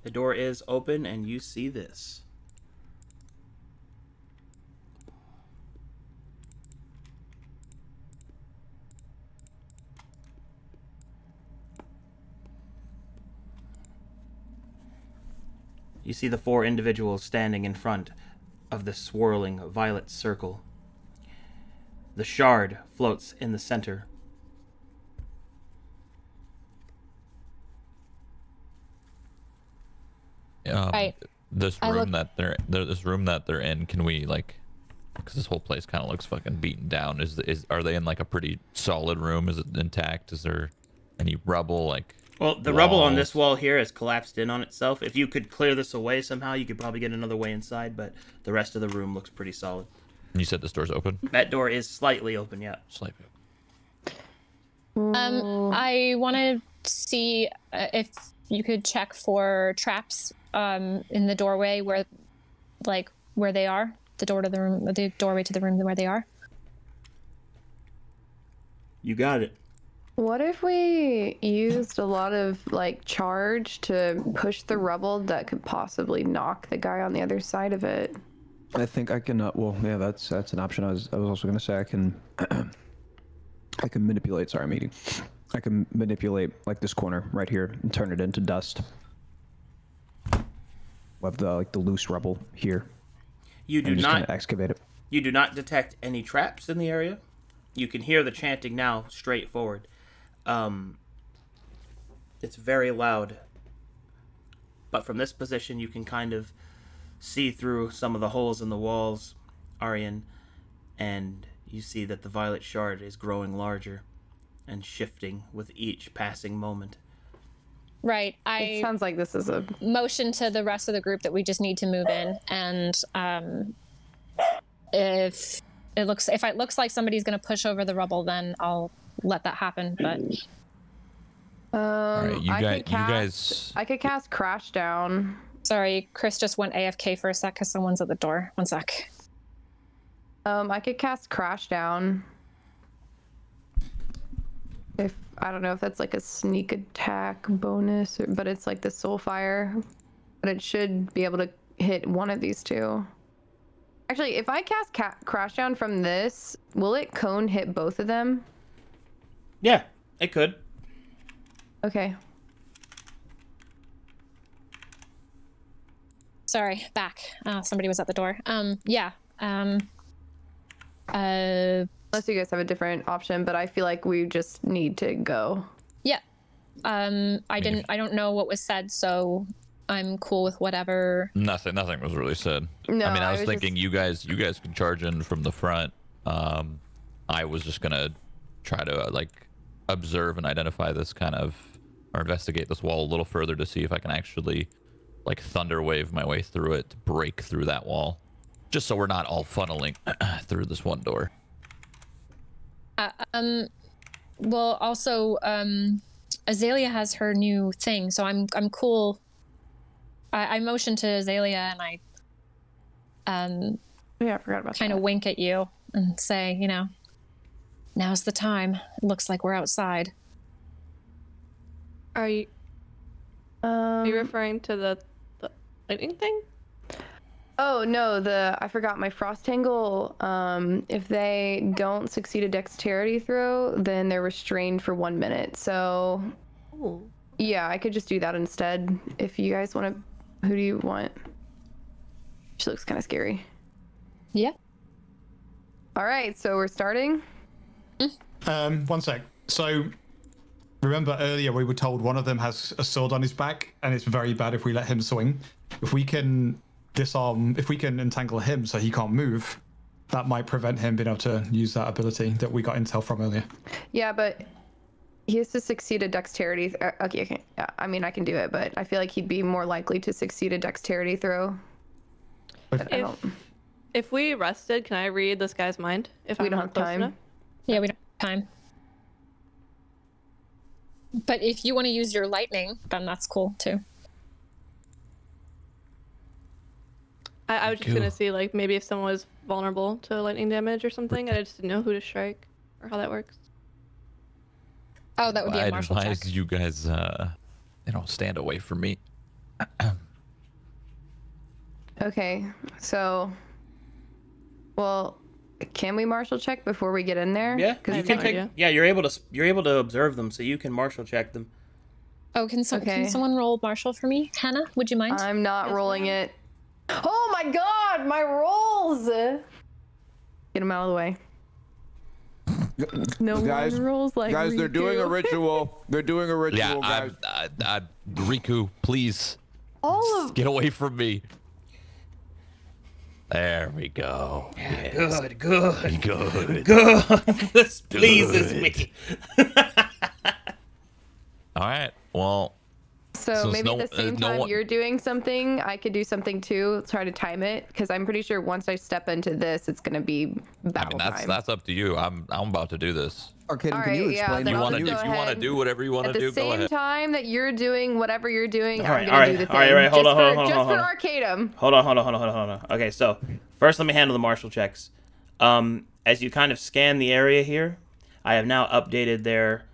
The door is open and you see this. You see the four individuals standing in front of the swirling violet circle. The shard floats in the center. This room that they're in, can we like, because this whole place kind of looks fucking beaten down. Are they in like a pretty solid room? Is it intact? Is there any rubble? Like, Well, the rubble on this wall here has collapsed in on itself. If you could clear this away somehow, you could probably get another way inside, but the rest of the room looks pretty solid. You said this door's open? That door is slightly open, yeah. Slightly. I want to see if you could check for traps in the doorway where they are. The doorway to the room where they are. You got it. What if we used a lot of charge to push the rubble that could possibly knock the guy on the other side of it? I think I can. Well, yeah, that's an option. I was also going to say I can. I can manipulate. Sorry, I'm eating. I can manipulate this corner right here and turn it into dust. We'll have the loose rubble here. You do not excavate it. You do not detect any traps in the area. You can hear the chanting now, straight forward. It's very loud. But from this position, you can kind of see through some of the holes in the walls, Aryan, and you see that the violet shard is growing larger and shifting with each passing moment. Right. It sounds like this is a motion to the rest of the group that we just need to move in, and if it looks like somebody's going to push over the rubble, then I'll let that happen. But all right, you guys. I could cast Crash Down. Sorry, Chris just went AFK for a sec because someone's at the door. One sec. I could cast Crash Down. If I don't know if that's a sneak attack bonus, but it's the Soulfire, but it should be able to hit one of these two. Actually, if I cast Crash Down from this, will it cone hit both of them? Yeah, it could. Okay. Sorry, back. Somebody was at the door. Yeah. Unless you guys have a different option, but I feel like we just need to go. Yeah. I don't know what was said, so I'm cool with whatever. Nothing was really said. No, I mean, I was thinking you guys can charge in from the front. I was just gonna try to observe and identify this or investigate this wall a little further to see if I can actually thunder wave my way through it to break through that wall, just so we're not all funneling through this one door. Well, also, Azalea has her new thing, so I'm cool. I motion to Azalea and yeah, I forgot about kind of wink at you and say, now's the time. It looks like we're outside. Are you referring to the lightning thing? Oh no, I forgot my frost tangle. If they don't succeed a dexterity throw, then they're restrained for 1 minute. So, yeah, I could just do that instead. If you guys want to, who do you want? She looks kind of scary. Yeah. All right, so we're starting. 1 sec. So, remember earlier we were told one of them has a sword on his back, and it's very bad if we let him swing. If we can entangle him so he can't move, that might prevent him being able to use that ability that we got intel from earlier. Yeah, but he has to succeed a dexterity. Okay, I mean, I can do it, but I feel like he'd be more likely to succeed a dexterity throw. If we rested, can I read this guy's mind? If we don't have time. Enough? Yeah, we don't have time. But if you want to use your lightning, then that's cool too. I was just gonna see maybe if someone was vulnerable to lightning damage or something. I just didn't know who to strike or how that works. Oh, that would be a martial check. I'd advise you guys, stand away from me. Okay, so, well, can we martial check before we get in there? Yeah, because you can take. Yeah, you're able to observe them, so you can martial check them. Oh, can someone roll martial for me? Hannah, would you mind? I'm not rolling it. Oh my god, my rolls! Get them out of the way. No guys, one rolls like guys, they're doing a ritual. They're doing a ritual, guys. Riku, please. Get away from me. There we go. Yeah, yes. Good. This pleases me. All right. Well. So maybe at the same time you're doing something, I could do something too. Try to time it, because I'm pretty sure once I step into this, it's gonna be battle time. That's up to you. I'm about to do this. Arcadum, can you explain? If you want to do whatever you want to do, go ahead. At the same time that you're doing whatever you're doing, I'm all gonna do the thing. All right, hold on. Just for Arcadum. Hold on. Okay, so first let me handle the martial checks. As you kind of scan the area here, I have now updated their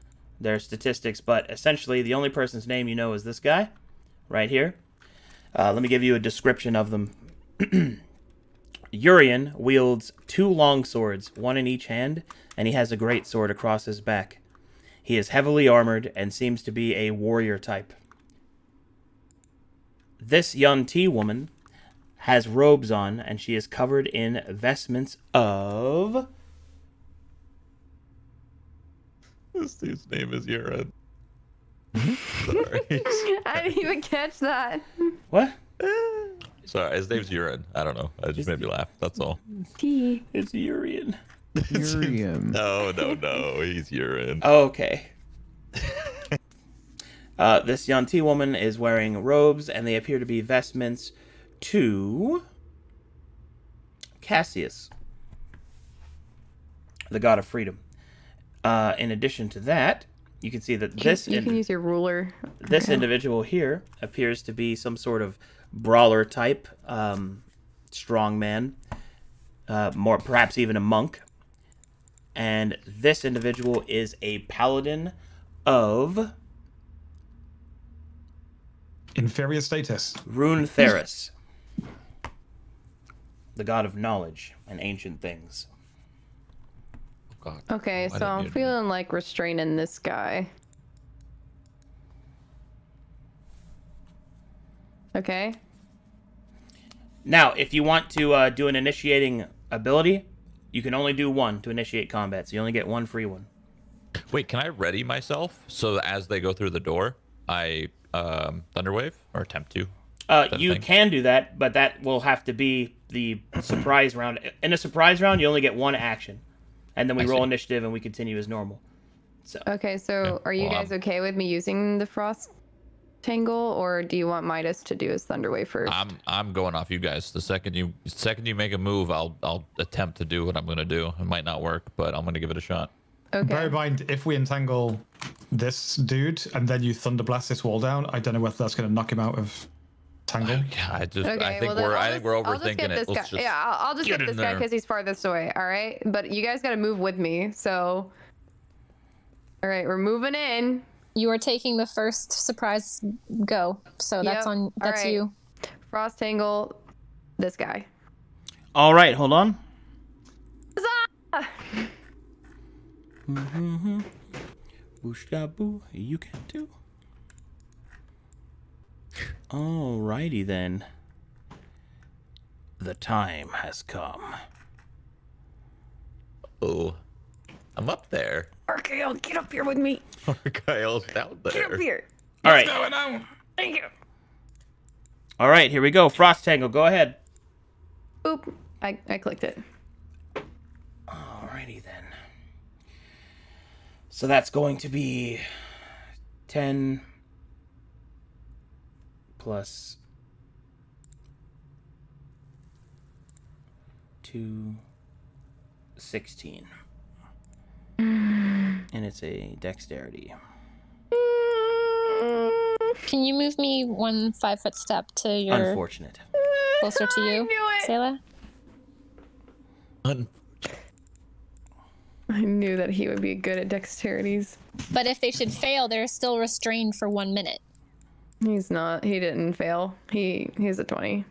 statistics, but essentially the only person's name you know is this guy right here. Let me give you a description of them. Urian wields 2 long swords, one in each hand, and he has a great sword across his back. He is heavily armored and seems to be a warrior type. This Yuan-Ti woman has robes on, and she is covered in vestments of... This dude's name is Urine. Sorry. I didn't even catch that. What? Sorry, his name's Urine. I don't know. It just made me laugh. That's all. T. It's Urian. Urian. No. He's Urine. Okay. This Yuan-Ti woman is wearing robes, and they appear to be vestments to Cassius, the god of freedom. In addition to that, you can see that you can use your ruler. This individual here appears to be some sort of brawler type, strong man, more perhaps even a monk. And this individual is a paladin of inferior status. Rune Theris, the god of knowledge and ancient things. God. Okay, so I'm feeling like restraining this guy. Okay. Now, if you want to do an initiating ability, you can only do 1 to initiate combat, so you only get 1 free one. Wait, can I ready myself so that as they go through the door, I Thunderwave or attempt to? You can do that, but that will have to be the surprise round. In a surprise round, you only get 1 action, and then we roll initiative and we continue as normal. So. Okay, so are you guys okay with me using the Frost Tangle, or do you want Midas to do his Thunderwave first? I'm going off you guys. The second you make a move, I'll attempt to do what I'm gonna do. It might not work, but I'm gonna give it a shot. Okay. Bear in mind, if we entangle this dude and then you Thunderblast this wall down, I don't know whether that's gonna knock him out of tangle. Yeah, I think we're overthinking it. I'll just get this guy because he's farthest away. All right, but you guys got to move with me. So, all right, we're moving in. You are taking the first surprise go, so that's you. Frost Tangle, this guy. All right, hold on. Boo, you can too. Alrighty then. The time has come. Oh, I'm up there. Archael, get up here with me. Archael's down there. Get up here. All right. What's going on? Thank you. All right, here we go. Frost Tangle, go ahead. Oop, I clicked it. Alrighty then. So that's going to be 10 plus 2, 16. And it's a dexterity. Can you move me 1 5-foot step to your... Unfortunate. Closer to you, Sayla? I knew that he would be good at dexterities. But if they should fail, they're still restrained for 1 minute. He's not. He didn't fail. He's a 20.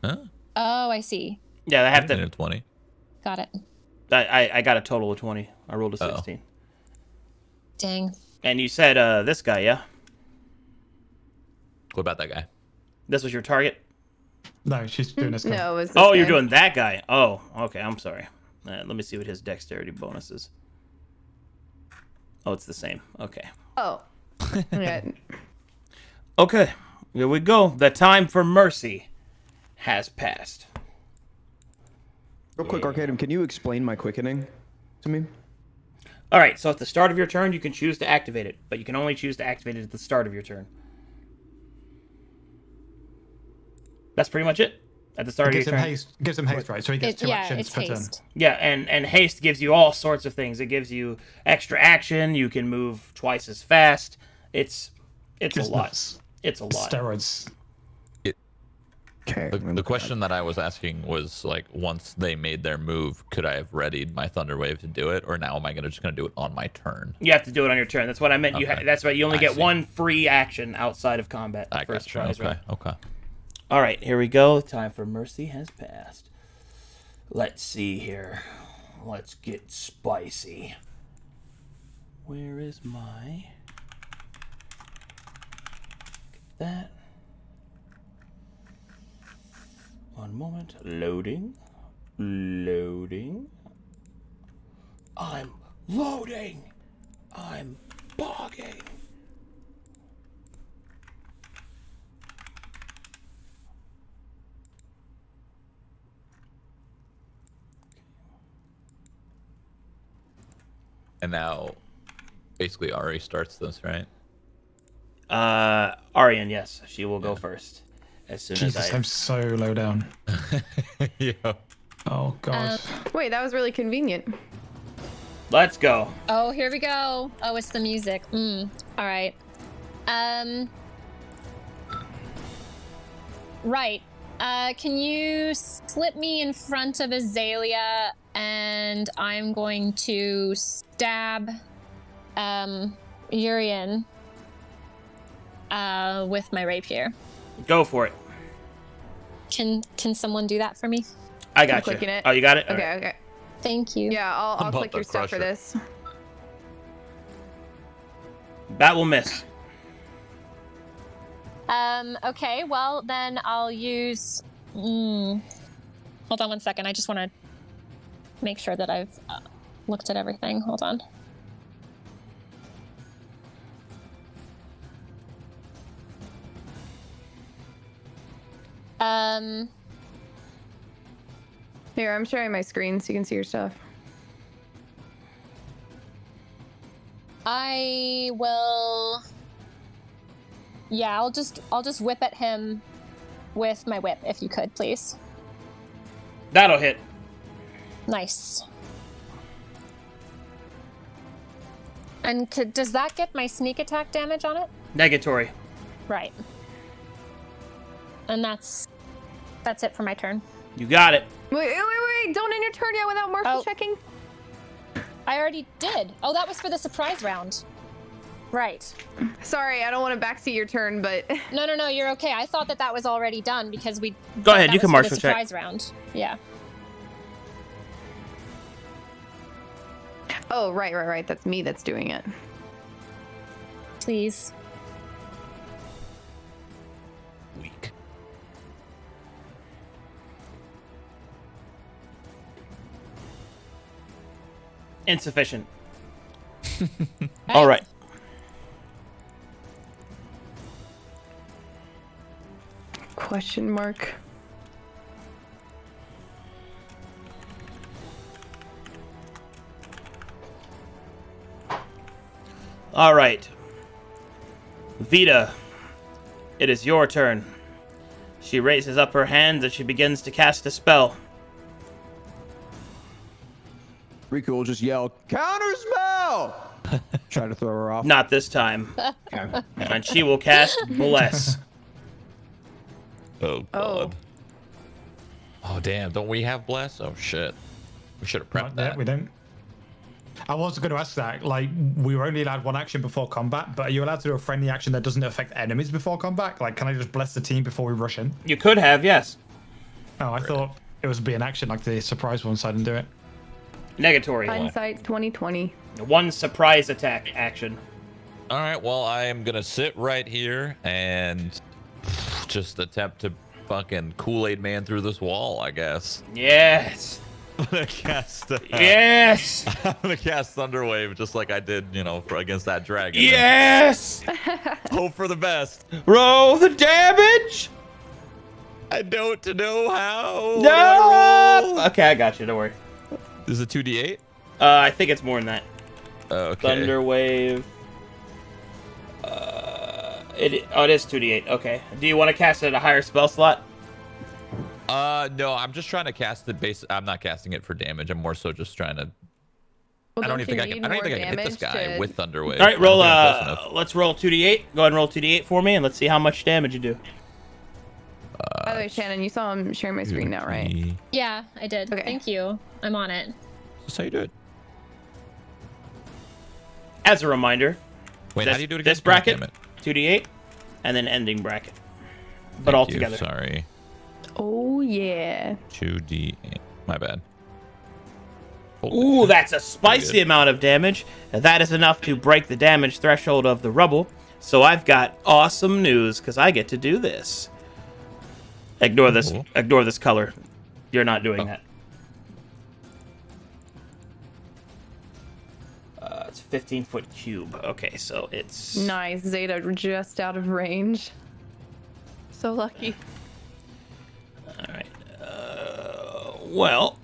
Huh? Oh, I see. Yeah, I have to... 20. Got it. I got a total of 20. I rolled a 16. Dang. And you said this guy, yeah? What about that guy? This was your target? No, she's doing this guy. No, it was this Oh, guy. you're doing that guy. Oh, okay. I'm sorry. Let me see what his dexterity bonus is. Oh, it's the same. Okay. Oh. Yeah. Okay. Here we go. The time for mercy has passed. Real quick, Arcadum, can you explain my quickening to me? All right, so at the start of your turn, you can choose to activate it, but you can only choose to activate it at the start of your turn. That's pretty much it. At the start of your turn. Gives him haste, right? So he gets two actions per turn. Yeah, and haste gives you all sorts of things. It gives you extra action. You can move twice as fast. It's a lot. It's a lot. Steroids. Okay. The question that I was asking was like, once they made their move, could I have readied my Thunder Wave to do it, or now am I just gonna do it on my turn? You have to do it on your turn. That's what I meant. Okay. That's why you only get one free action outside of combat. I first gotcha. tries, Okay. right? Okay. All right, here we go. Time for Mercy has passed. Let's see here. Let's get spicy. Where is my... Get that. One moment. Loading. Loading. I'm loading. I'm bogging. And now, basically, Ari starts this, right? Arian, yes, she will go first. As soon Jesus, as I'm so low down. Yeah. Oh god. Wait, that was really convenient. Let's go. Oh, here we go. Oh, it's the music. All right. Right. Can you slip me in front of Azalea, and I'm going to stab Urian with my rapier. Go for it. Can someone do that for me? I got you. Clicking it. Oh, you got it? Okay, All right. okay. Thank you. Yeah, I'll about click your to stuff for crush it? this. That will miss. Okay, well, then I'll use... Hold on one second. I just want to make sure that I've looked at everything. Hold on. Here, I'm sharing my screen so you can see your stuff. I will... Yeah, I'll just whip at him with my whip, if you could, please. That'll hit. Nice. And does that get my sneak attack damage on it? Negatory. Right. And that's it for my turn. You got it. Wait, don't end your turn yet without martial checking. I already did. Oh, that was for the surprise round. Right. Sorry, I don't want to backseat your turn, but... No, you're okay. I thought that was already done because we... Go ahead, you can martial check. Surprise round. Yeah. Oh, right. That's me that's doing it. Please. Weak. Insufficient. All right. Question mark. All right. Vita, it is your turn. She raises up her hands and she begins to cast a spell. Riku will just yell, "Counterspell!" Try to throw her off. Not this time. And she will cast Bless. Oh, God. Oh, damn. Don't we have Bless? Oh, shit. We should have prepped that. We don't. I was going to ask that. Like, we were only allowed one action before combat, but are you allowed to do a friendly action that doesn't affect enemies before combat? Like, can I just bless the team before we rush in? You could have, yes. Oh, I thought it was be an action like the surprise one, so I didn't do it. Negatory. Hindsight 2020. One surprise attack action. All right, well, I am going to sit right here and just attempt to fucking Kool-Aid man through this wall, I guess. Yes. I'm going to cast... yes! I'm going to cast Thunderwave just like I did, against that dragon. Yes! Hope for the best. Roll the damage! I don't know how. No! Okay, I got you. Don't worry. Is it 2d8? I think it's more than that. Okay. Thunder Wave. It is 2d8. Okay. Do you want to cast it at a higher spell slot? No, I'm just trying to cast the base. I'm not casting it for damage. I'm more so just trying to. Well, I don't even think I can hit this guy with Thunder Wave. All right, roll. Let's roll 2d8. Go ahead and roll 2d8 for me, and let's see how much damage you do. By the way, Shannon, you saw him sharing my screen now, right? Yeah, I did. Okay. Thank you. I'm on it. That's how you do it. As a reminder, wait, how do you do it again? This bracket, 2d8, and then ending bracket, but all together. Sorry. Oh yeah. 2d8. My bad. Ooh, that's a spicy amount of damage. That is enough to break the damage threshold of the rubble. So I've got awesome news because I get to do this. Ignore this. Ignore this color. You're not doing that. It's a 15-foot cube. Okay, so it's nice. Zeta just out of range. So lucky. All right. Well.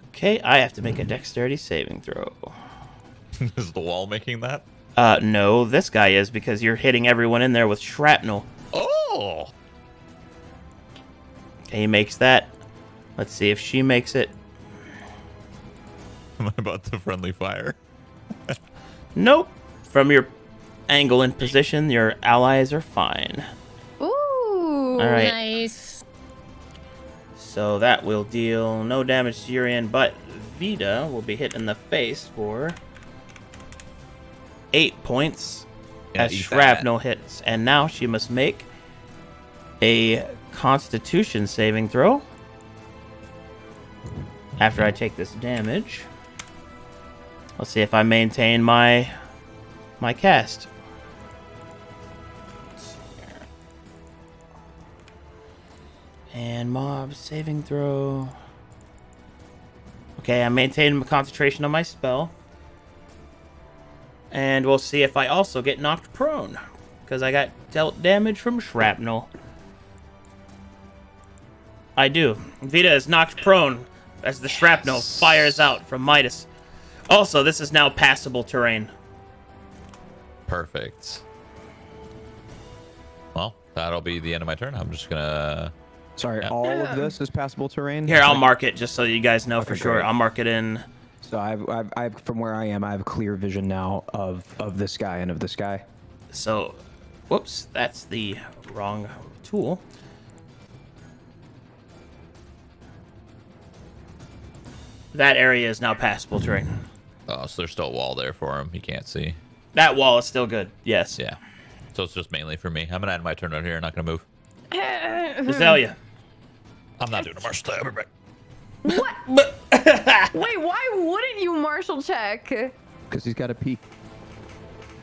Okay, I have to make a dexterity saving throw. Is the wall making that? No, this guy is because you're hitting everyone in there with shrapnel. Oh! Okay, he makes that. Let's see if she makes it. Am I about the friendly fire? Nope. From your angle and position, your allies are fine. Ooh, all right. Nice. So that will deal no damage to your end, but Vita will be hit in the face for 8 points as shrapnel hits. And now she must make a Constitution saving throw after I take this damage. Let's see if I maintain my cast. And mob saving throw. Okay, I maintain concentration on my spell. And we'll see if I also get knocked prone, because I got dealt damage from shrapnel. I do. Vita is knocked prone as the shrapnel fires out from Midas. Also, this is now passable terrain. Perfect. Well, that'll be the end of my turn. I'm just gonna... Sorry, all of this is passable terrain? Here, I'll mark it just so you guys know for sure. Great. I'll mark it in. So I've from where I am, I have clear vision now of this guy and of this guy. So, whoops, that's the wrong tool. That area is now passable terrain. Oh, so there's still a wall there for him. He can't see. That wall is still good. Yes. Yeah. So it's just mainly for me. I'm gonna end my turn out here. Not gonna move. Azalea. I'm not doing a martial check. I'll be back. What? Wait, why wouldn't you martial check? Because he's got a peek.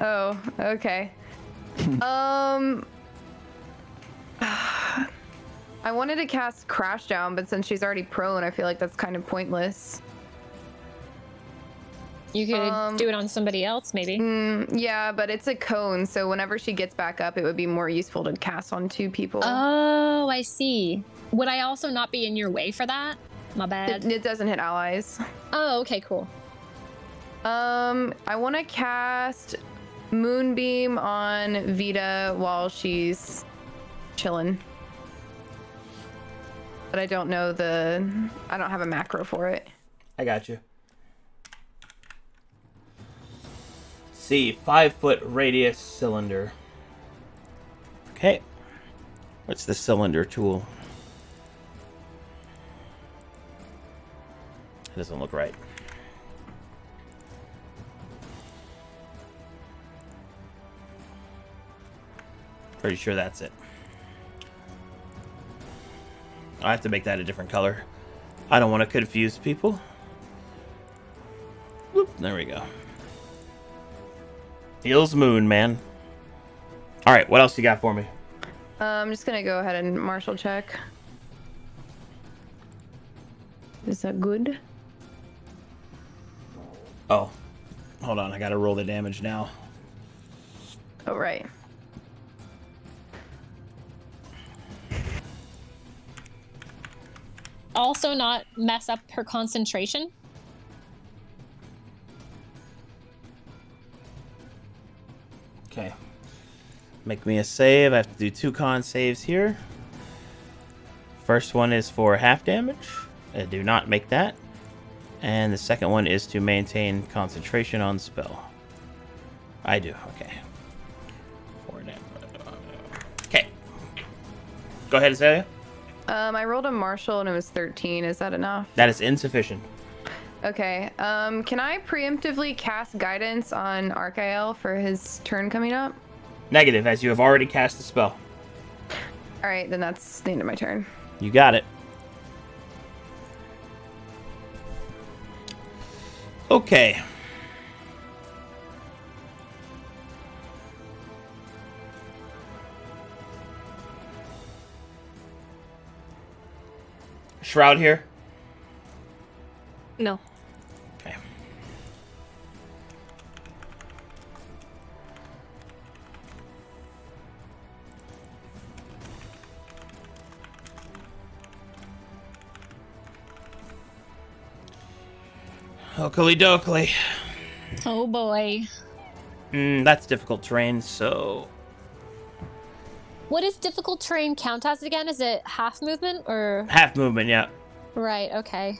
Oh, okay. I wanted to cast Crash Down, but since she's already prone, I feel like that's kind of pointless. You could do it on somebody else, maybe. Yeah, but it's a cone, so whenever she gets back up, it would be more useful to cast on 2 people. Oh, I see. Would I also not be in your way for that? My bad. It doesn't hit allies. Oh, okay, cool. I want to cast Moonbeam on Vita while she's chilling. But I don't know I don't have a macro for it. I got you. See, 5-foot radius cylinder. Okay. What's the cylinder tool? It doesn't look right. Pretty sure that's it. I have to make that a different color. I don't want to confuse people. Whoop, there we go. Heals Moon, man. All right, what else you got for me? I'm just gonna go ahead and martial check. Is that good? Oh, hold on. I gotta roll the damage now. Oh, right. Also not mess up her concentration? Make me a save. I have to do 2 con saves here. First one is for half damage. I do not make that. And the second one is to maintain concentration on spell. I do. Okay. 4 damage. Okay. Go ahead, Azalea. I rolled a martial and it was 13. Is that enough? That is insufficient. Okay. Can I preemptively cast guidance on Archael for his turn coming up? Negative, as you have already cast the spell. All right, then that's the end of my turn. You got it. Okay. Shroud here? No. Okay. Oakley dokley. Oh boy. That's difficult terrain, so... What does difficult terrain count as again? Is it half movement or? Half movement, yeah. Right, okay.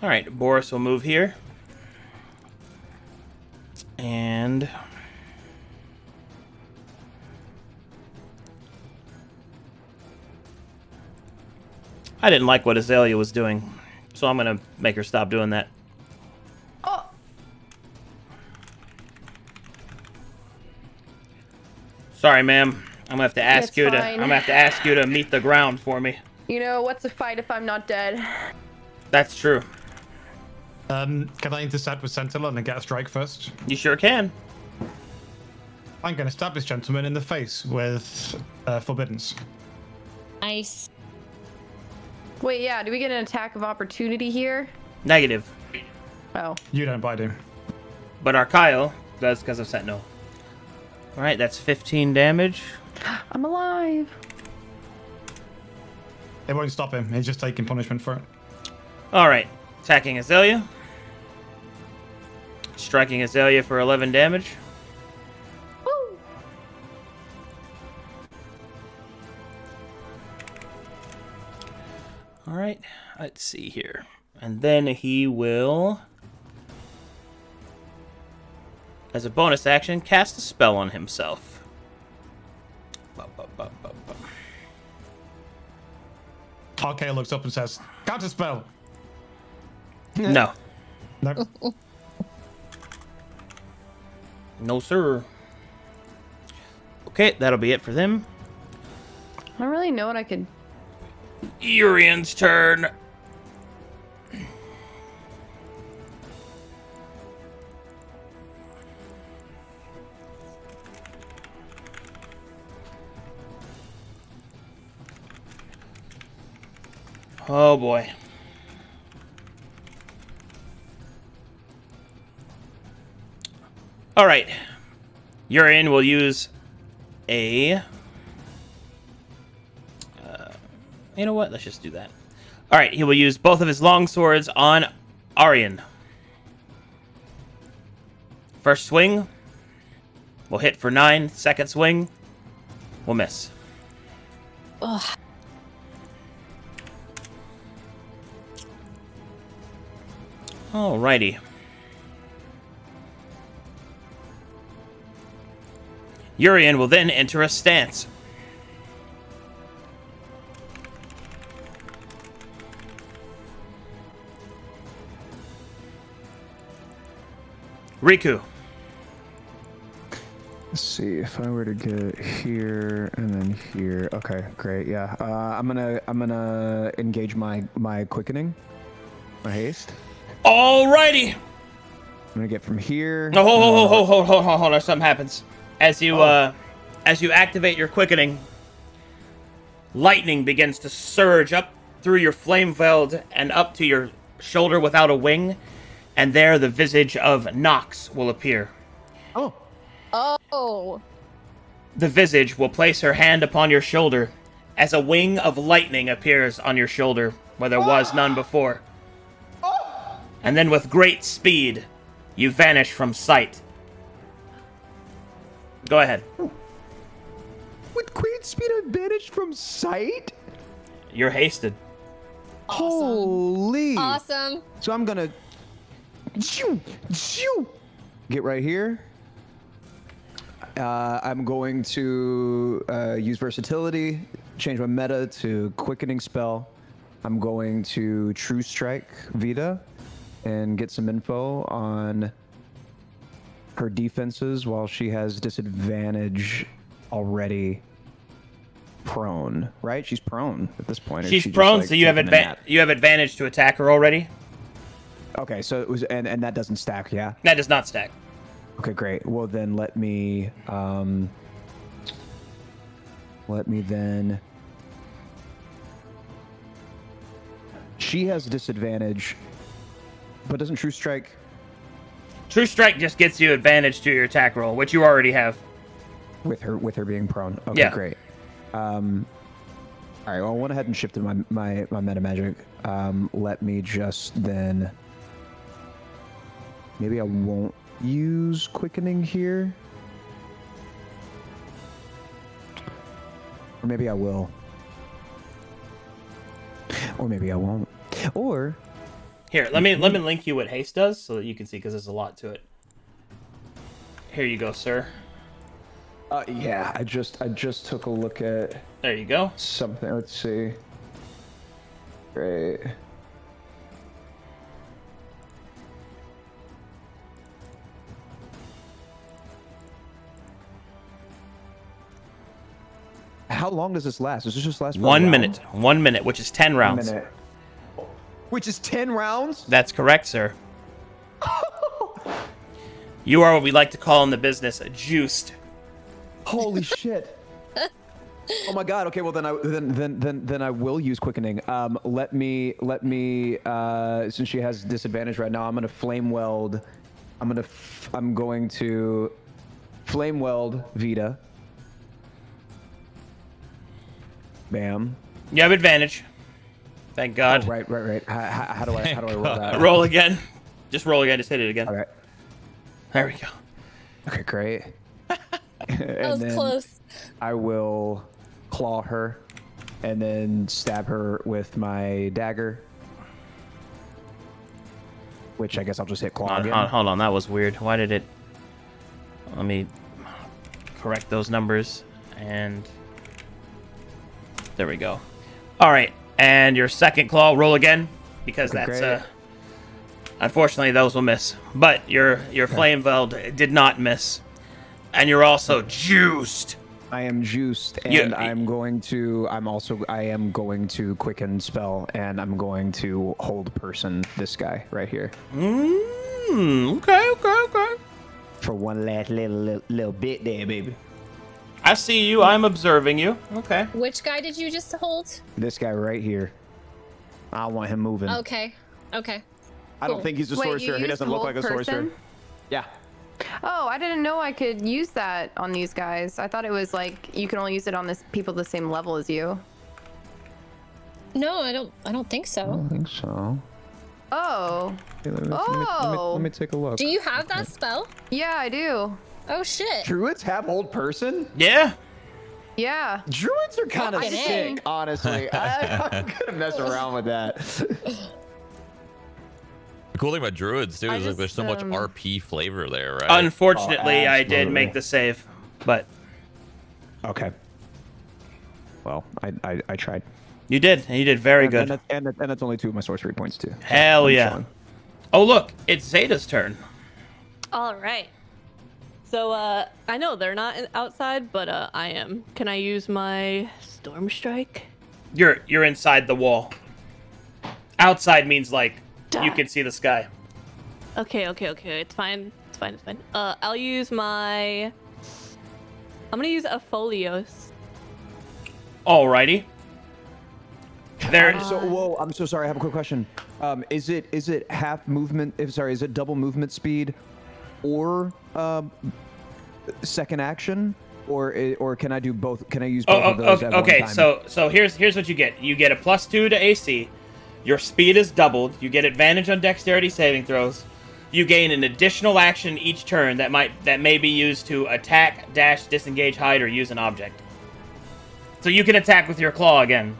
Alright, Boris will move here. And... I didn't like what Azalea was doing, so I'm gonna make her stop doing that. Oh. Sorry, ma'am. I'm gonna have to ask It's you to. fine. I'm gonna have to ask you to meet the ground for me. You know, what's a fight if I'm not dead? That's true. Can I intercept with Sentinel and get a strike first? You sure can. I'm going to stab this gentleman in the face with Forbiddance. Nice. Wait, yeah, do we get an attack of opportunity here? Negative. Oh. You don't, but I do. But Archael does because of Sentinel. Alright, that's 15 damage. I'm alive. It won't stop him. He's just taking punishment for it. Alright, attacking Azalea. Striking Azalea for 11 damage. Woo. Alright, let's see here. And then he will, as a bonus action, cast a spell on himself. Arcade looks up and says, "Counter spell." No. No. No, sir. Okay, that'll be it for them. I don't really know what I could... Urian's turn. Oh boy. All right. Urian will use a... you know what? Let's just do that. All right, he will use both of his long swords on Arian. First swing will hit for 9. Second swing will miss. Ugh. Alrighty. Urian will then enter a stance. Riku. Let's see if I were to get here and then here. Okay, great. Yeah, I'm gonna engage my quickening, my haste. Alrighty. I'm gonna get from here. No, hold on. Something happens as you activate your quickening. Lightning begins to surge up through your flame veld and up to your shoulder without a wing, and there the visage of Nox will appear. Oh. Oh. The visage will place her hand upon your shoulder as a wing of lightning appears on your shoulder where there was none before. And then with great speed, you vanish from sight Go ahead. With Queen Speed advantage from sight? You're hasted. Holy. Awesome. So I'm gonna get right here. I'm going to use versatility, change my meta to quickening spell. I'm going to True Strike Vita and get some info on her defenses while she has disadvantage already prone, right? She's prone at this point. She's prone, so you have advantage to attack her already. Okay, so it was, and that doesn't stack, yeah? That does not stack. Okay, great. Well, then let me then. She has disadvantage, but doesn't True Strike? True Strike just gets you advantage to your attack roll, which you already have. With her being prone. Okay, yeah. Great. All right. Well, I went ahead and shifted my meta magic. Let me just then. Maybe I won't use quickening here. Or maybe I will. Or maybe I won't. Or here, let me link you what haste does so that you can see, because there's a lot to it. Here you go, sir. Yeah, I just took a look at. There you go. Something. Let's see. Great. How long does this last? Does this just last for 1 minute? 1 minute, which is 10 rounds. 1 minute. Which is 10 rounds? That's correct, sir. You are what we like to call in the business juiced. Holy shit! Oh my god. Okay, well then I will use quickening. Let me since she has disadvantage right now, I'm gonna flame weld. I'm going to flame weld Vita. Bam. You have advantage. Thank God. Oh, right. How do I roll that? Roll again. Just roll again. Just hit it again. All right. There we go. Okay, great. That was close. I will claw her and then stab her with my dagger. Which I guess I'll just hit claw again. Hold on, that was weird. Why did it... Let me correct those numbers. And... There we go. All right, and your second claw, roll again. Because Okay, that's... great. Unfortunately, those will miss. But your flame weld did not miss. And you're also juiced. I am juiced, and I am going to quicken spell, and I'm going to hold person this guy right here. Okay. For one last little bit there, baby. I see you. I'm observing you. Okay. Which guy did you just hold? This guy right here. I want him moving. Okay. I don't think he's a sorcerer. He doesn't look like a sorcerer. Yeah. Oh, I didn't know I could use that on these guys. I thought it was like you can only use it on this people the same level as you. No, I don't think so. I don't think so. Oh. Okay, let me take a look. Do you have that spell? Yeah, I do. Oh shit. Druids have hold person? Yeah. Yeah. Druids are kind of Fucking sick, A. honestly. I'm gonna mess around with that. The cool thing about druids too I is like there's so much just, RP flavor there, right? Unfortunately, I did absolutely. make the save. But Okay. Well, I tried. you did. And you did very good. And that's only 2 of my sorcery points too. Hell I'm yeah. showing. Oh, look. It's Zeta's turn. All right. So I know they're not outside, but I am. Can I use my storm strike? You're inside the wall. Outside means like you can see the sky. Okay. It's fine. I'll use my... I'm gonna use a Folios. Alrighty. There. So, whoa! I'm so sorry. I have a quick question. Is it half movement? Is it double movement speed, or second action, or can I do both? Can I use both of those at one Okay. time? So here's what you get. You get a +2 to AC. Your speed is doubled. You get advantage on dexterity saving throws. you gain an additional action each turn that may be used to attack, dash, disengage, hide, or use an object. So you can attack with your claw again.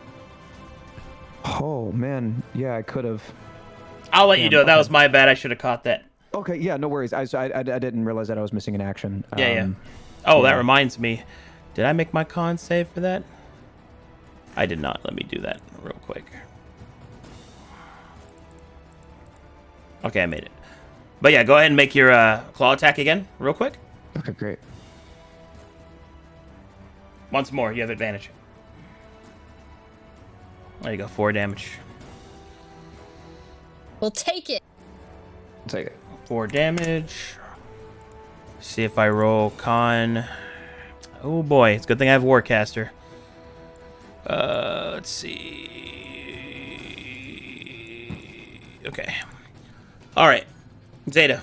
Oh man, yeah, I could have. I'll let you do it. That was my bad. I should have caught that. Okay, yeah, no worries. I didn't realize that I was missing an action. Yeah. Oh, that reminds me. Did I make my con save for that? I did not. Let me do that real quick. Okay, I made it. But yeah, go ahead and make your claw attack again, real quick. Okay, great. Once more, you have advantage. There you go, 4 damage. We'll take it. Take it. 4 damage. See if I roll con. Oh boy, it's a good thing I have Warcaster. Let's see. Okay. All right, Zeta.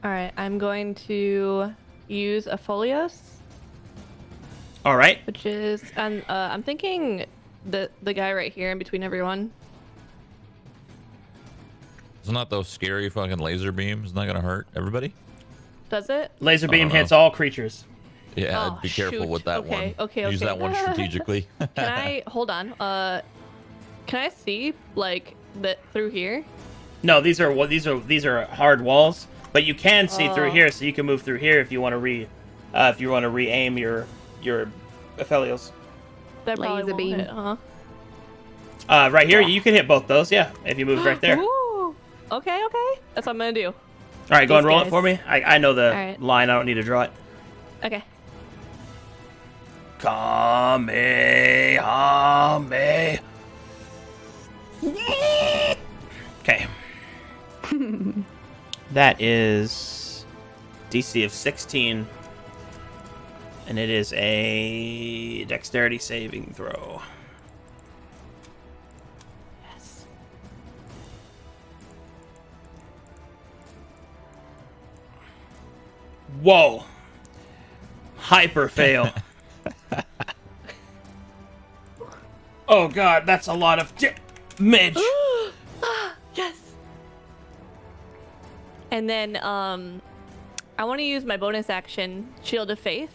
All right, I'm going to use a Folios. All right. Which is, I'm thinking the guy right here in between everyone. Isn't that those scary fucking laser beams? Isn't that gonna hurt everybody? Does it? Laser beam hits all creatures. Yeah, Oh, be careful shoot. with that Okay, one. okay, Use okay. that one strategically. Can I hold on? Can I see like through here? No, these are hard walls, but you can see through here, so you can move through here if you want to re-aim your Aphelios. That probably Laser won't beam. hit, huh? Right here, you can hit both those. Yeah, if you move right there. All Ooh. Okay. That's what I'm gonna do. right, go and These roll guys. it for me. I know the right. line. I don't need to draw it. Okay. Kamehame. Okay. That is DC of 16. And it is a dexterity saving throw. Yes. Whoa. Hyper fail. Oh god, that's a lot of damage. Yes. And then I want to use my bonus action, Shield of Faith.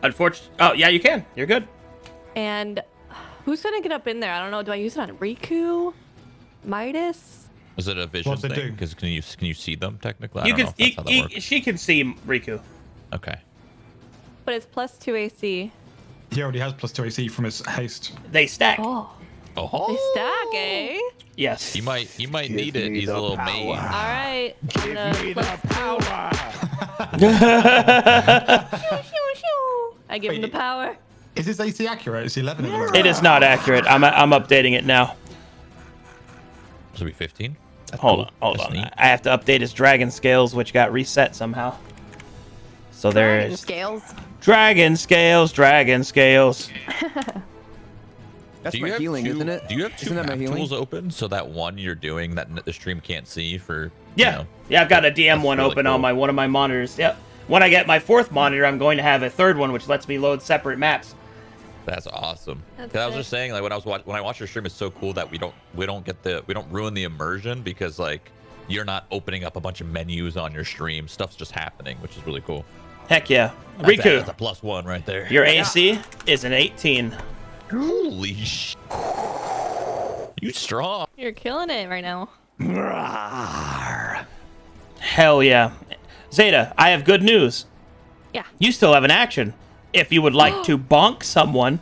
Unfortunately, oh yeah, you can. You're good. And who's gonna get up in there? I don't know. Do I use it on Riku? Midas? Is it a vision What's it thing? do? Because can you see them technically? I You don't can. know if that's how that works. She can see Riku. Okay. But it's plus 2 AC. He already has plus 2 AC from his haste. They stack. Oh. Oh. They stack, eh? Yes. He might need it. He's a little mage. All right. Give me the power. I give him the power. Is his AC accurate? Is he 11 at the moment? It is not accurate. I'm updating it now. This will be 15. Hold on. That's neat. I have to update his dragon scales, which got reset somehow. So there's Scales. dragon scales. That's Do my you have healing, two, isn't it? Do you have two Isn't that my map healing? tools open so that one you're doing that the stream can't see for? Yeah. You know, Yeah, I've got a DM That's one really open on cool. one of my monitors. Yep. When I get my 4th monitor, I'm going to have a 3rd one, which lets me load separate maps. that's awesome. That's 'Cause I was sick. just saying, like when I watch your stream, it's so cool that we don't ruin the immersion because like you're not opening up a bunch of menus on your stream. Stuff's just happening, which is really cool. Heck yeah. That's Riku, that's a +1 right there. your AC is an 18. Holy sh! You strong. You're killing it right now. Hell yeah. Zeta, I have good news. Yeah. You still have an action. If you would like to bonk someone,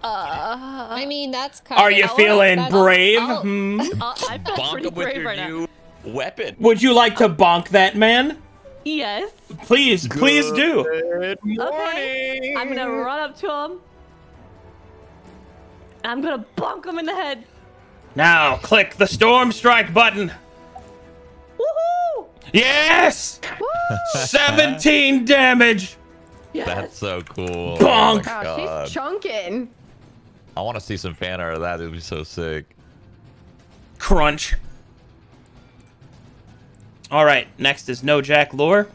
I mean, that's kind are you feeling brave? I feel Bonk pretty him with brave your right now. new weapon. Would you like to bonk that man? Yes. Please do. Okay. I'm gonna run up to him. I'm gonna bonk him in the head. Now, click the storm strike button. Woohoo! Yes! 17 damage. Yes. That's so cool. Bonk. Oh my Wow, God. she's chunking. I want to see some fan art of that. It would be so sick. Crunch. All right, next is No Jack Lore.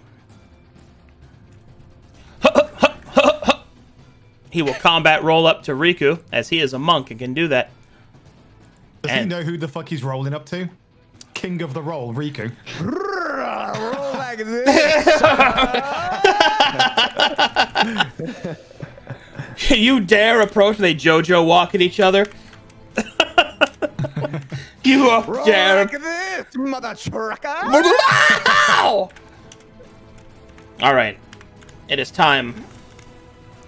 he will combat roll up to Riku, as he is a monk and can do that. Does he know who the fuck he's rolling up to? King of the roll, Riku. Roll like this. You dare approach? They JoJo walk at each other. You Roll dare? like this, mother trucker. All right, it is time.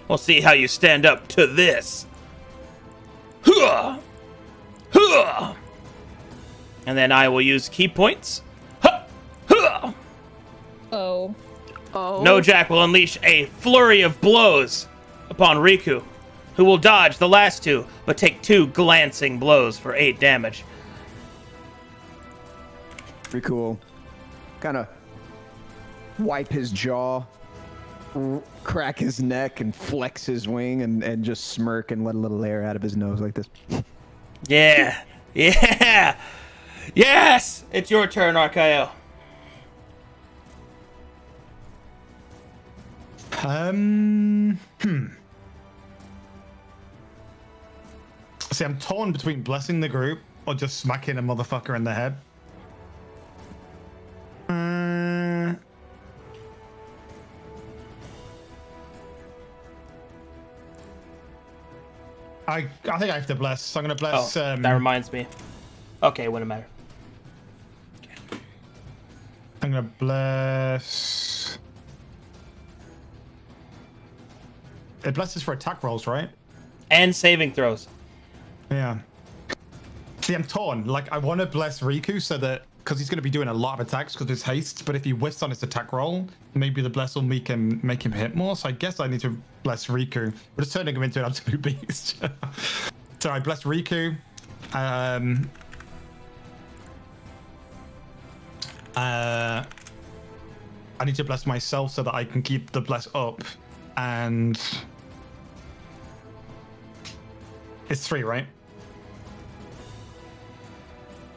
We'll see how you stand up to this. Huh. Huh. And then I will use key points. Huh. Huh. Oh. Oh. No Jack will unleash a flurry of blows upon Riku, who will dodge the last two, but take 2 glancing blows for 8 damage. Pretty cool. Kind of wipe his jaw, crack his neck, and flex his wing, and just smirk and let a little air out of his nose like this. Yeah. Yeah. Yes! It's your turn, Arcaio. See, I'm torn between blessing the group or just smacking a motherfucker in the head. I think I have to bless. So I'm gonna bless. Oh, that reminds me. Okay, wouldn't matter. I'm gonna bless. It blesses for attack rolls, right? And saving throws. Yeah. See, I'm torn. Like, I want to bless Riku so that because he's going to be doing a lot of attacks because of his haste. But if he whiffs on his attack roll, maybe the bless will make him hit more. So I guess I need to bless Riku. We're just turning him into an absolute beast. So I bless Riku. I need to bless myself so that I can keep the bless up. And it's 3, right?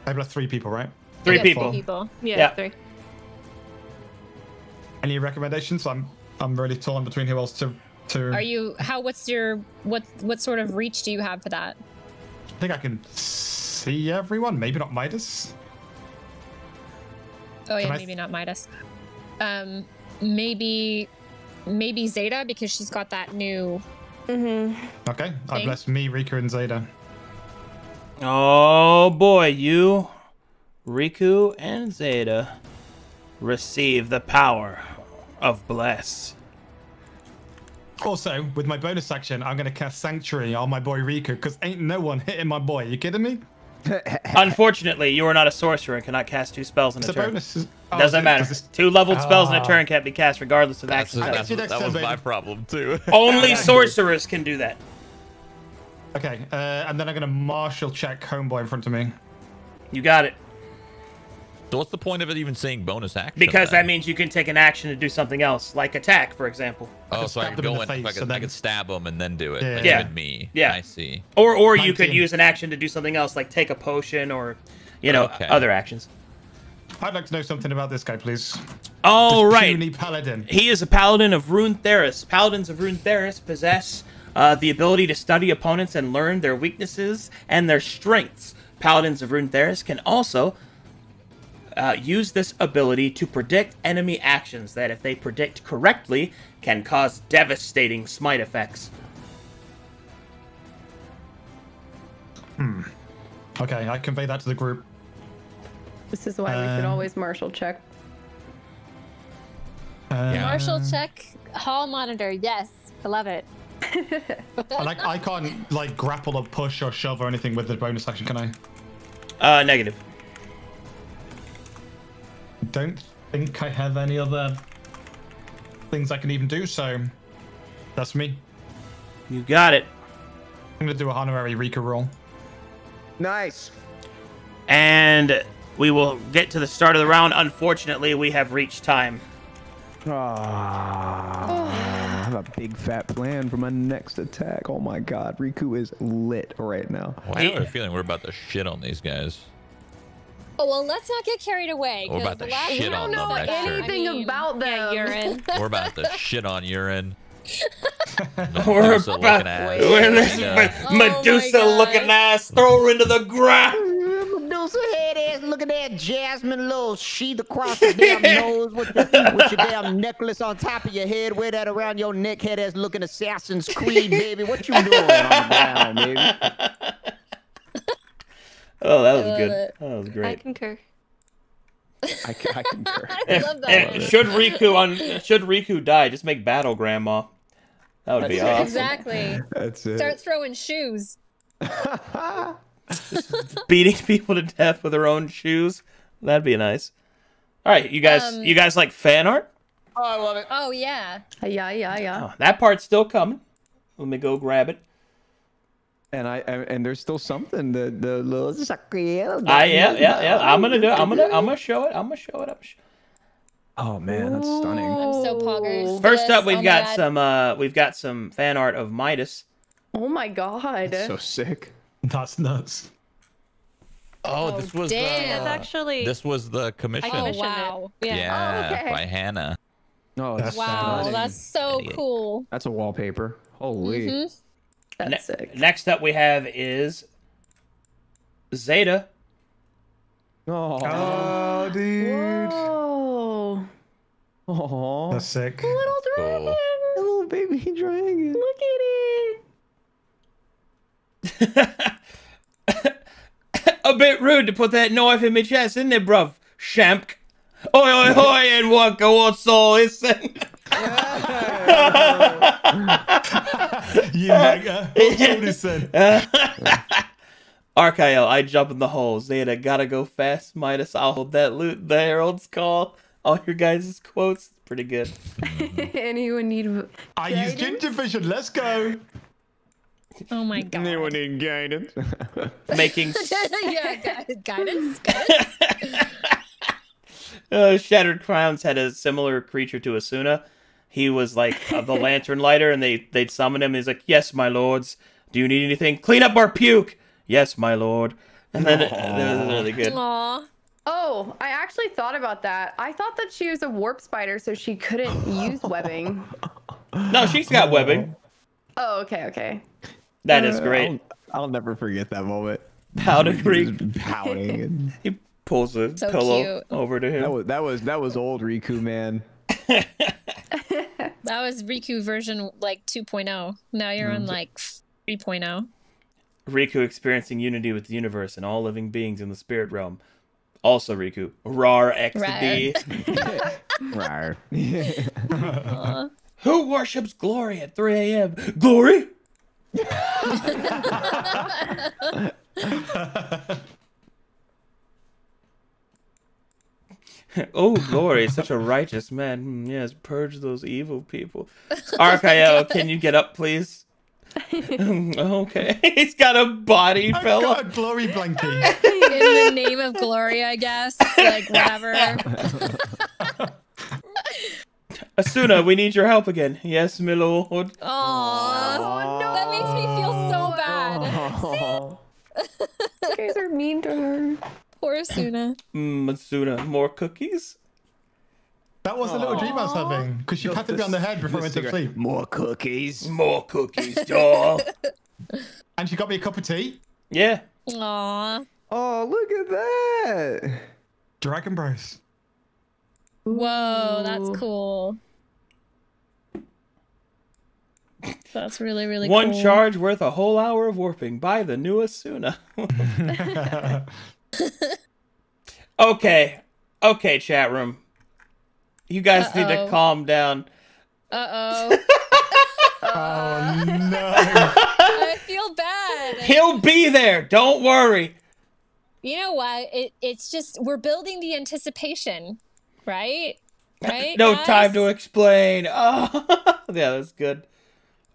I bless 3 people, right? 3 Yeah, people. 3 people. Yeah, 3. Any recommendations? I'm really torn between who else to. Are you? What sort of reach do you have for that? I think I can see everyone. Maybe not Midas. Oh yeah, Can I- maybe not Midas. Maybe Zeta, because she's got that new. Okay, I Thing? bless me, Riku, and Zeta. Oh boy, you, Riku, and Zeta receive the power of bless. Also, with my bonus action, I'm gonna cast Sanctuary on my boy Riku, because ain't no one hitting my boy. You kidding me? Unfortunately, you are not a sorcerer and cannot cast 2 spells in It's a a turn. bonus. Doesn't matter. 2 leveled spells in a Ah. turn can't be cast regardless of action. That's- That was my problem too. Only sorcerers can do that. Okay, and then I'm gonna martial check Homeboy in front of me. You got it. So what's the point of it even saying bonus action? Because then? that means you can take an action to do something else, like attack, for example. Oh, so I stab can them in go the in. face I and can then- stab them and then do it. Yeah. Like Yeah. even me. Yeah. I see. Or you could 19. use an action to do something else, like take a potion or, Okay. other actions. I'd like to know something about this guy, please. All This right. puny paladin. He is a paladin of Rune Theris. Paladins of Rune Theris possess the ability to study opponents and learn their weaknesses and their strengths. Paladins of Rune Theris can also use this ability to predict enemy actions that, if they predict correctly, can cause devastating smite effects. Okay, I convey that to the group. This is why we should always martial check. Martial check, hall monitor. Yes, I love it. I can't like grapple or push or shove or anything with the bonus action, can I? Negative. Don't think I have any other things I can even do, so that's me. You got it. I'm gonna do a honorary Rika roll. Nice. And we will get to the start of the round. Unfortunately, we have reached time. I have a big fat plan for my next attack. Oh my god, Riku is lit right now. Well, I have a feeling we're about to shit on these guys. Oh well, let's not get carried away. We're 'cause about the to last shit round on them was next turn. Anything about them. Yeah, urine. We're about to shit on urine. We're Medusa about, looking ass. we're this Yeah. Medusa looking ass. Throw her into the ground. Medusa head ass looking at Jasmine, little sheath across the damn nose with your damn necklace on top of your head. Wear that around your neck, head ass looking Assassin's Creed, baby. What you doing on the ground, baby? Oh, that was love good. it. That was I great. concur. I concur. I love that. Should Riku die, just make Battle Grandma. That would be awesome. Exactly. That's it. Start throwing shoes. Beating people to death with her own shoes. That'd be nice. All right, you guys like fan art? Oh, I love it. Oh yeah. Yeah. Oh, that part's still coming. Let me go grab it. And there's still something the little Yeah. I'm gonna do it. I'm gonna show it. Oh man, that's stunning. I'm so poggers. First up, Oh we've my got God. some fan art of Midas. Oh my god. That's so sick. That's nuts. Oh, this was damn. It's actually. this was the commission. Oh commissioned it. wow. Yeah. Yeah, Oh, okay. by Hannah. Oh, that's Wow, stunning. that's so Idiot. cool. That's a wallpaper. Holy. Mhm. That's sick. Next up, we have is Zeta. Oh. Oh, dude. Whoa. Oh. That's sick. Little dragon. Cool. Little baby dragon. Look at it. A bit rude to put that knife in my chest, isn't it, bruv? Shamp. Oi, oi, oi, and what go on, so listen. You mega. Listen. Arcadum, I jump in the hole. Zeta, gotta go fast. Midas, I'll hold that loot. The Herald's call. All your guys' quotes. Pretty good. Anyone need I use ginger vision. Let's go. Oh my God. Anyone need guidance? Making Yeah, guidance. Shattered Crowns had a similar creature to Asuna. He was like the lantern lighter, and they'd summon him. He's like, "Yes, my lords. Do you need anything? Clean up our puke." "Yes, my lord." And then it was really good. Aw. Oh, I actually thought about that. I thought that she was a warp spider, so she couldn't use webbing. No, she's got webbing. Oh, okay. That is great. I'll never forget that moment. Pouting Riku. Just pouting. And He pulls a So pillow cute. over to him. that was old Riku, man. That was Riku version like 2.0. Now you're on like 3.0. Riku experiencing unity with the universe and all living beings in the spirit realm. Also Riku. Rar XD. Rar. Aw. Who worships glory at 3 a.m.? Glory? Oh, glory, such a righteous man. Yes, purge those evil people. Arcadum, can you get up, please? Okay. He's got a body I've pillow. got a glory blankie. In the name of glory, I guess. Like, whatever. Asuna, we need your help again. Yes, my lord. Aww. No. That makes me feel so bad. You guys are mean to her. Poor Asuna. Asuna, more cookies? That was the little dream I was having. Because she patted me on the head before I went to sleep. More cookies. More cookies, doll. And she got me a cup of tea. Yeah. Aww. Oh, look at that. Dragon Bros. Whoa, that's cool. That's really, really One cool. charge worth a whole hour of warping. Buy the new Asuna. Okay, chat room. You guys need to calm down. Uh-oh. Oh, no. I feel bad. He'll be there. Don't worry. You know what? It's just, we're building the anticipation, right? Right? No guys? time to explain. Oh, yeah, that's good.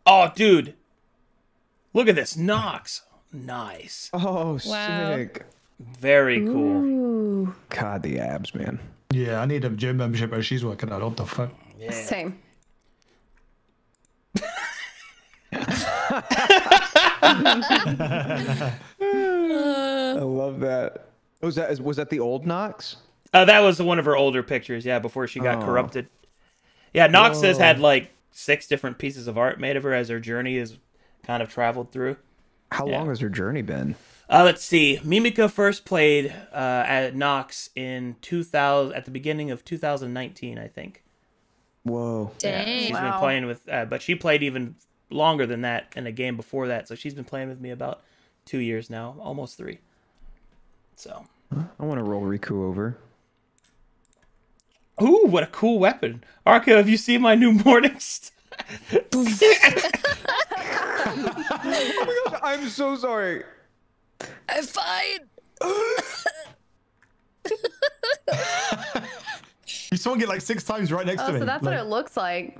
Oh, dude. Look at this. Nox. Nice. Oh, Wow. sick. Very cool. Ooh. God, the abs, man. Yeah, I need a gym membership where she's working out. What the fuck? Yeah. Same. I love that. Was that the old Nox? That was one of her older pictures, yeah, before she got Oh. corrupted. Yeah, Nox has had, like, 6 different pieces of art made of her as her journey is kind of traveled through. How long has her journey been? Let's see. Mimika first played at Nox in 2000, at the beginning of 2019, I think. Whoa. Dang. Yeah, she's been playing with, but she played even longer than that in a game before that. So she's been playing with me about 2 years now, almost 3. So. I want to roll Riku over. Ooh, what a cool weapon. Arca, have you seen my new morning Oh my gosh, I'm so sorry. I'm fine. You swung it like 6 times right next to me. So that's like... what it looks like.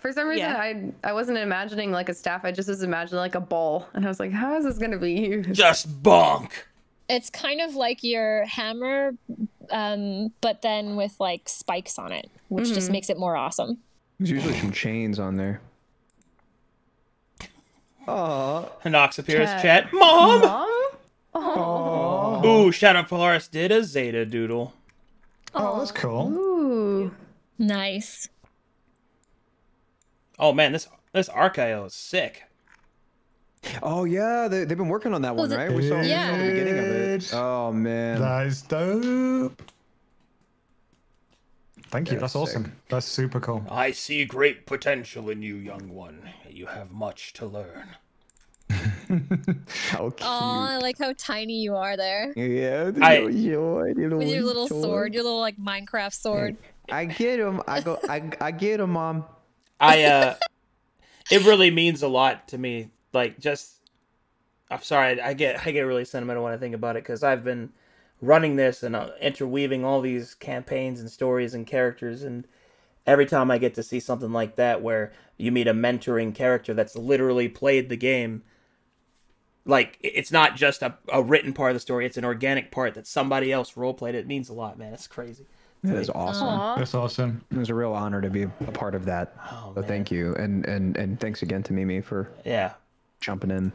For some reason, I wasn't imagining like a staff. I just was imagining like a ball, and I was like, "How is this gonna be used?" Just bonk. It's kind of like your hammer, but then with like spikes on it, which just makes it more awesome. There's usually some chains on there. Aww. Nox appears, chat. Mom! Oh. Ooh, Shadow Polaris did a Zeta doodle. Oh, that's cool. Ooh. Nice. Oh man, this Archaeo is sick. Oh yeah, they've been working on that one, right? We saw the beginning of it. Oh man, that's dope. Thank you. That's awesome. That's super cool. I see great potential in you, young one. You have much to learn. How cute. Oh, I like how tiny you are there. Yeah, With your little sword, your little like Minecraft sword. I get him. I get him, Mom. It really means a lot to me. Like, I'm sorry, I get really sentimental when I think about it, because I've been running this and interweaving all these campaigns and stories and characters, and every time I get to see something like that where you meet a mentoring character that's literally played the game, like, it's not just a written part of the story, it's an organic part that somebody else roleplayed. It means a lot, man. It's crazy. That is awesome. Aww. That's awesome. It was a real honor to be a part of that. So thank you, and thanks again to Mimi for jumping in.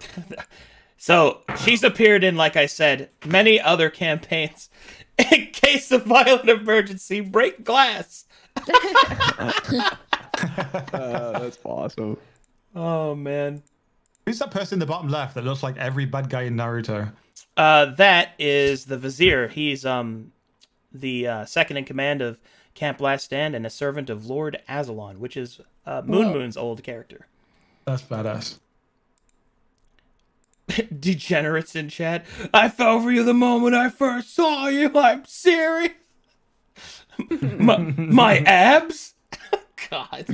So she's appeared in, like I said, many other campaigns. In case of violent emergency, break glass. That's awesome. Oh man, who's that person in the bottom left that looks like every bad guy in Naruto? That is the Vizier. He's the second in command of Camp Last Stand and a servant of Lord Azalon, which is Moon's old character. That's badass. Degenerates in chat. I fell for you the moment I first saw you. I'm serious. my abs? God.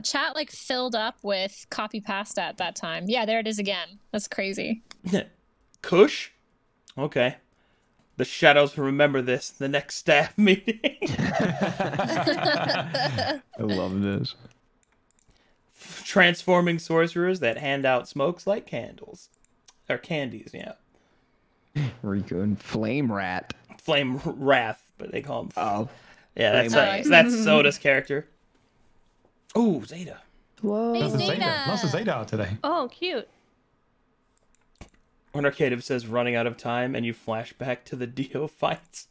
Chat like filled up with copy pasta at that time. Yeah, there it is again. That's crazy. Kush? Okay. The shadows will remember this the next staff meeting. I love this. Transforming sorcerers that hand out smokes like candles. Or candies, yeah. Riku and Flame Rat. Flame Wrath, but they call him. Oh. Yeah, that's Soda's character. Oh, Zeta. Whoa. Hey, Zeta. Lots of Zeta out today. Oh, cute. When Arcadum says running out of time and you flash back to the Dio fights.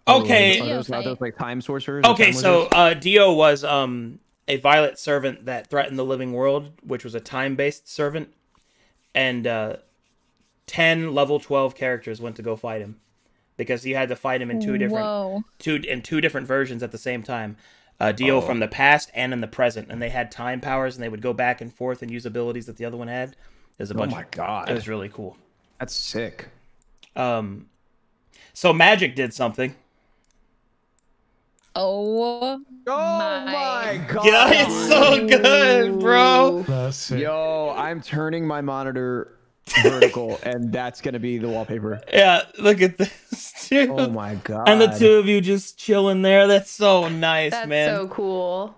Okay. Are those like time sorcerers? Okay, so Dio was a violet servant that threatened the living world, which was a time-based servant, and 10 level 12 characters went to go fight him because you had to fight him in two different versions at the same time. Dio from the past and in the present, and they had time powers, and they would go back and forth and use abilities that the other one had. There's a bunch. Oh my god, it was really cool. That's sick. So Magic did something. Oh my god. Yeah, it's so good, bro. That's it. Yo, I'm turning my monitor vertical, and that's gonna be the wallpaper. Yeah, look at this, dude. Oh my god. And the two of you just chilling there. That's so nice, That's man. so cool.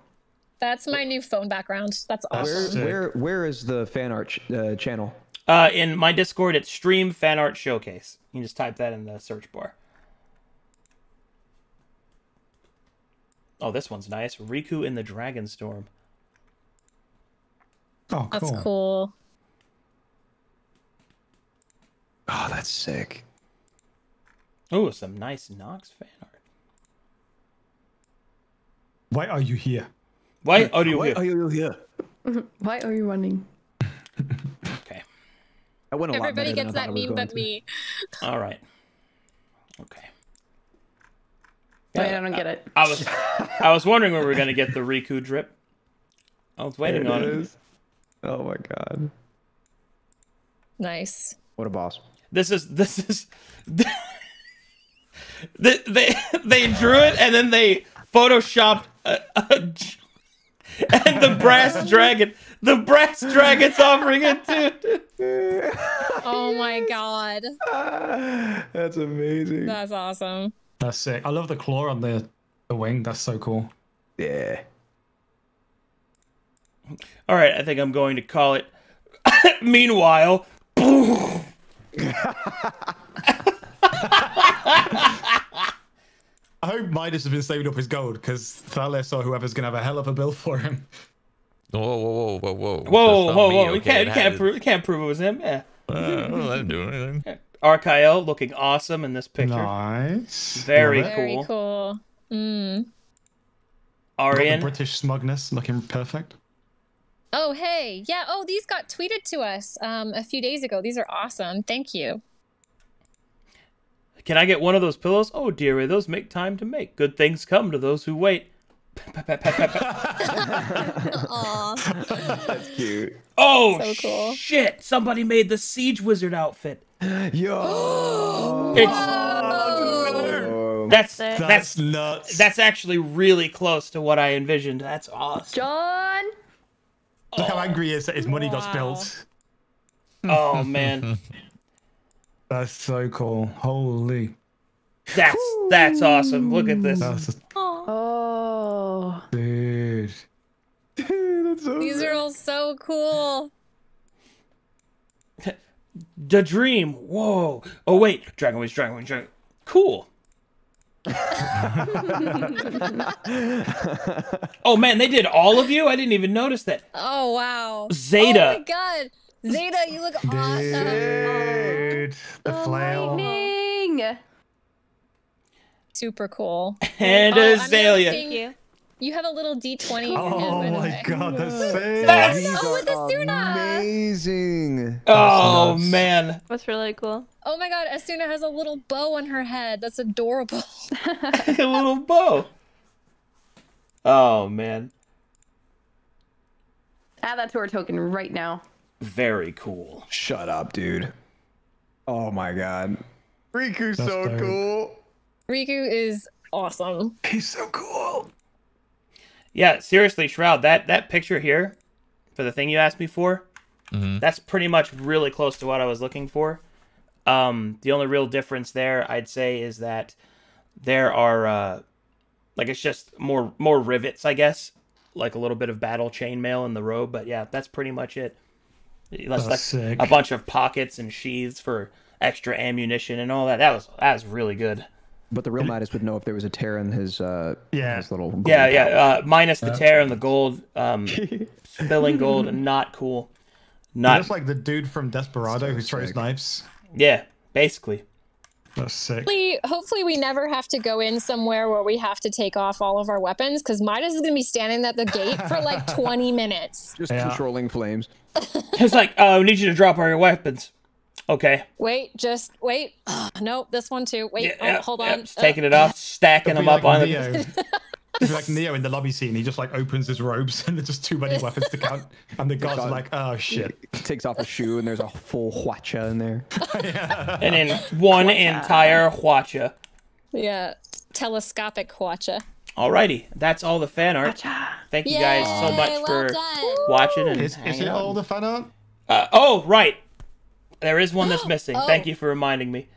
That's my new phone background. That's awesome. Where is the fan art channel? In my Discord, it's Stream Fan Art Showcase. You can just type that in the search bar. Oh, this one's nice. Riku in the Dragon Storm. Oh, cool. That's cool. Oh, that's sick. Oh, some nice Nox fan art. Why are you here? Why are you here? Are you here? Why are you running? Okay. I went a lot Everybody better than gets I thought that it was meme going but to. me. All right. Okay. Wait, I don't get it. I was wondering when we were gonna get the Riku drip. I was waiting on it. Oh my god. Nice. What a boss. This is they drew it and then they photoshopped and the brass dragon. The brass dragon's offering it too. Oh my god. That's amazing. That's awesome. That's sick. I love the claw on the wing. That's so cool. Yeah. All right, I think I'm going to call it. Meanwhile, I hope Midas has been saving up his gold because Thales or whoever's gonna have a hell of a bill for him. Whoa. whoa! You can't prove it was him. Yeah. I didn't do anything. Arcadum looking awesome in this picture. Nice. Very Love it. Very cool. cool. Got the Arian. British smugness looking perfect. Oh, hey. Yeah, oh, these got tweeted to us a few days ago. These are awesome. Thank you. Can I get one of those pillows? Oh, dearie, those make time to make. Good things come to those who wait. Aw. That's cute. Oh, So cool. shit. Somebody made the Siege Wizard outfit. Yo. That's nuts. That's actually really close to what I envisioned. That's awesome. John. Look how angry he is that his money got spilled. Oh, man. That's so cool. Holy. That's awesome. Look at this. Oh. Dude. That's so These are all so cool. The Dream. Whoa. Oh, wait. Dragon Wings. Cool. Oh, man, they did all of you? I didn't even notice that. Oh, wow. Zeta. Oh, my God. Zeta, you look awesome. Dude. The flail. Lightning. Super cool. And Oh, I'm Azalea. noticing you have a little D20 in your hand, Oh by the my way. god, that's sick. Oh, with Asuna. amazing. Oh, nuts. man. That's really cool. Oh my God, Asuna has a little bow on her head. That's adorable. A little bow. Oh, man. Add that to our token right now. Very cool. Shut up, dude. Oh my god. Riku's That's so dope. cool. Riku is awesome. He's so cool. Yeah, seriously, Shroud, that picture here, for the thing you asked me for, that's pretty much really close to what I was looking for. The only real difference there, I'd say, is that there are, it's just more rivets, I guess. Like a little bit of battle chainmail in the robe, but yeah, that's pretty much it. That's like sick. a bunch of pockets and sheaths for extra ammunition and all that. That was really good. But the real Midas would know if there was a tear in his his little gold Yeah. Minus the tear and the gold, spilling gold, not cool. Just like the dude from Desperado who throws knives. Yeah, basically. That's sick. Hopefully we never have to go in somewhere where we have to take off all of our weapons, because Midas is going to be standing at the gate for like 20 minutes. Just controlling flames. It's like, we need you to drop all your weapons. Okay. Wait, just wait. Nope, this one too. Wait, hold on. Just taking it off, stacking them up on Neo. It'd be like Neo in the lobby scene. He just like opens his robes and there's just too many weapons to count. And the guards are like, oh shit. He takes off a shoe and there's a full huacha in there. And then one entire huacha. Yeah, telescopic huacha. Alrighty, that's all the fan art. Thank you guys so much for watching and Is hanging it out. all the fan art? Oh, right. There is one that's missing. Thank you for reminding me.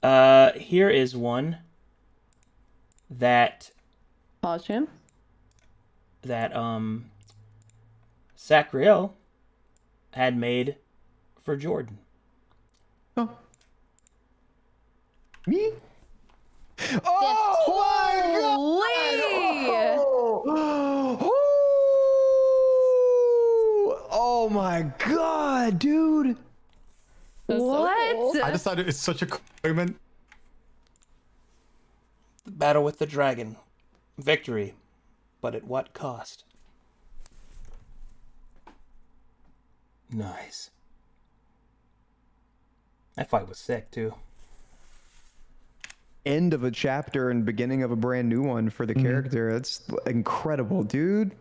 Here is one that Sacriel had made for Jordan. Oh. Me? Oh Oh my god, dude. What? I decided it's such a cool moment. The battle with the dragon. Victory. but at what cost? Nice. That fight was sick, too. End of a chapter and beginning of a brand new one for the character. That's incredible, dude.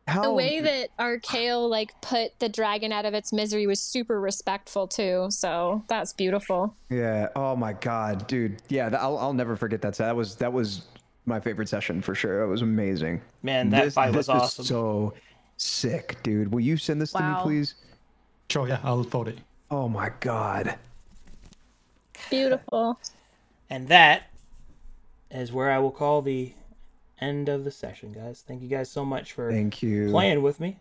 How The way that Arcale like put the dragon out of its misery was super respectful too. So that's beautiful. Yeah. Oh my god, dude. Yeah, I'll never forget that. That was my favorite session for sure. It was amazing. Man, that fight was awesome. Is so sick, dude. Will you send this to me, please? Sure. Yeah, I'll forward it. Oh my god. Beautiful. And that is where I will call the end of the session, guys. Thank you guys so much for playing with me.